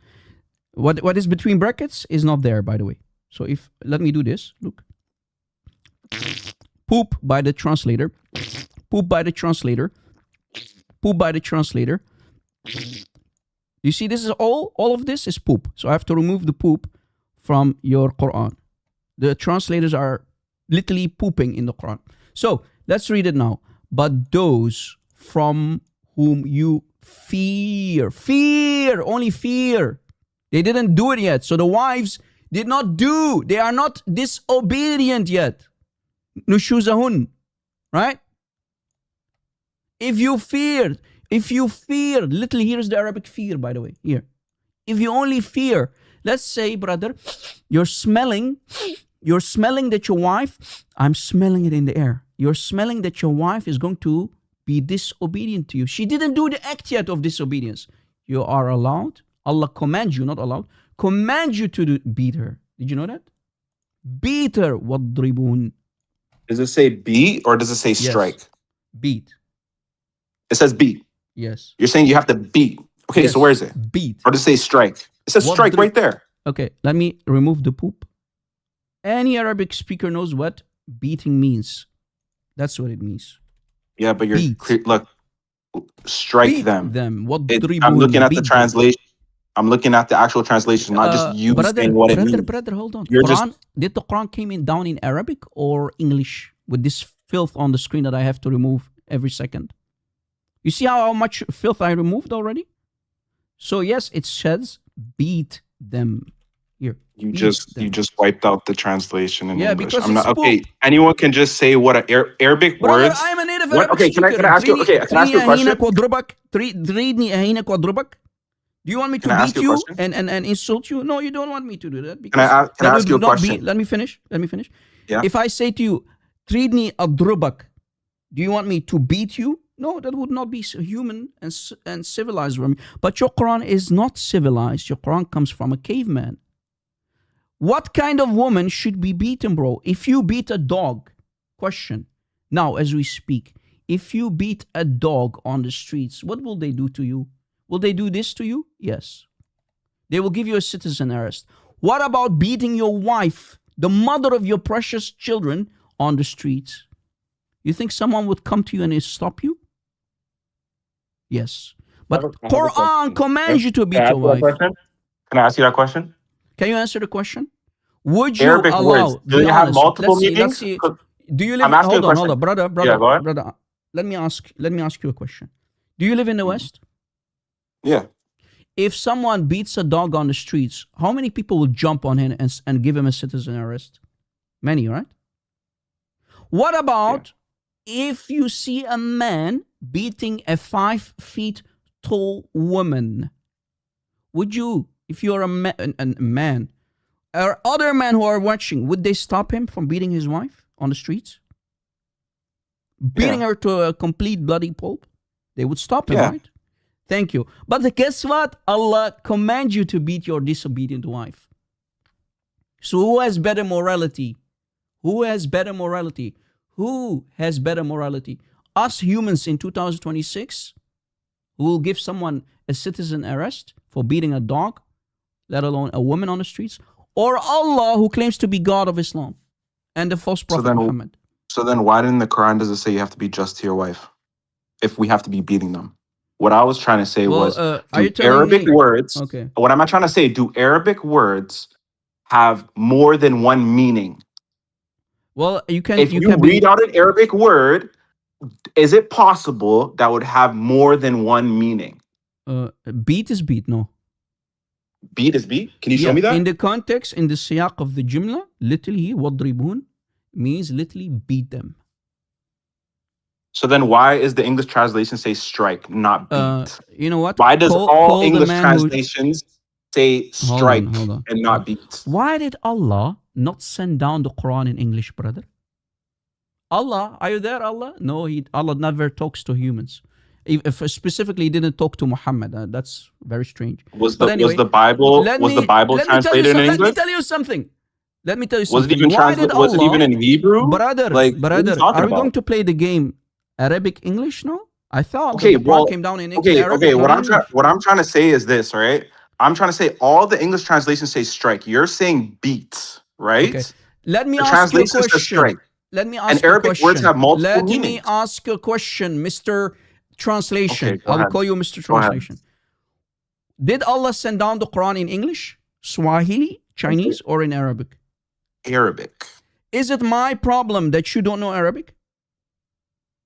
What is between brackets is not there, by the way. So if, let me do this, look. Poop by the translator. Poop by the translator. Poop by the translator. You see, this is all of this is poop. So I have to remove the poop from your Quran. The translators are literally pooping in the Quran. So let's read it now. But those from whom you fear, only fear. They didn't do it yet. So the wives did not do. They are not disobedient yet. Nushuzahun, right? If you fear, literally here's the Arabic fear, by the way, here. If you only fear, let's say, brother, you're smelling that your wife, I'm smelling it in the air. You're smelling that your wife is going to be disobedient to you. She didn't do the act yet of disobedience. You are allowed, Allah commands you, not allowed, commands you to beat her. Did you know that? Beat her, وَاضْرِبُهُنَّ. Does it say beat or does it say strike? Yes. Beat. It says beat. Yes. You're saying you have to beat. Okay, Yes. so where is it? Beat. Or does it say strike? It says strike right there. Okay, let me remove the poop. Any Arabic speaker knows what beating means. That's what it means. Yeah, but you're Beat. look, strike Beat them. وَاضْرِبُهُنَّ. I'm looking at the Beat them. translation. I'm looking at the actual translation, not just you saying what it means. Brother, hold on. You're Did the Quran came in down in Arabic or English with this filth on the screen that I have to remove every second? You see how much filth I removed already? So yes, it says beat them. Here. You just wiped out the translation in English. Because I'm not it's okay. poop. Anyone can just say what Arabic Brother, words. I'm a native What, Arabic okay, speaker. can I ask you? Okay, can I ask you a question? Do you want me to Can I ask beat you a you question? and insult you? No, you don't want me to do that. Can I ask you a question? Let me finish. Yeah. If I say to you, tridni adrubak, do you want me to beat you? No, that would not be human and civilized for me. But your Quran is not civilized. Your Quran comes from a caveman. What kind of woman should be beaten, bro? If you beat a dog, question, now as we speak, if you beat a dog on the streets, what will they do to you? Will they do this to you? Yes. They will give you a citizen arrest. What about beating your wife, the mother of your precious children, on the streets? You think someone would come to you and stop you? Yes. But Quran commands you to beat your wife. Can I ask you that question? Can you answer the question? Would you Arabic allow? words, do they have multiple meanings? Let's see. Do you live? I'm asking Hold you a on, question. brother. Yeah, go ahead. Brother. Let me ask you a question. Do you live in the West? Yeah. If someone beats a dog on the streets, how many people will jump on him and give him a citizen arrest? Many, right? What about if you see a man beating a 5 feet tall woman? Would you, if you're a man, or other men who are watching, would they stop him from beating his wife on the streets? Beating her to a complete bloody pulp? They would stop him, right? Thank you. But guess what? Allah commands you to beat your disobedient wife. So who has better morality? Who has better morality? Who has better morality? Us humans in 2026 who will give someone a citizen arrest for beating a dog, let alone a woman on the streets, or Allah who claims to be God of Islam and the false prophet Muhammad. So then why didn't the Quran does it say you have to be just to your wife if we have to be beating them? What I was trying to say was are do you telling Arabic me- words. Okay. What am I trying to say? Do Arabic words have more than one meaning? Well, you can. If you can read out an Arabic word, is it possible that would have more than one meaning? Beat is beat, no. Beat is beat? Can you show me that? In the context, in the siyaq of the jumla, literally, وَضْرِبُونَ means literally beat them. So then why is the English translation say strike, not beat? You know what? Why does Call all the English man translations say strike hold on. and not beat? Why did Allah not send down the Quran in English, brother? Allah, are you there, Allah? No, Allah never talks to humans. If specifically he didn't talk to Muhammad, that's very strange. Was But the anyway, was the Bible translated in Let me English? tell you something. Let me tell you Was it something. even Why did was it even Allah, in Hebrew? brother, Like, what are you talking are we going about? to play the game Arabic English now? I thought Okay, that the well, Quran came down in okay, Arabic, not English. what I'm trying to say is this, right? I'm trying to say all the English translations say strike. You're saying beat, right? Okay. Let me The ask you a translation says question. strike. Let me And ask you a Arabic words question. have multiple Let me meanings. ask you a question, Mr. Translation. Okay, go I will ahead. call you Mr. Go ahead. Translation. Did Allah send down the Quran in English, Swahili, Chinese, or in Arabic? Arabic. Is it my problem that you don't know Arabic?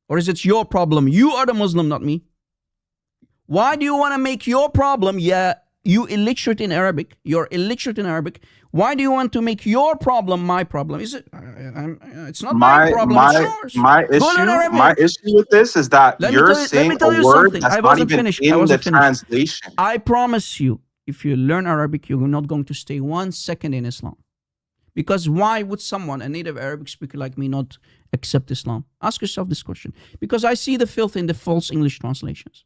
Or is it your problem? You are the Muslim, not me. Why do you want to make your problem? Yeah, you illiterate in Arabic. You're illiterate in Arabic. Why do you want to make your problem my problem? Is it? It's not my problem. It's yours. My issue with this is that you're saying a word that's not even in the translation. I promise you, if you learn Arabic, you're not going to stay 1 second in Islam. Because why would someone, a native Arabic speaker like me, not accept Islam? Ask yourself this question. Because I see the filth in the false English translations.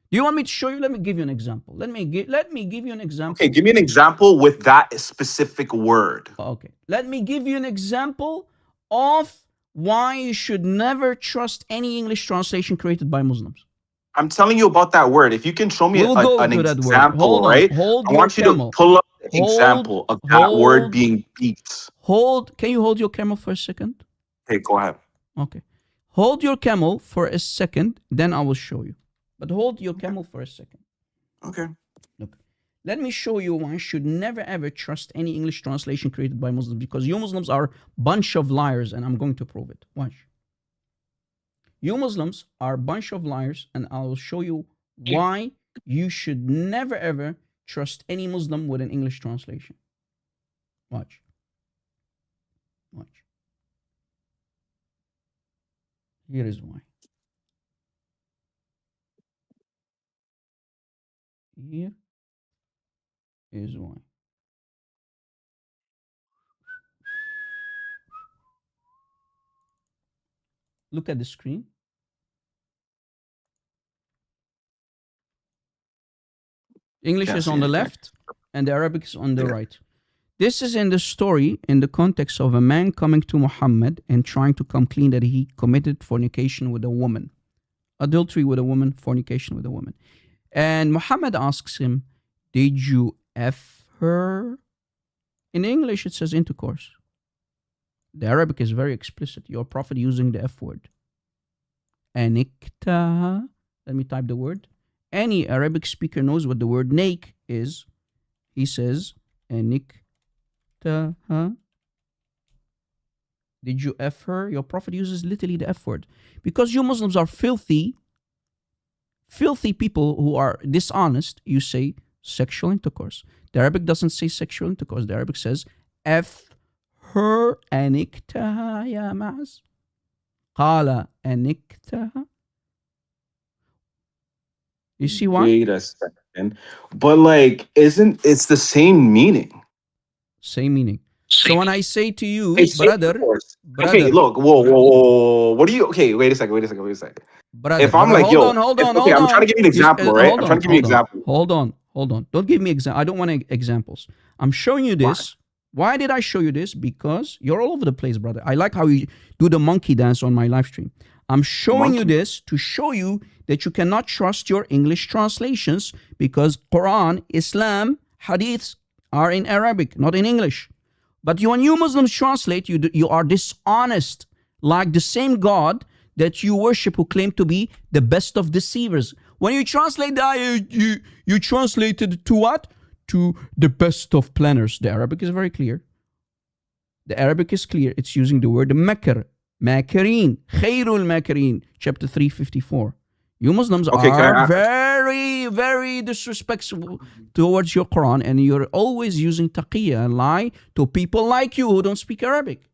Do you want me to show you? Let me give you an example. Let me give you an example. Okay, give me an example with that specific word. Okay. Let me give you an example of why you should never trust any English translation created by Muslims. I'm telling you about that word. If you can show me an example, right? Hold I want you to pull up an example of that word being beat. Can you hold your camel for a second? Okay, go ahead. Okay. Hold your camel for a second, then I will show you. But hold your camel for a second. Okay. Look, let me show you why you should never ever trust any English translation created by Muslims, because you Muslims are a bunch of liars, and I'm going to prove it. Watch. You Muslims are a bunch of liars, and I will show you why you should never ever trust any Muslim with an English translation. Watch. Watch. Here is why. Here is why. Look at the screen. English is on the left and the Arabic is on the right. This is in the story in the context of a man coming to Muhammad and trying to come clean that he committed fornication with a woman. Adultery with a woman, fornication with a woman. And Muhammad asks him, did you F her? In English, it says intercourse. The Arabic is very explicit. Your prophet using the F word. Aniktaha. Let me type the word. Any Arabic speaker knows what the word naik is. He says, aniktaha. Did you F her? Your prophet uses literally the F word. Because you Muslims are filthy people who are dishonest, you say sexual intercourse. The Arabic doesn't say sexual intercourse. The Arabic says F her aniktaha ya ma'az. Qala aniktaha. You see why? Wait a second. But like, it's the same meaning? Same meaning. So when I say to you, brother, okay, look, whoa. What do you? Okay, wait a second. Brother, if I'm like, hold on. Okay, I'm trying to give you an example, right? I'm trying to give you an example. Hold on. Don't give me example. I don't want examples. I'm showing you this. Why did I show you this? Because you're all over the place, brother. I like how you do the monkey dance on my live stream. I'm showing you this to show you that you cannot trust your English translations because Quran, Islam, Hadiths are in Arabic, not in English. But when you Muslims translate, you are dishonest, like the same God that you worship who claim to be the best of deceivers. When you translate the ayah, you translated to what? To the best of planners. The Arabic is very clear. The Arabic is clear. It's using the word makr, makirin, khairul makirin, chapter 354. You Muslims are very, very disrespectful towards your Quran, and you're always using taqiyya and lie to people like you who don't speak Arabic.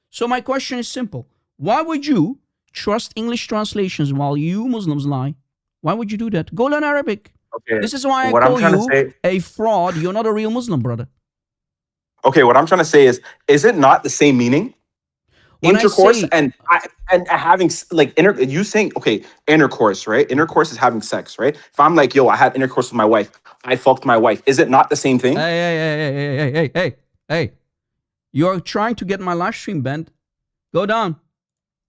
So my question is simple. Why would you trust English translations while you Muslims lie? Why would you do that? Go learn Arabic. Okay. This is why I call you a fraud. You're not a real Muslim, brother. Okay, what I'm trying to say is it not the same meaning? When I intercourse say and having like you saying okay, intercourse, right? Intercourse is having sex, right? If I'm like, yo, I had intercourse with my wife, I fucked my wife, is it not the same thing? Hey, you're trying to get my live stream banned. Go down.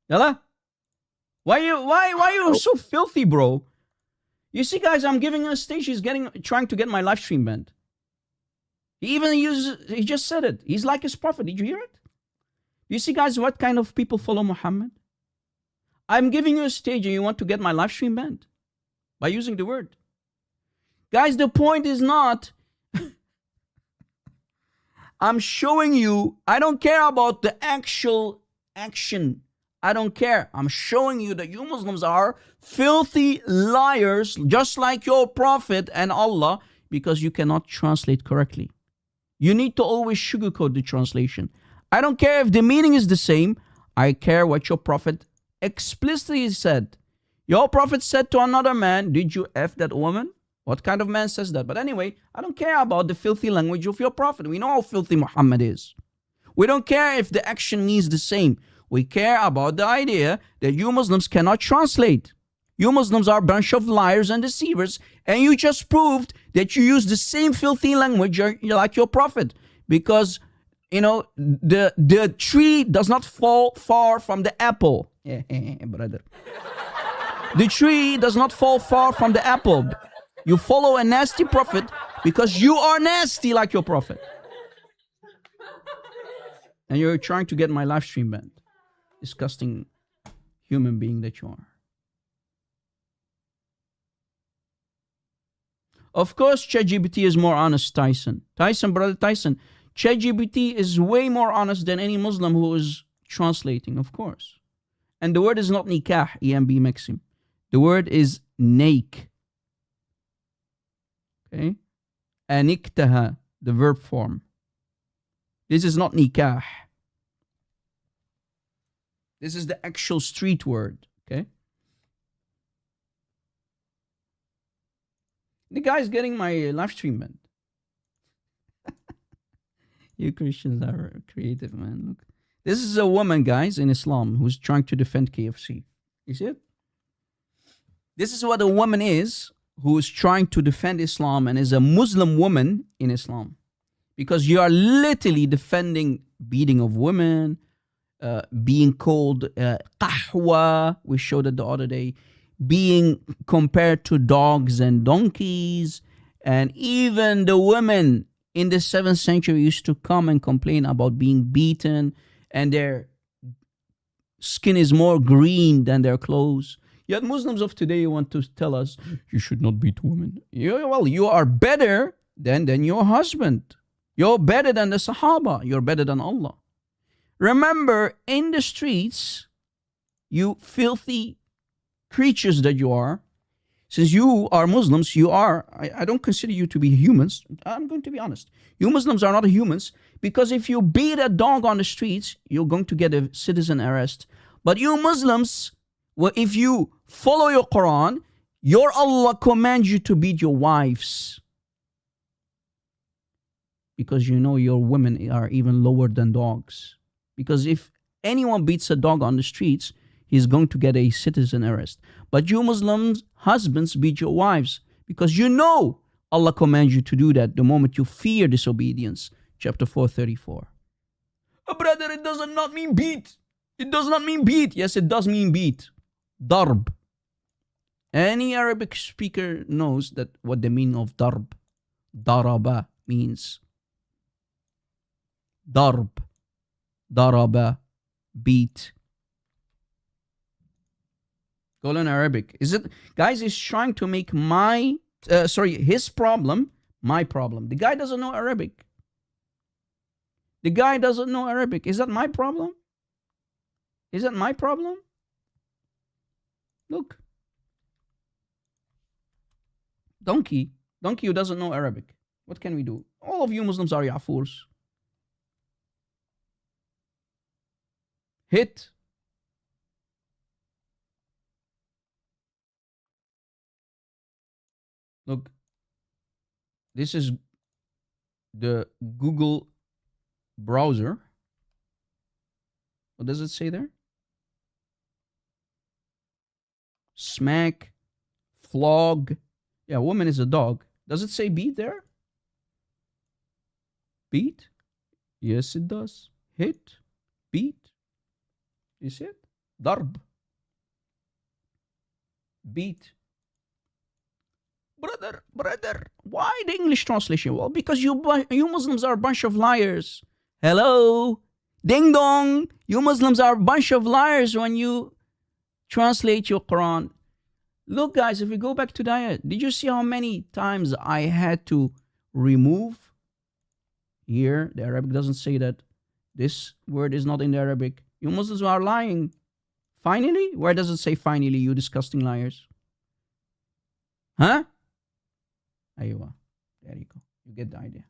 Yalla? Why you so filthy, bro? You see, guys, I'm giving him a stage. He's trying to get my live stream banned. He just said it. He's like his prophet. Did you hear it? You see, guys, what kind of people follow Muhammad? I'm giving you a stage and you want to get my live stream banned by using the word. Guys, the point is not, I'm showing you, I don't care about the actual action. I don't care. I'm showing you that you Muslims are filthy liars, just like your prophet and Allah, because you cannot translate correctly. You need to always sugarcoat the translation. I don't care if the meaning is the same. I care what your prophet explicitly said. Your prophet said to another man, did you F that woman? What kind of man says that? But anyway, I don't care about the filthy language of your prophet. We know how filthy Muhammad is. We don't care if the action means the same. We care about the idea that you Muslims cannot translate. You Muslims are a bunch of liars and deceivers, and you just proved that you use the same filthy language like your prophet. Because, you know, the tree does not fall far from the apple. Brother. The tree does not fall far from the apple. You follow a nasty prophet because you are nasty like your prophet. And you're trying to get my live stream banned. Disgusting human being that you are. Of course, ChatGPT is more honest, Tyson. Brother Tyson, ChatGPT is way more honest than any Muslim who is translating, of course. And the word is not nikah, EMB Maxim. The word is naik. Okay? Aniktaha, the verb form. This is not nikah. This is the actual street word, okay? The guy's getting my live stream banned. You Christians are creative, man. Look. This is a woman, guys, in Islam who's trying to defend KFC. You see it? This is what a woman is who is trying to defend Islam and is a Muslim woman in Islam. Because you are literally defending beating of women, being called qahwa, we showed it the other day, being compared to dogs and donkeys, and even the women in the 7th century used to come and complain about being beaten, and their skin is more green than their clothes. Yet Muslims of today want to tell us, you should not beat women. Well, you are better than your husband. You're better than the Sahaba. You're better than Allah. Remember, in the streets, you filthy creatures that you are, since you are Muslims, you are, I don't consider you to be humans. I'm going to be honest. You Muslims are not humans, because if you beat a dog on the streets, you're going to get a citizen arrest. But you Muslims, well, if you follow your Quran, your Allah commands you to beat your wives. Because you know your women are even lower than dogs. Because if anyone beats a dog on the streets, he's going to get a citizen arrest. But you Muslims, husbands, beat your wives. Because you know Allah commands you to do that the moment you fear disobedience. Chapter 434. Oh, brother, it does not mean beat. It does not mean beat. Yes, it does mean beat. Darb. Any Arabic speaker knows that what the meaning of darb. Daraba means. Darb. Daraba. Beat. Go learn Arabic. Is it, guys, is trying to make his problem, my problem. The guy doesn't know Arabic. The guy doesn't know Arabic. Is that my problem? Is that my problem? Look. Donkey who doesn't know Arabic. What can we do? All of you Muslims are yafurs. Hit. Look. This is the Google browser. What does it say there? Smack, flog. Yeah, woman is a dog. Does it say beat there? Beat? Yes, it does. Hit, beat. You see it? Darb. Beat. Brother, why the English translation? Well, because you Muslims are a bunch of liars. Hello? Ding dong. You Muslims are a bunch of liars when you translate your Quran. Look, guys, if we go back to the ayah, did you see how many times I had to remove? Here, the Arabic doesn't say that. This word is not in the Arabic. You Muslims are lying. Finally? Where does it say finally, you disgusting liars? Huh? Aywa. There you go. You get the idea.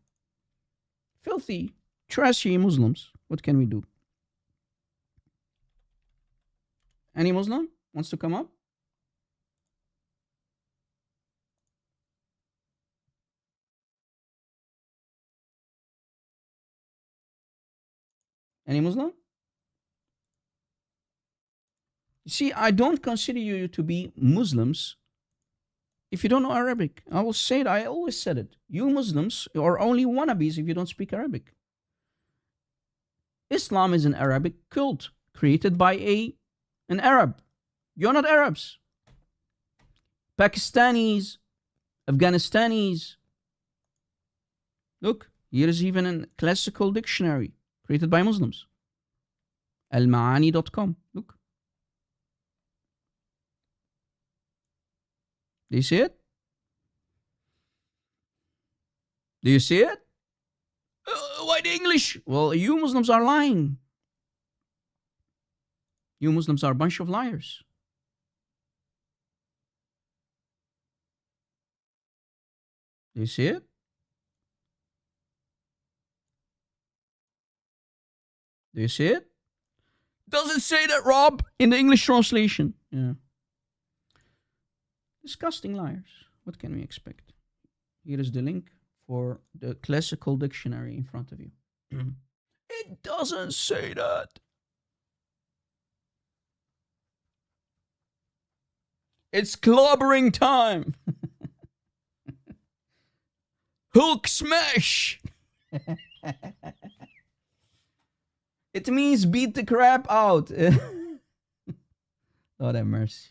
Filthy, trashy Muslims. What can we do? Any Muslim wants to come up? Any Muslim? You see, I don't consider you to be Muslims if you don't know Arabic. I will say it. I always said it. You Muslims are only wannabes if you don't speak Arabic. Islam is an Arabic cult created by an Arab. You're not Arabs. Pakistanis, Afghanistanis. Look, here is even a classical dictionary created by Muslims. Almaani.com. Look. Do you see it? Do you see it? Why the English? Well, you Muslims are lying. You Muslims are a bunch of liars. Do you see it? Do you see it? Does it say that, Rob, in the English translation? Yeah. Disgusting liars. What can we expect? Here is the link for the classical dictionary in front of you. It doesn't say that. It's clobbering time. Hulk smash. It means beat the crap out. Lord have mercy.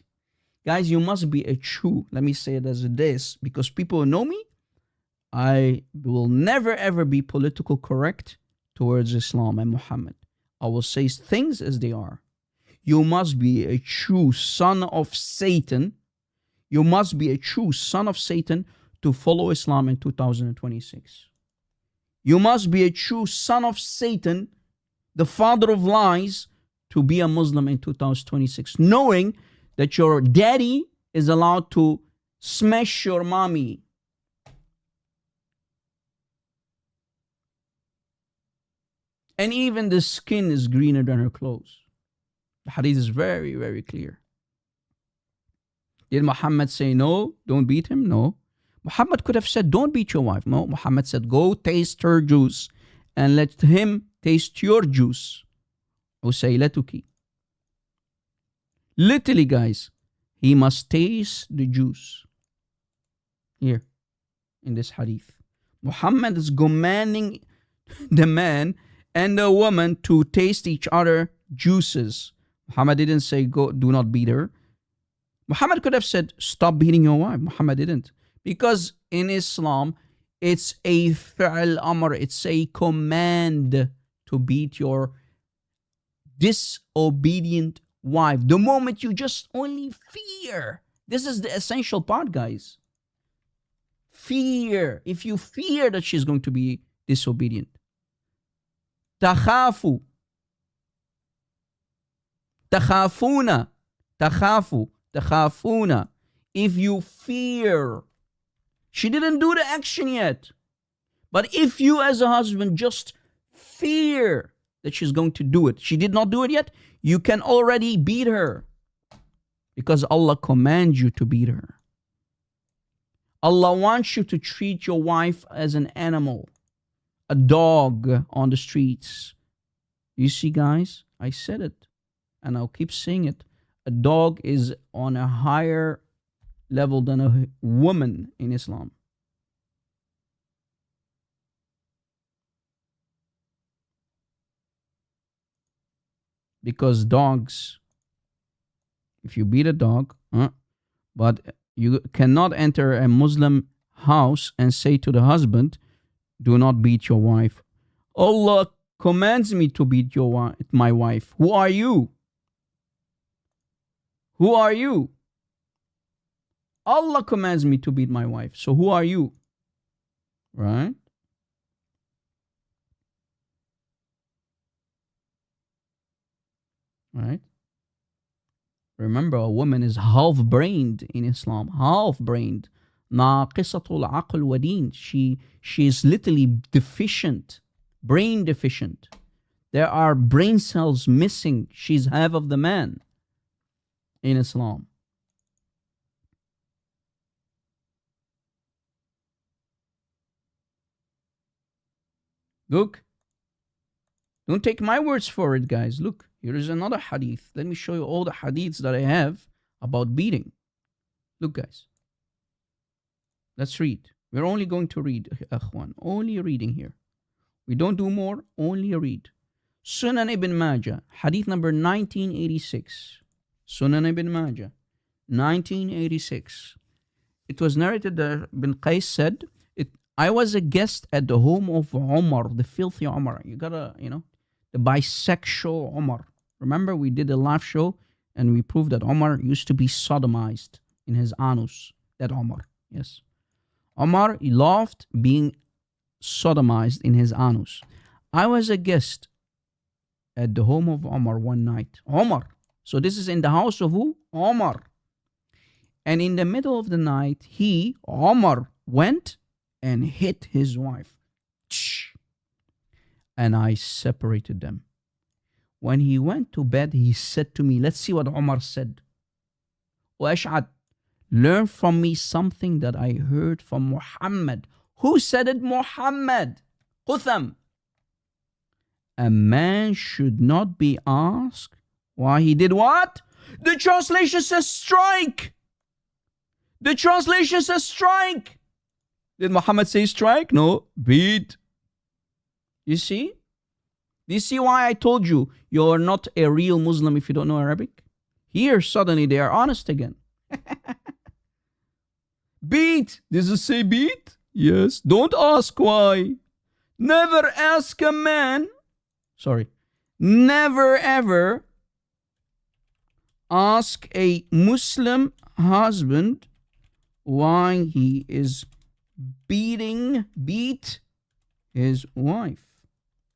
Guys, you must be a true, let me say it as it is, because people who know me, I will never ever be political correct towards Islam and Muhammad. I will say things as they are. You must be a true son of Satan. You must be a true son of Satan to follow Islam in 2026. You must be a true son of Satan, the father of lies, to be a Muslim in 2026, knowing that your daddy is allowed to smash your mommy. And even the skin is greener than her clothes. The hadith is very, very clear. Did Muhammad say no, don't beat him? No. Muhammad could have said, don't beat your wife. No, Muhammad said, go taste her juice and let him taste your juice. Usaylatuki. Literally, guys, he must taste the juice. Here, in this hadith. Muhammad is commanding the man and the woman to taste each other juices. Muhammad didn't say, go, do not beat her. Muhammad could have said, stop beating your wife. Muhammad didn't. Because in Islam, it's a fi'al amr, it's a command to beat your disobedient wife. The moment you just only fear. This is the essential part, guys. Fear. If you fear that she's going to be disobedient. Takhafu. Takhafuna. Takhafu. Takhafuna. If you fear. She didn't do the action yet. But if you as a husband just fear that she's going to do it, she did not do it yet, you can already beat her. Because Allah commands you to beat her. Allah wants you to treat your wife as an animal, a dog on the streets. You see, guys, I said it, and I'll keep saying it. A dog is on a higher level than a woman in Islam. Because dogs, if you beat a dog, but you cannot enter a Muslim house and say to the husband, do not beat your wife. Allah commands me to beat my wife. Who are you? Who are you? Allah commands me to beat my wife. So who are you? Right? Right? Remember, a woman is half-brained in Islam. Half-brained. ناقصة العقل ودين. She is literally deficient. Brain deficient. There are brain cells missing. She's half of the man in Islam. Look. Don't take my words for it, guys. Look, here is another hadith. Let me show you all the hadiths that I have about beating. Look, guys. Let's read. We're only going to read, akhwan. Only reading here. We don't do more, only read. Sunan ibn Majah, hadith number 1986. Sunan ibn Majah, 1986. It was narrated that Ibn Qais said, I was a guest at the home of Umar, the filthy Umar. You gotta, the bisexual Umar. Remember, we did a live show and we proved that Umar used to be sodomized in his anus. That Umar, yes. Umar loved being sodomized in his anus. I was a guest at the home of Umar one night. Umar. So this is in the house of who? Umar. And in the middle of the night, Umar, went and hit his wife. And I separated them. When he went to bed, he said to me, let's see what Umar said. وَأَشْعَدْ, learn from me something that I heard from Muhammad. Who said it? Muhammad. Qutham. A man should not be asked why he did what? The translation says strike. The translation says strike. Did Muhammad say strike? No. Beat. You see? Do you see why I told you you're not a real Muslim if you don't know Arabic? Here, suddenly they are honest again. Beat. Does it say beat? Yes. Don't ask why. Never ask a man. Never ever ask a Muslim husband why he is beat his wife.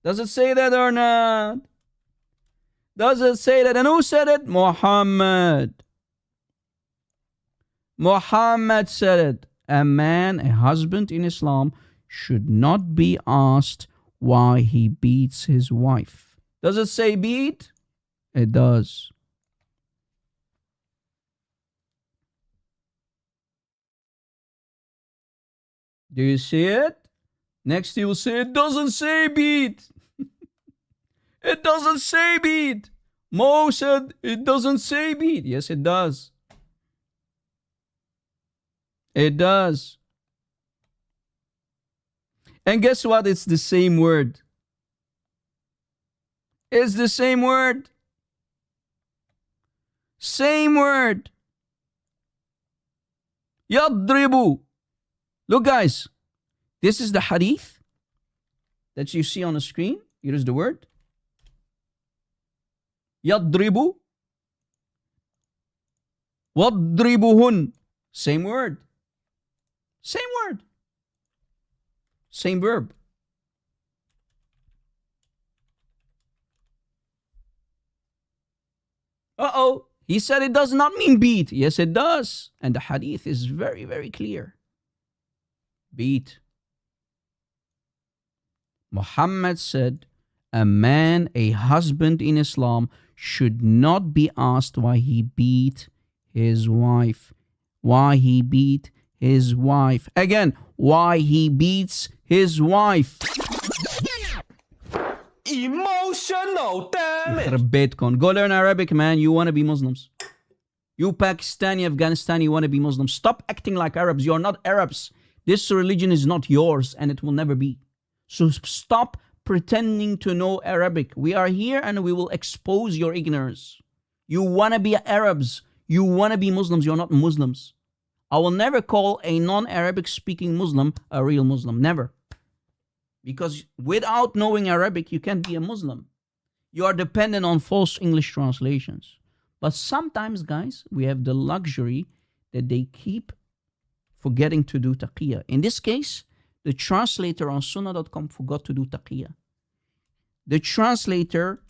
Does it say that or not? Does it say that? And who said it? Muhammad. Muhammad said it. A man, a husband in Islam, should not be asked why he beats his wife. Does it say beat? It does. Do you see it? Next he will say, it doesn't say beat. It doesn't say beat. Mo said, it doesn't say beat. Yes, it does. It does. And guess what? It's the same word. It's the same word. Same word. Yadribu. Look, guys. This is the hadith that you see on the screen. Here is the word. Yadribu. Wadribuhun. Same word. Same word. Same verb. Uh-oh. He said it does not mean beat. Yes, it does. And the hadith is very, very clear. Beat. Muhammad said, a man, a husband in Islam, should not be asked why he beat his wife. Why he beat his wife. Again, why he beats his wife. Emotional damage. يخرب بيتكم. Go learn Arabic, man. You want to be Muslims. You Pakistani, Afghanistani want to be Muslims. Stop acting like Arabs. You are not Arabs. This religion is not yours and it will never be. So stop pretending to know Arabic. We are here and we will expose your ignorance. You want to be Arabs. You want to be Muslims. You're not Muslims. I will never call a non-Arabic speaking Muslim a real Muslim. Never. Because without knowing Arabic, you can't be a Muslim. You are dependent on false English translations. But sometimes, guys, we have the luxury that they keep forgetting to do taqiyya. In this case, the translator on sunnah.com forgot to do taqiyya. The translator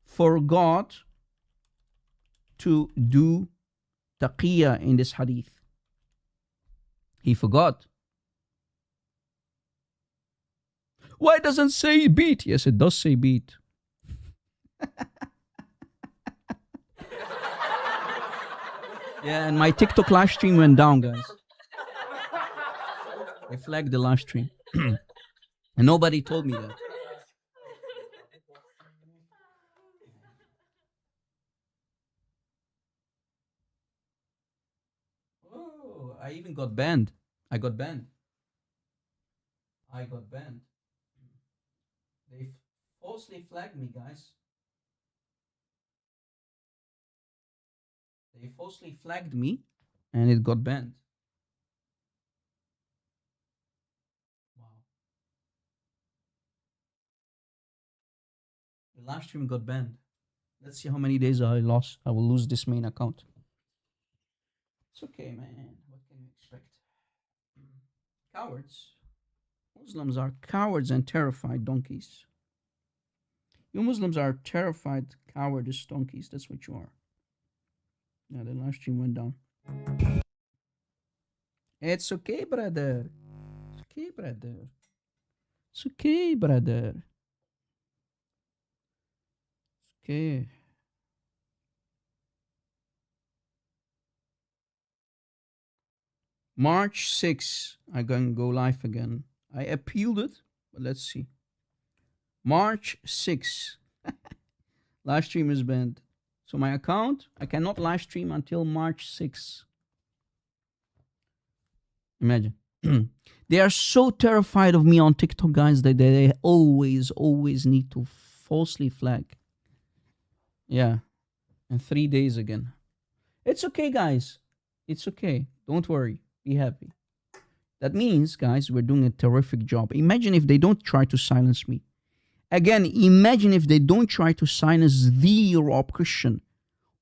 forgot to do taqiyya in this hadith. He forgot. Why doesn't it say beat? Yes, it does say beat. Yeah, and my TikTok live stream went down, guys. They flagged the live stream. And nobody told me that. Oh, I even got banned. I got banned. They falsely flagged me, guys. They falsely flagged me and it got banned. Wow. The live stream got banned. Let's see how many days I lost. I will lose this main account. It's okay, man. What can you expect? Cowards. Muslims are cowards and terrified donkeys. You Muslims are terrified, cowardice donkeys. That's what you are. Yeah, the live stream went down. It's okay, brother. It's okay, brother. It's okay, brother. It's okay. March 6, I'm going to go live again. I appealed it, but let's see. March 6. Live stream is banned. So my account, I cannot live stream until March 6. Imagine. They are so terrified of me on TikTok, guys, that they always need to falsely flag. Yeah. And 3 days again. It's okay, guys. It's okay. Don't worry. Be happy. That means, guys, we're doing a terrific job. Imagine if they don't try to silence me. Again, imagine if they don't try to silence the Rob Christian,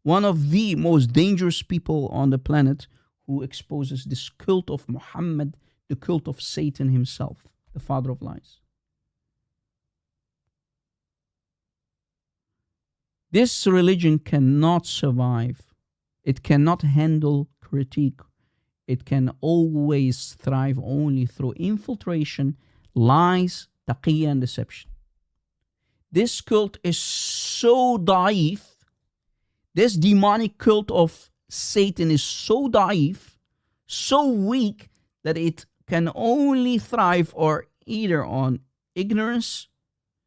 one of the most dangerous people on the planet who exposes this cult of Muhammad, the cult of Satan himself, the father of lies. This religion cannot survive. It cannot handle critique. It can always thrive only through infiltration, lies, taqiyya, and deception. This cult is so da'if. This demonic cult of Satan is so da'if, so weak, that it can only thrive or either on ignorance,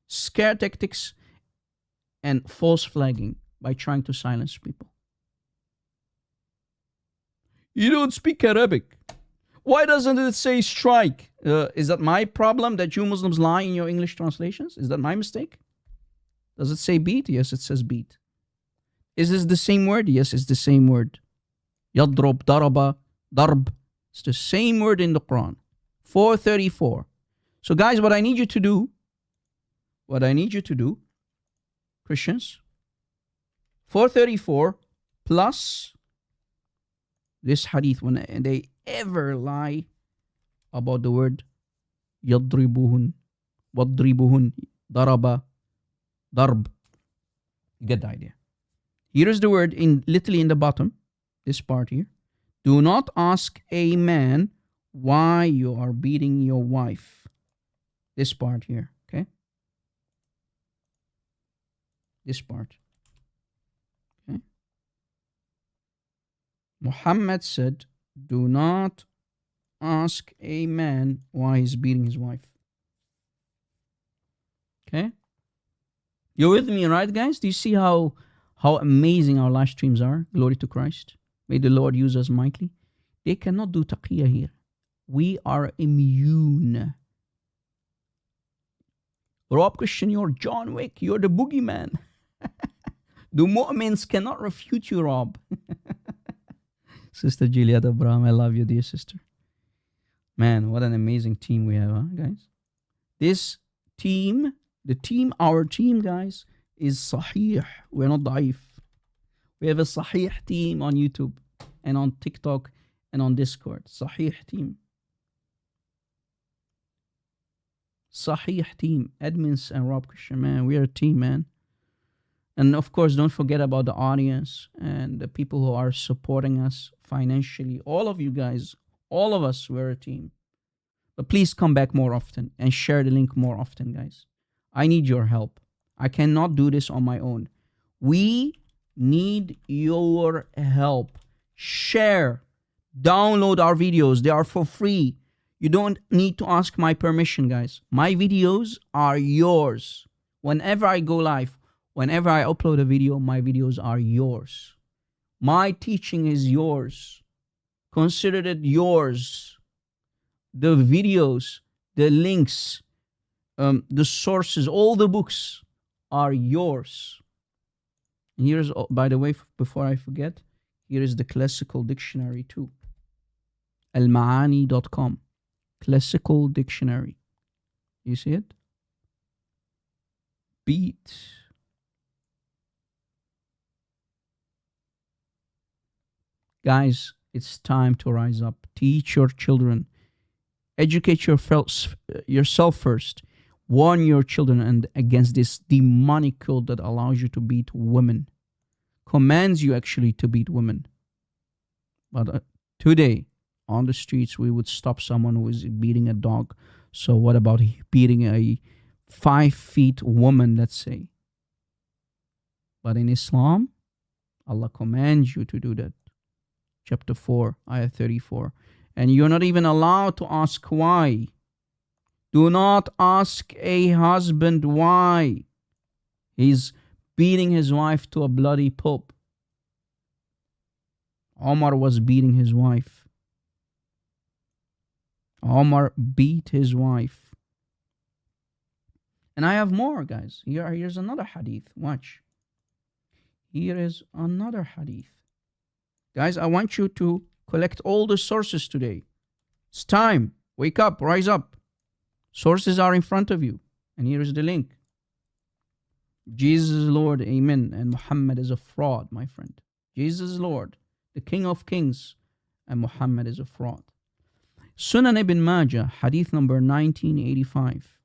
scare tactics, and false flagging by trying to silence people. You don't speak Arabic. Why doesn't it say strike? Is that my problem that you Muslims lie in your English translations? Is that my mistake? Does it say beat? Yes, it says beat. Is this the same word? Yes, it's the same word. Yadrob, daraba, darb. It's the same word in the Quran. 434. So guys, what I need you to do, Christians, 434 plus this hadith, when they ever lie about the word yadribuhun, wadribuhun, daraba, darb. You get the idea. Here is the word literally in the bottom, this part here. Do not ask a man why you are beating your wife. This part here, okay? This part. Okay? Muhammad said, do not ask a man why he's beating his wife. Okay? You're with me, right, guys? Do you see how amazing our live streams are? Glory to Christ. May the Lord use us mightily. They cannot do taqiyya here. We are immune. Rob Christian, you're John Wick. You're the boogeyman. The mu'mins cannot refute you, Rob. Sister Juliet Abraham, I love you, dear sister. Man, what an amazing team we have, huh, guys? This team, our team, guys, is Sahih. We're not Daif. We have a Sahih team on YouTube and on TikTok and on Discord. Sahih team. Sahih team. Admins and Rob Christian, man. We are a team, man. And of course, don't forget about the audience and the people who are supporting us financially. All of you guys, all of us, we're a team. But please come back more often and share the link more often, guys. I need your help. I cannot do this on my own. We need your help. Share. Download our videos. They are for free. You don't need to ask my permission, guys. My videos are yours. Whenever I go live, whenever I upload a video, my videos are yours. My teaching is yours. Consider it yours. The videos, the links, the sources, all the books are yours. And here's, by the way, before I forget, here is the classical dictionary too. Almaani.com. Classical dictionary. You see it? Beat. Guys, it's time to rise up. Teach your children. Educate yourself first. Warn your children and against this demonic cult that allows you to beat women. Commands you actually to beat women. But today, on the streets, we would stop someone who is beating a dog. So what about beating a 5 feet woman, let's say? But in Islam, Allah commands you to do that. Chapter 4, ayah 34. And you're not even allowed to ask why. Do not ask a husband why he's beating his wife to a bloody pulp. Omar was beating his wife. Omar beat his wife. And I have more, guys. Here's another hadith. Watch. Here is another hadith. Guys, I want you to collect all the sources today. It's time. Wake up. Rise up. Sources are in front of you. And here is the link. Jesus is Lord. Amen. And Muhammad is a fraud, my friend. Jesus is Lord. The King of Kings. And Muhammad is a fraud. Sunan ibn Majah, hadith number 1985.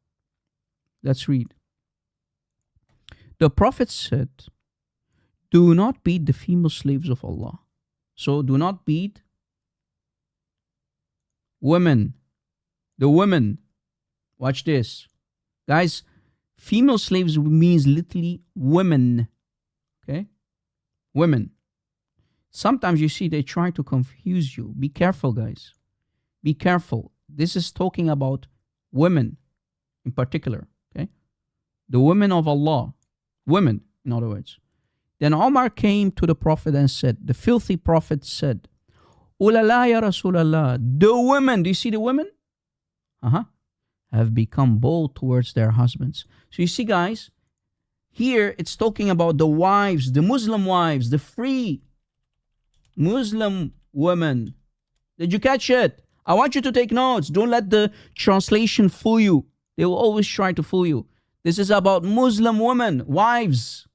Let's read. The Prophet said, do not beat the female slaves of Allah. So do not beat women. The women. Watch this. Guys, female slaves means literally women. Okay? Women. Sometimes you see they try to confuse you. Be careful, guys. Be careful. This is talking about women in particular. Okay? The women of Allah. Women, in other words. Then Omar came to the Prophet and said, the filthy Prophet said, Ulala ya Rasulallah, the women, do you see the women? Have become bold towards their husbands. So you see, guys, here it's talking about the wives, the Muslim wives, the free Muslim women. Did you catch it? I want you to take notes. Don't let the translation fool you. They will always try to fool you. This is about Muslim women, wives.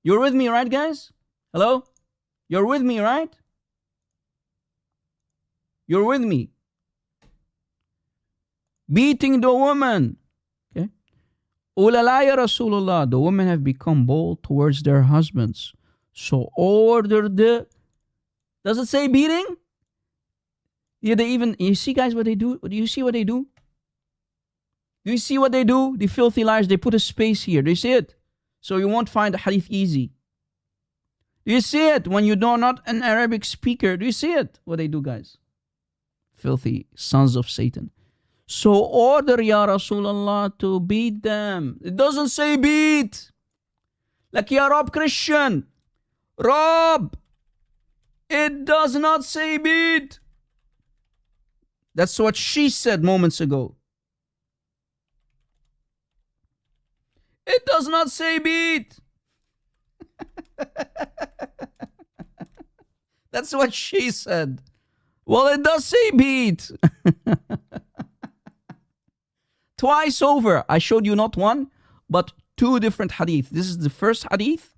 You're with me, right, guys? Hello? You're with me, right? You're with me. Beating the woman. Okay? Ulala ya Rasulullah. The women have become bold towards their husbands. So order the... Does it say beating? Yeah, they even... You see, guys, what they do? Do you see what they do? Do you see what they do? The filthy liars, they put a space here. Do you see it? So you won't find the hadith easy. Do you see it? When you're not an Arabic speaker, do you see it? What they do, guys? Filthy sons of Satan. So order, Ya Rasulullah, to beat them. It doesn't say beat. Like, Ya Rob Christian. Rob, it does not say beat. That's what she said moments ago. It does not say beat. That's what she said. Well, it does say beat. Twice over, I showed you not one, but two different hadith. This is the first hadith.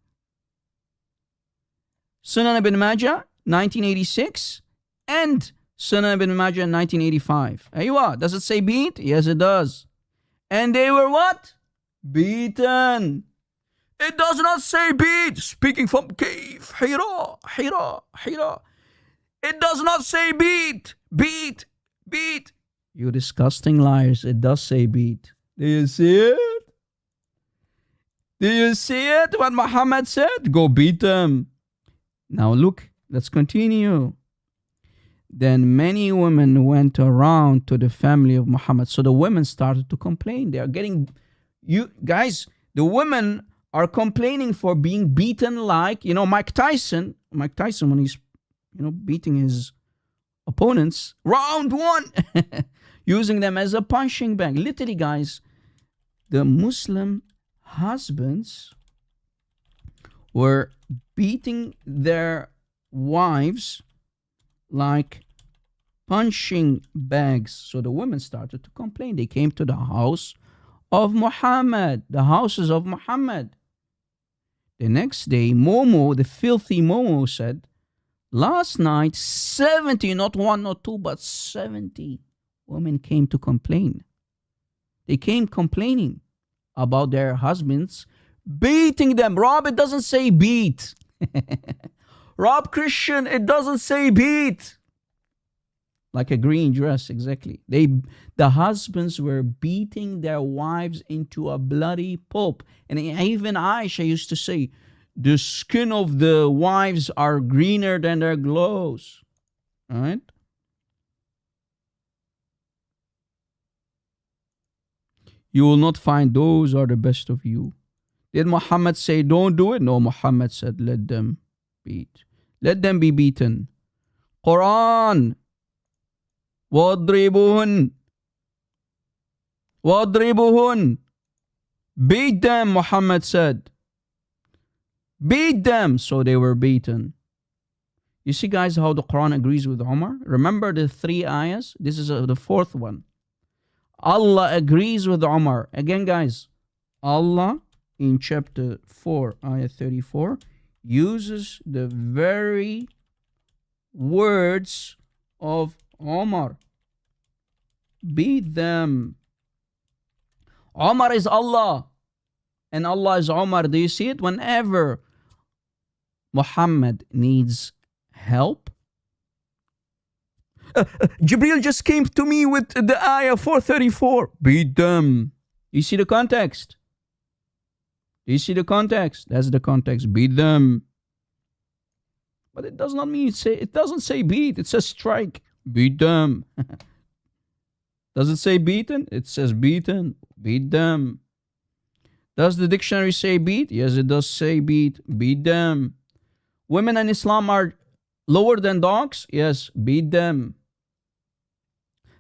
Sunan ibn Majah, 1986, and Sunan ibn Majah, 1985. Aywa, does it say beat? Yes, it does. And they were what? Beaten. It does not say beat. Speaking from Cave, Hira. It does not say beat. Beat. You disgusting liars. It does say beat. Do you see it? Do you see it? What Muhammad said? Go beat them. Now look, let's continue. Then many women went around to the family of Muhammad. So the women started to complain. They are getting, you guys, the women are complaining for being beaten like, Mike Tyson when he's, beating his opponents, round one, using them as a punching bag. Literally, guys, the Muslim husbands were beating their wives like punching bags. So the women started to complain. They came to the house of Muhammad, the houses of Muhammad. The next day, Momo, the filthy Momo, said, last night, 70, not one, not two, but 70 women came to complain. They came complaining about their husbands beating them. Rob, it doesn't say beat. Rob Christian, it doesn't say beat. Like a green dress, exactly. The husbands were beating their wives into a bloody pulp. And even Aisha used to say, the skin of the wives are greener than their clothes. All right? You will not find those are the best of you. Did Muhammad say don't do it? No, Muhammad said let them beat. Let them be beaten. Quran. وَاضْرِبُهُنْ. Beat them, Muhammad said. Beat them. So they were beaten. You see, guys, how the Quran agrees with Umar? Remember the 3 ayahs? This is the 4th one. Allah agrees with Umar. Again, guys, Allah in chapter 4, ayah 34, uses the very words of Umar. Beat them. Umar is Allah and Allah is Umar. Do you see it? Whenever Muhammad needs help, Jibril just came to me with the ayah 434. Beat them. You see the context? Do you see the context? That's the context. Beat them. But it does not mean it doesn't say beat. It says strike. Beat them. Does it say beaten? It says beaten. Beat them. Does the dictionary say beat? Yes, it does say beat. Beat them. Women in Islam are lower than dogs? Yes, beat them.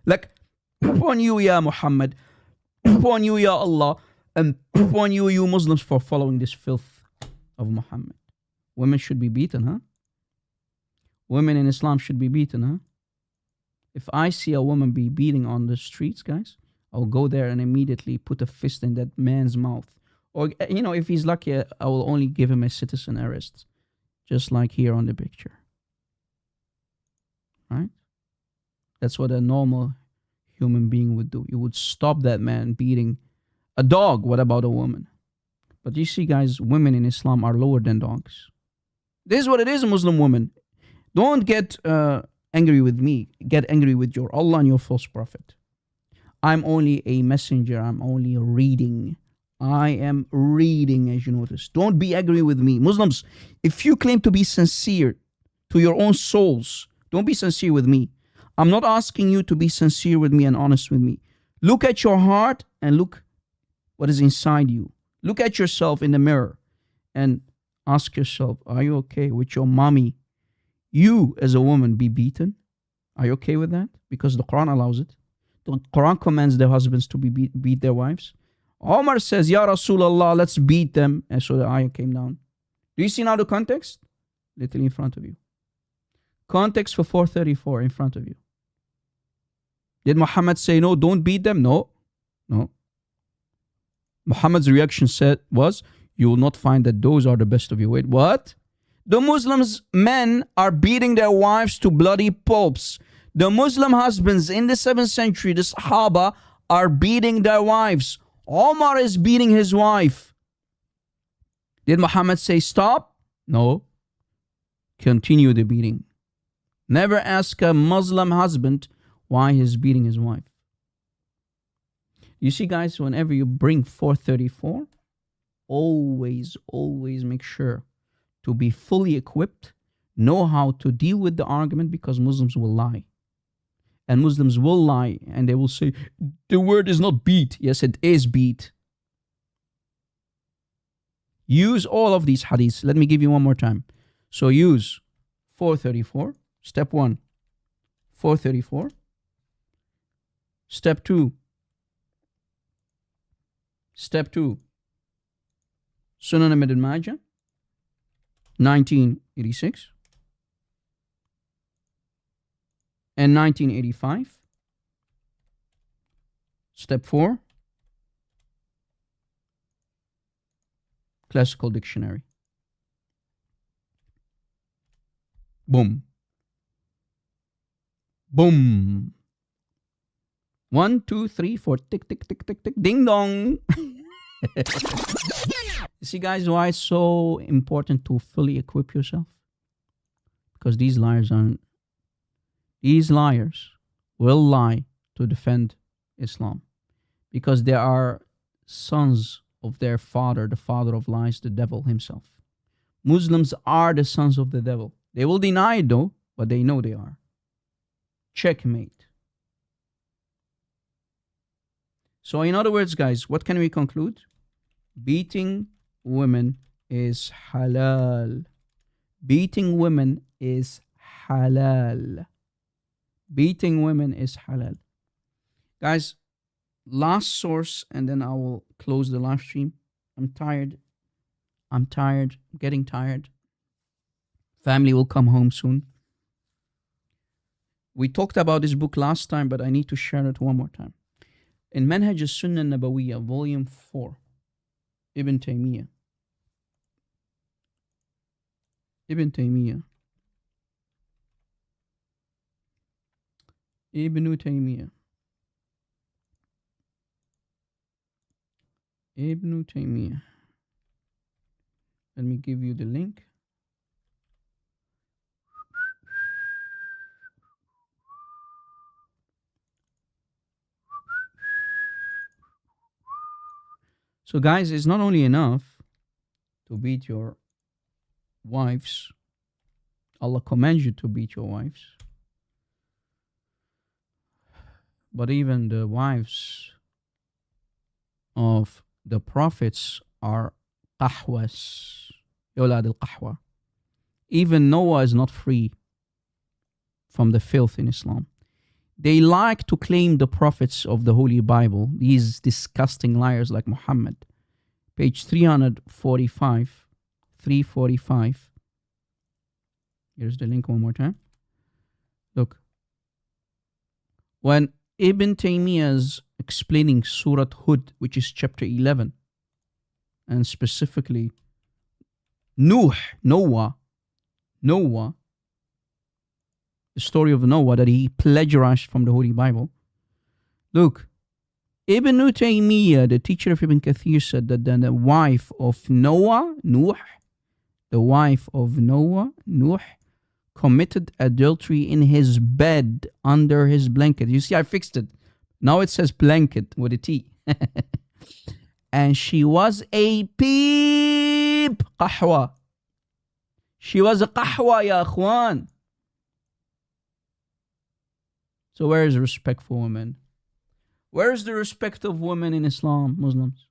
Like, upon you, Ya Muhammad, upon you, Ya Allah, and upon you, you Muslims, for following this filth of Muhammad. Women should be beaten, huh? Women in Islam should be beaten, huh? If I see a woman be beating on the streets, guys, I'll go there and immediately put a fist in that man's mouth. Or, if he's lucky, I will only give him a citizen arrest. Just like here on the picture. Right? That's what a normal human being would do. You would stop that man beating a dog. What about a woman? But you see, guys, women in Islam are lower than dogs. This is what it is, Muslim woman. Don't get angry with me. Get angry with your Allah and your false prophet. I'm only a messenger. I'm only reading. I am reading, as you notice. Don't be angry with me. Muslims, if you claim to be sincere to your own souls, don't be sincere with me. I'm not asking you to be sincere with me and honest with me. Look at your heart and look what is inside you. Look at yourself in the mirror and ask yourself, are you okay with your mommy, you as a woman, be beaten? Are you okay with that? Because the Quran allows it. The Quran commands their husbands to beat their wives. Omar says, Ya Rasulullah, let's beat them. And so the ayah came down. Do you see now the context? Literally in front of you. Context for 434 in front of you. Did Muhammad say, no, don't beat them? No. No. Muhammad's reaction was, you will not find that those are the best of you. Wait, what? The Muslims, men, are beating their wives to bloody pulps. The Muslim husbands in the 7th century, the Sahaba, are beating their wives. Omar is beating his wife. Did Muhammad say stop? No. Continue the beating. Never ask a Muslim husband why he's beating his wife. You see, guys, whenever you bring 434, always make sure to be fully equipped, know how to deal with the argument, because Muslims will lie. And Muslims will lie and they will say, the word is not beat. Yes, it is beat. Use all of these hadiths. Let me give you one more time. So use 434. Step 1, 434. Step 2. Step 2. Sunan Ibn Majah, 1986. And 1985. Step 4. Classical Dictionary. Boom. Boom. 1, 2, 3, 4. Tick, tick, tick, tick, tick. Ding dong. You see, guys, why it's so important to fully equip yourself? Because these liars will lie to defend Islam, because they are sons of their father, the father of lies, the devil himself. Muslims are the sons of the devil. They will deny it though, but they know they are. Checkmate. So in other words, guys, what can we conclude? Beating women is halal. Beating women is halal. Beating women is halal. Guys, last source, and then I will close the live stream. I'm tired. I'm getting tired. Family will come home soon. We talked about this book last time, but I need to share it one more time. In Manhaj al-Sunnah Nabawiyya, Volume 4, Ibn Taymiyyah. Ibn Taymiyyah. Ibn Taymiyyah. Ibn Taymiyyah. Let me give you the link. So guys, it's not only enough to beat your wives. Allah commands you to beat your wives. But even the wives of the prophets are qahwas, yawlad al-qahwa. Even Noah is not free from the filth in Islam. They like to claim the prophets of the Holy Bible, these disgusting liars like Muhammad. Page 345, 345. Here's the link one more time. Look. When Ibn Taymiyyah is explaining Surah Hud, which is chapter 11, and specifically Noah, the story of Noah that he plagiarized from the Holy Bible. Look, Ibn Taymiyyah, the teacher of Ibn Kathir, said that then the wife of Noah, committed adultery in his bed under his blanket. You see, I fixed it. Now it says blanket with a T. And she was a peep qahwa. She was a qahwa, ya akhwan. So where is respect for women? Where's the respect of women in Islam, Muslims?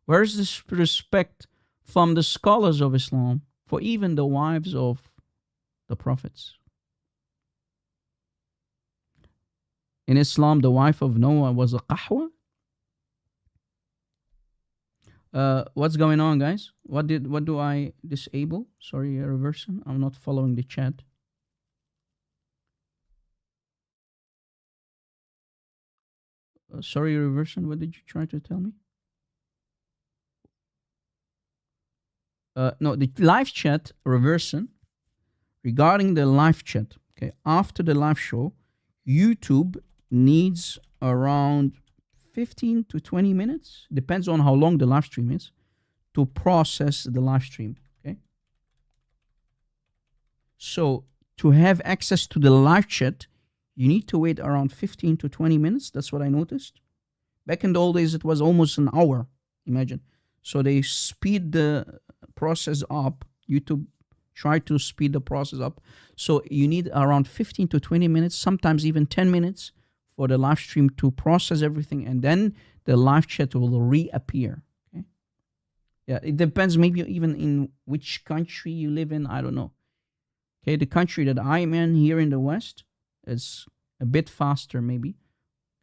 Where's this respect from the scholars of Islam for even the wives of the prophets? In Islam, the wife of Noah was a qahwa. What's going on, guys? What do I disable? Sorry, reversing. I'm not following the chat. Sorry, reversing. What did you try to tell me? No, the live chat, reversing. Regarding the live chat, okay, after the live show, YouTube needs around 15 to 20 minutes, depends on how long the live stream is, to process the live stream, okay? So to have access to the live chat, you need to wait around 15 to 20 minutes. That's what I noticed. Back in the old days, it was almost an hour, imagine. So they speed the process up. YouTube tried to speed the process up. So you need around 15 to 20 minutes, sometimes even 10 minutes for the live stream to process everything, and then the live chat will reappear. Okay. Yeah, it depends maybe even in which country you live in. I don't know. Okay, the country that I'm in here in the West is a bit faster maybe.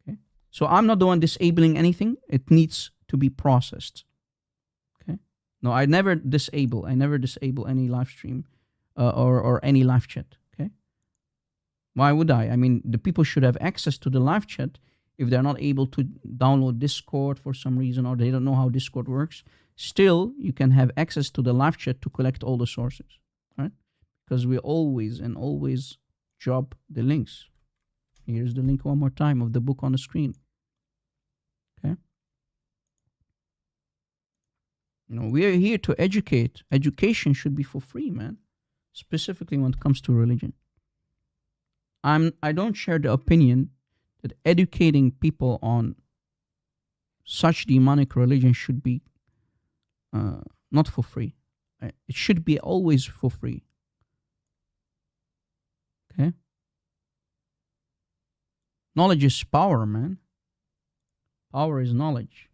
Okay. So I'm not the one disabling anything. It needs to be processed. Okay. No, I never disable any live stream or any live chat. Why would I? I mean, the people should have access to the live chat if they're not able to download Discord for some reason, or they don't know how Discord works. Still, you can have access to the live chat to collect all the sources, right? Because we always drop the links. Here's the link one more time of the book on the screen. Okay? You know, we are here to educate. Education should be for free, man. Specifically when it comes to religion. I don't share the opinion that educating people on such demonic religion should be not for free. It should be always for free. Okay? Knowledge is power, man. Power is knowledge.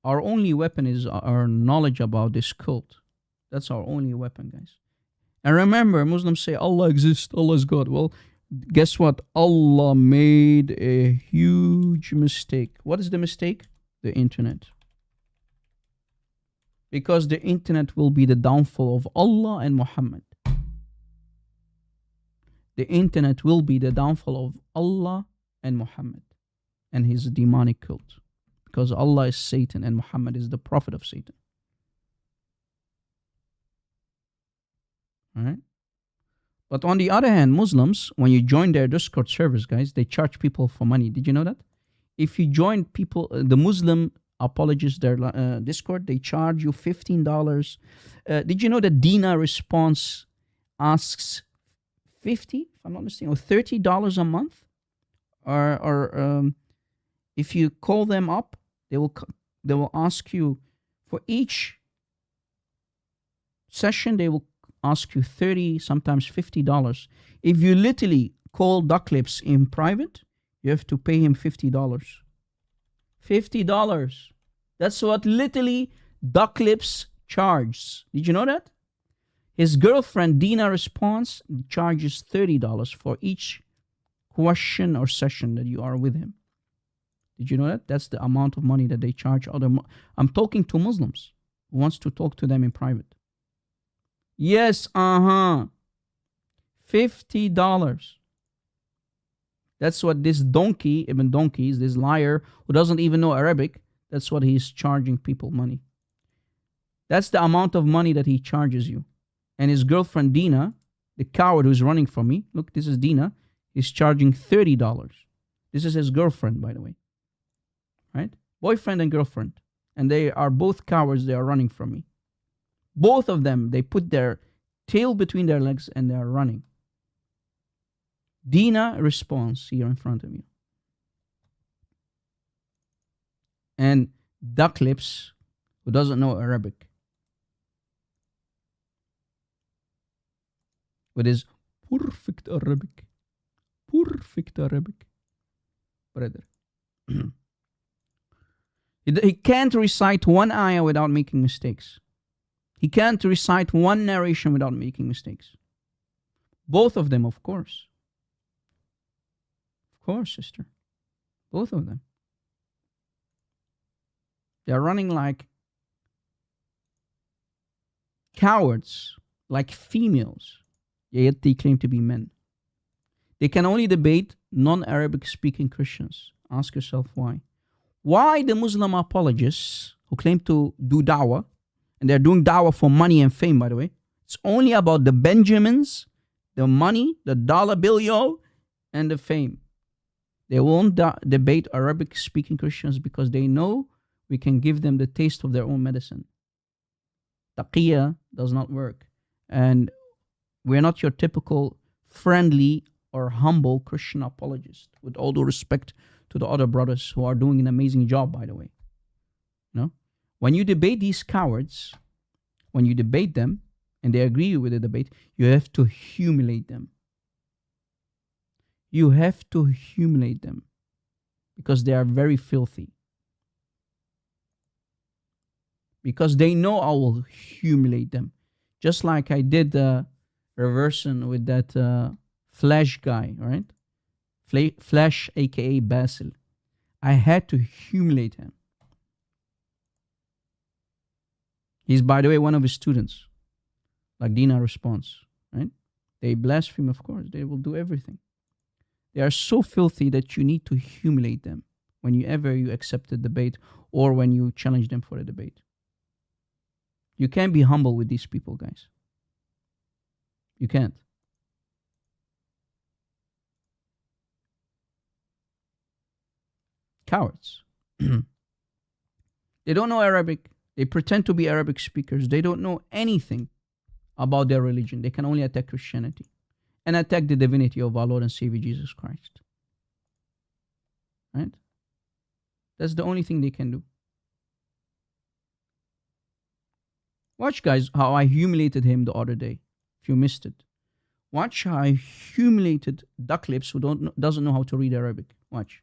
Our only weapon is our knowledge about this cult. That's our only weapon, guys. And remember, Muslims say Allah exists, Allah is God. Well, guess what? Allah made a huge mistake. What is the mistake? The internet. Because the internet will be the downfall of Allah and Muhammad. The internet will be the downfall of Allah and Muhammad and his demonic cult. Because Allah is Satan and Muhammad is the prophet of Satan. All right. But on the other hand, Muslims, when you join their Discord servers, guys, they charge people for money. Did you know that? If you join people, the Muslim apologists, their Discord, they charge you $15. Did you know that Dina Response asks $50, if I'm not mistaken, or $30 a month? Or if you call them up, they will ask you for each session. They will ask you $30, sometimes $50. If you literally call Ducklips in private, you have to pay him $50. $50. That's what literally Ducklips charges. Did you know that? His girlfriend, Dina Response, charges $30 for each question or session that you are with him. Did you know that? That's the amount of money that they charge other. I'm talking to Muslims who wants to talk to them in private. Yes, $50. That's what this donkey, Ibn Donkeys, this liar who doesn't even know Arabic, that's what he's charging people money. That's the amount of money that he charges you. And his girlfriend Dina, the coward who's running from me, look, this is Dina, is charging $30. This is his girlfriend, by the way. Right? Boyfriend and girlfriend. And they are both cowards, they are running from me. Both of them, they put their tail between their legs and they are running. Dina Response here in front of you. And Ducklips, who doesn't know Arabic, with his perfect Arabic. Perfect Arabic. brother. He can't recite one ayah without making mistakes. He can't recite one narration without making mistakes. Both of them, of course. Of course, sister. Both of them. They're running like cowards, like females, yet they claim to be men. They can only debate non-Arabic speaking Christians. Ask yourself why. Why the Muslim apologists who claim to do da'wah, and they're doing da'wah for money and fame, by the way, it's only about the Benjamins, the money, the dollar bill, and the fame. They won't debate Arabic speaking Christians because they know we can give them the taste of their own medicine. Taqiyya does not work. And we're not your typical friendly or humble Christian apologist, with all due respect to the other brothers who are doing an amazing job, by the way. No? When you debate these cowards, when you debate them, and they agree with the debate, you have to humiliate them. You have to humiliate them because they are very filthy. Because they know I will humiliate them. Just like I did the reversion with that Flash guy, right? Flash, aka Basil. I had to humiliate him. He's, by the way, one of his students. Like Dina responds, right? They blaspheme, of course. They will do everything. They are so filthy that you need to humiliate them whenever you accept a debate or when you challenge them for a debate. You can't be humble with these people, guys. You can't. Cowards. They don't know Arabic. They pretend to be Arabic speakers. They don't know anything about their religion. They can only attack Christianity and attack the divinity of our Lord and Savior Jesus Christ. Right? That's the only thing they can do. Watch, guys, how I humiliated him the other day. If you missed it. Watch how I humiliated Duck Lips who doesn't know how to read Arabic. Watch.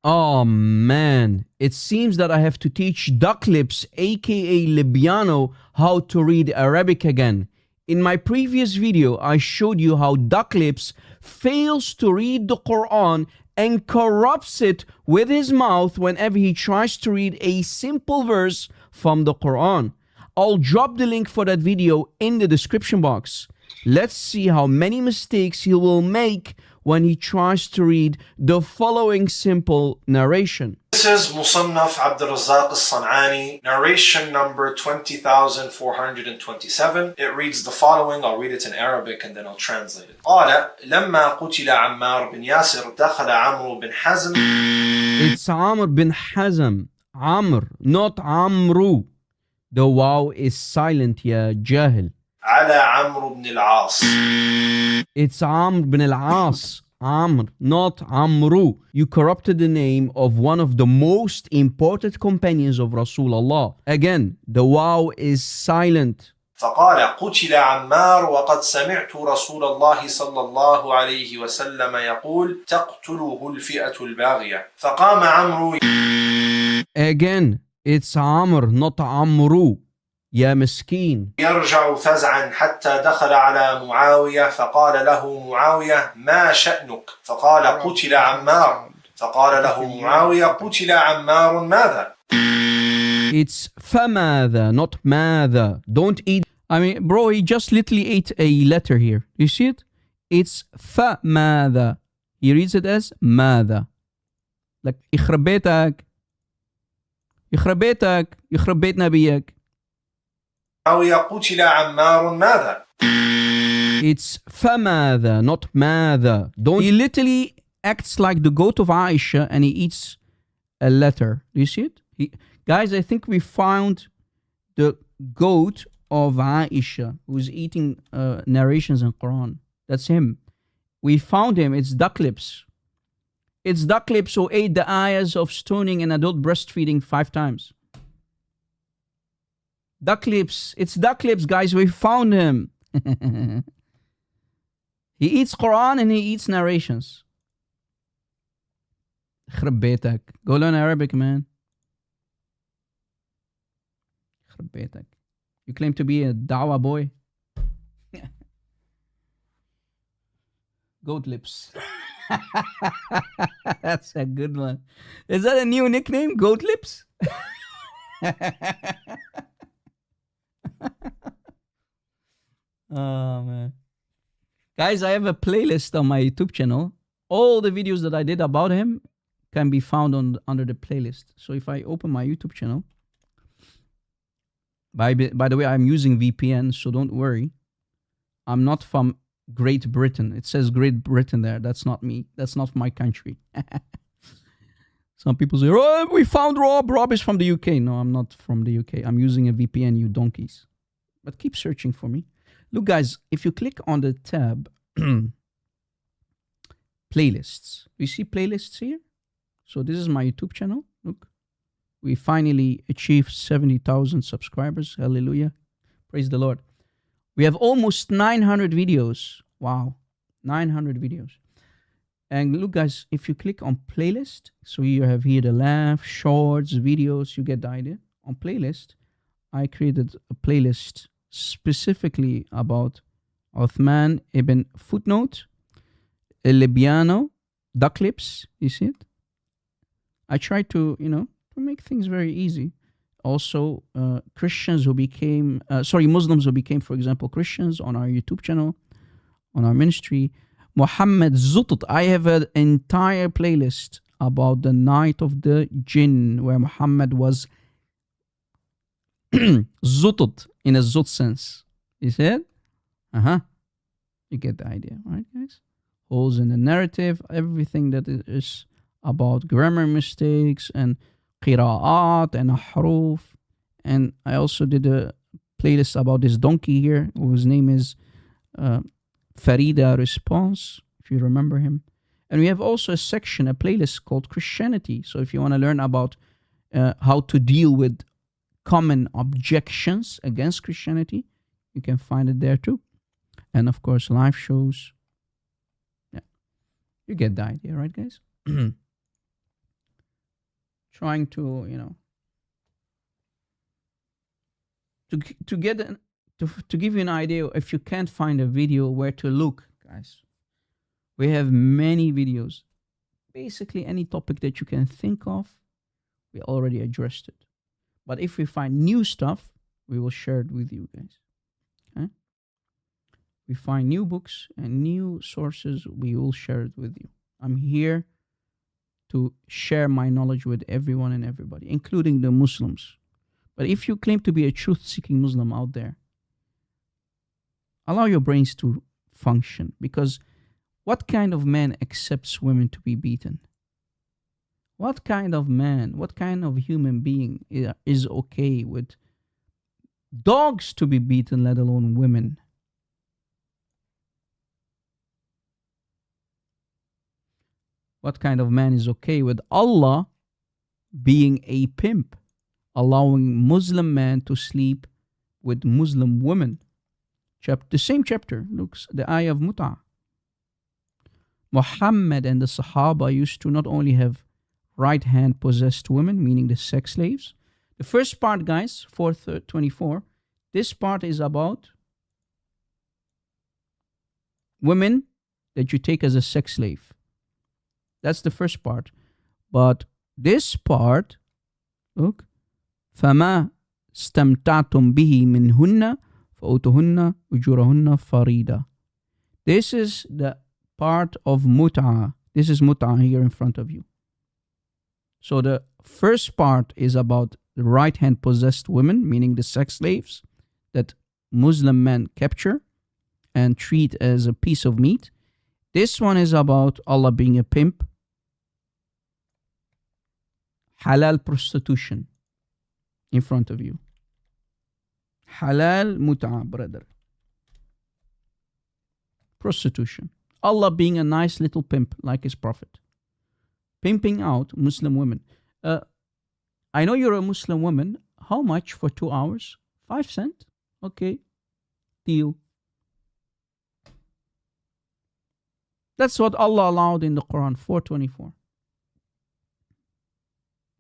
Oh man, it seems that I have to teach Duck Lips, aka Libiano, how to read Arabic again. In my previous video, I showed you how Duck Lips fails to read the Quran and corrupts it with his mouth whenever he tries to read a simple verse from the Quran. I'll drop the link for that video in the description box. Let's see how many mistakes he will make when he tries to read the following simple narration. This is Musannaf Abdul Razzaq al-San'ani, narration number 20,427. It reads the following. I'll read it in Arabic and then I'll translate it. قال لما قتل عمار بن ياسر دخل عمرو بن حزم. It's Amr bin Hazm. Amr, not Amru. The waw is silent, ya jahil. على عمرو بن العاص. It's Amr bin al-As. Amr, not Amru. You corrupted the name of one of the most important companions of Rasulullah. Again, the waw is silent. فقال قتل عمار وقد سمعت رسول الله صلى الله عليه وسلم يقول تقتله الفئة الباغية. فقام عمرو. Again, it's Amr, not Amru. يا مسكين. يرجع فزعا حتى دخل على معاوية فقال له معاوية ما شأنك؟ فقال قتل عمار. فقال له معاوية قتل عمار ماذا؟ It's فماذا, not ماذا. Don't eat. I mean, bro, he just literally ate a letter here. You see it? It's فماذا. He reads it as ماذا. Like يخرب بيتك. يخرب بيتك. يخرب بيت نبيك. معاوية قتل عمار ماذا؟ It's فماذا, not ماذا. Don't. He literally acts like the goat of Aisha and he eats a letter. Do you see it? Guys, I think we found the goat of Aisha who's eating narrations in Quran. That's him. We found him. It's Duck Lips. It's Duck Lips who ate the ayahs of stoning and adult breastfeeding 5 times. Duck Lips. It's Duck Lips, guys. We found him. He eats Quran and he eats narrations. يخرب بيتك. Go learn Arabic, man. يخرب بيتك. You claim to be a dawah boy. Goat lips. That's a good one. Is that a new nickname? Goat lips? Oh, man. Guys, I have a playlist on my YouTube channel. All the videos that I did about him can be found under the playlist. So if I open my YouTube channel, by the way, I'm using VPN, so don't worry. I'm not from Great Britain. It says Great Britain there. That's not me. That's not my country. Some people say, oh, we found Rob. Rob is from the UK. No, I'm not from the UK. I'm using a VPN, you donkeys. But keep searching for me. Look, guys, if you click on the tab, playlists. You see playlists here? So this is my YouTube channel. Look. We finally achieved 70,000 subscribers. Hallelujah. Praise the Lord. We have almost 900 videos. Wow. 900 videos. And look, guys, if you click on playlist, so you have here the laugh, shorts, videos, you get the idea. On playlist, I created a playlist specifically about Uthman ibn Footnote, Libyano, duck lips, you see it? I tried to, to make things very easy. Also, Muslims who became, for example, Christians on our YouTube channel, on our ministry. Muhammad Zutut. I have an entire playlist about the night of the jinn, where Muhammad was Zutut in a Zut sense. You see it? You get the idea, right, guys? Holes in the narrative, everything that is about grammar mistakes and qira'at and ahruf. And I also did a playlist about this donkey here, whose name is Farida Response, if you remember him. And we have also a section, a playlist called Christianity. So if you want to learn about how to deal with common objections against Christianity, you can find it there too. And of course, live shows. Yeah, you get the idea, right, guys? Trying to, to give you an idea, if you can't find a video, where to look, guys. We have many videos. Basically, any topic that you can think of, we already addressed it. But if we find new stuff, we will share it with you guys. Okay? We find new books and new sources, we will share it with you. I'm here to share my knowledge with everyone and everybody, including the Muslims. But if you claim to be a truth-seeking Muslim out there, allow your brains to function, because what kind of man accepts women to be beaten? What kind of man, what kind of human being is okay with dogs to be beaten, let alone women? What kind of man is okay with Allah being a pimp, allowing Muslim men to sleep with Muslim women? The same chapter, looks the ayah of Mut'ah. Muhammad and the Sahaba used to not only have right-hand possessed women, meaning the sex slaves. The first part, guys, 424, this part is about women that you take as a sex slave. That's the first part. But this part, look, فَمَا اسْتَمْتَعْتُمْ بِهِ مِنْهُنَّ فَأُوتُهُنَّ أُجُورَهُنَّ فَرِيدًا. This is the part of mut'ah. This is mut'ah here in front of you. So the first part is about the right-hand possessed women, meaning the sex slaves that Muslim men capture and treat as a piece of meat. This one is about Allah being a pimp. Halal prostitution in front of you. Halal mut'ah, brother. Prostitution. Allah being a nice little pimp like his prophet. Pimping out Muslim women. I know you're a Muslim woman. How much for 2 hours? 5 cents? Okay. Deal. That's what Allah allowed in the Quran, 424.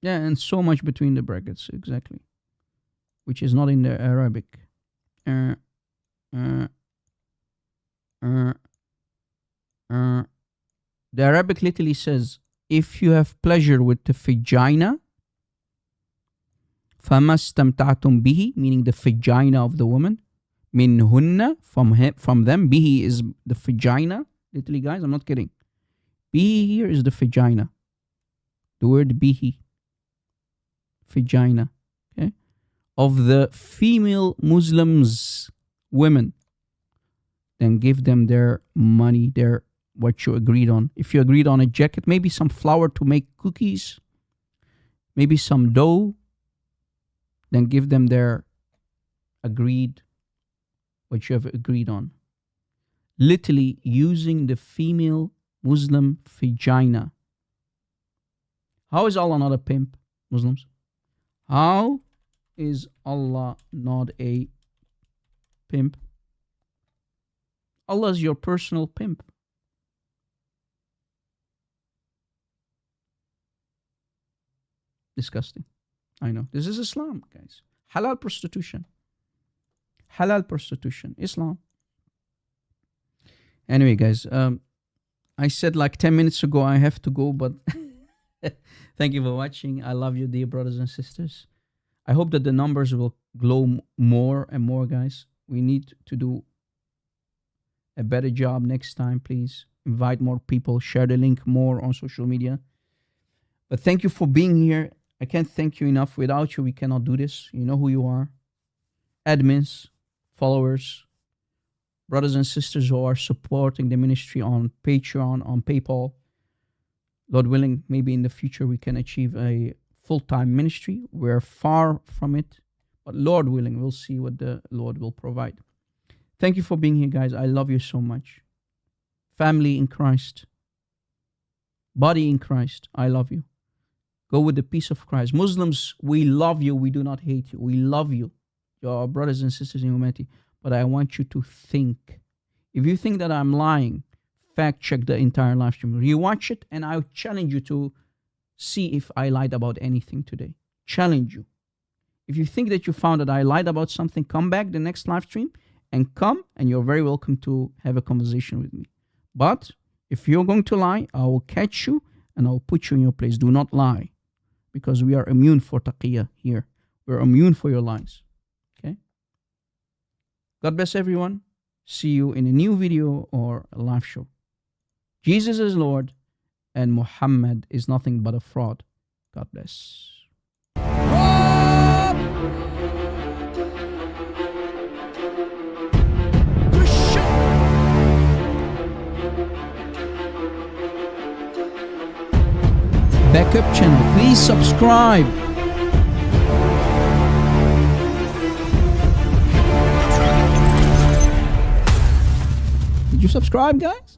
Yeah, and so much between the brackets, exactly. Which is not in the Arabic. The Arabic literally says, if you have pleasure with the vagina, فَمَا اسْتَمْتَعْتُمْ بِهِ, meaning the vagina of the woman, مِنْهُنَّ, from them, bihi is the vagina, literally guys, I'm not kidding. Bihi here is the vagina. The word bihi, vagina, okay, of the female Muslims, women, then give them their money, their what you agreed on. If you agreed on a jacket, maybe some flour to make cookies, maybe some dough, then give them their agreed, what you have agreed on. Literally using the female Muslim vagina. How is Allah not a pimp, Muslims? How is Allah not a pimp? Allah is your personal pimp. Disgusting. I know. This is Islam, guys. Halal prostitution. Halal prostitution. Islam. Anyway, guys, I said like 10 minutes ago I have to go, but thank you for watching. I love you, dear brothers and sisters. I hope that the numbers will grow more and more, guys. We need to do a better job next time, please. Invite more people. Share the link more on social media. But thank you for being here. I can't thank you enough. Without you, we cannot do this. You know who you are. Admins, followers, brothers and sisters who are supporting the ministry on Patreon, on PayPal. Lord willing, maybe in the future we can achieve a full-time ministry. We're far from it. But Lord willing, we'll see what the Lord will provide. Thank you for being here, guys. I love you so much. Family in Christ. Body in Christ. I love you. Go with the peace of Christ. Muslims, we love you. We do not hate you. We love you. You're our brothers and sisters in humanity. But I want you to think. If you think that I'm lying, fact check the entire live stream. Rewatch it, and I challenge you to see if I lied about anything today. Challenge you. If you think that you found that I lied about something, come back the next live stream and come, and you're very welcome to have a conversation with me. But if you're going to lie, I will catch you and I'll put you in your place. Do not lie, because we are immune for taqiyya here. We're immune for your lies. Okay? God bless everyone. See you in a new video or a live show. Jesus is Lord and Muhammad is nothing but a fraud. God bless. Backup channel, please subscribe. Did you subscribe, guys?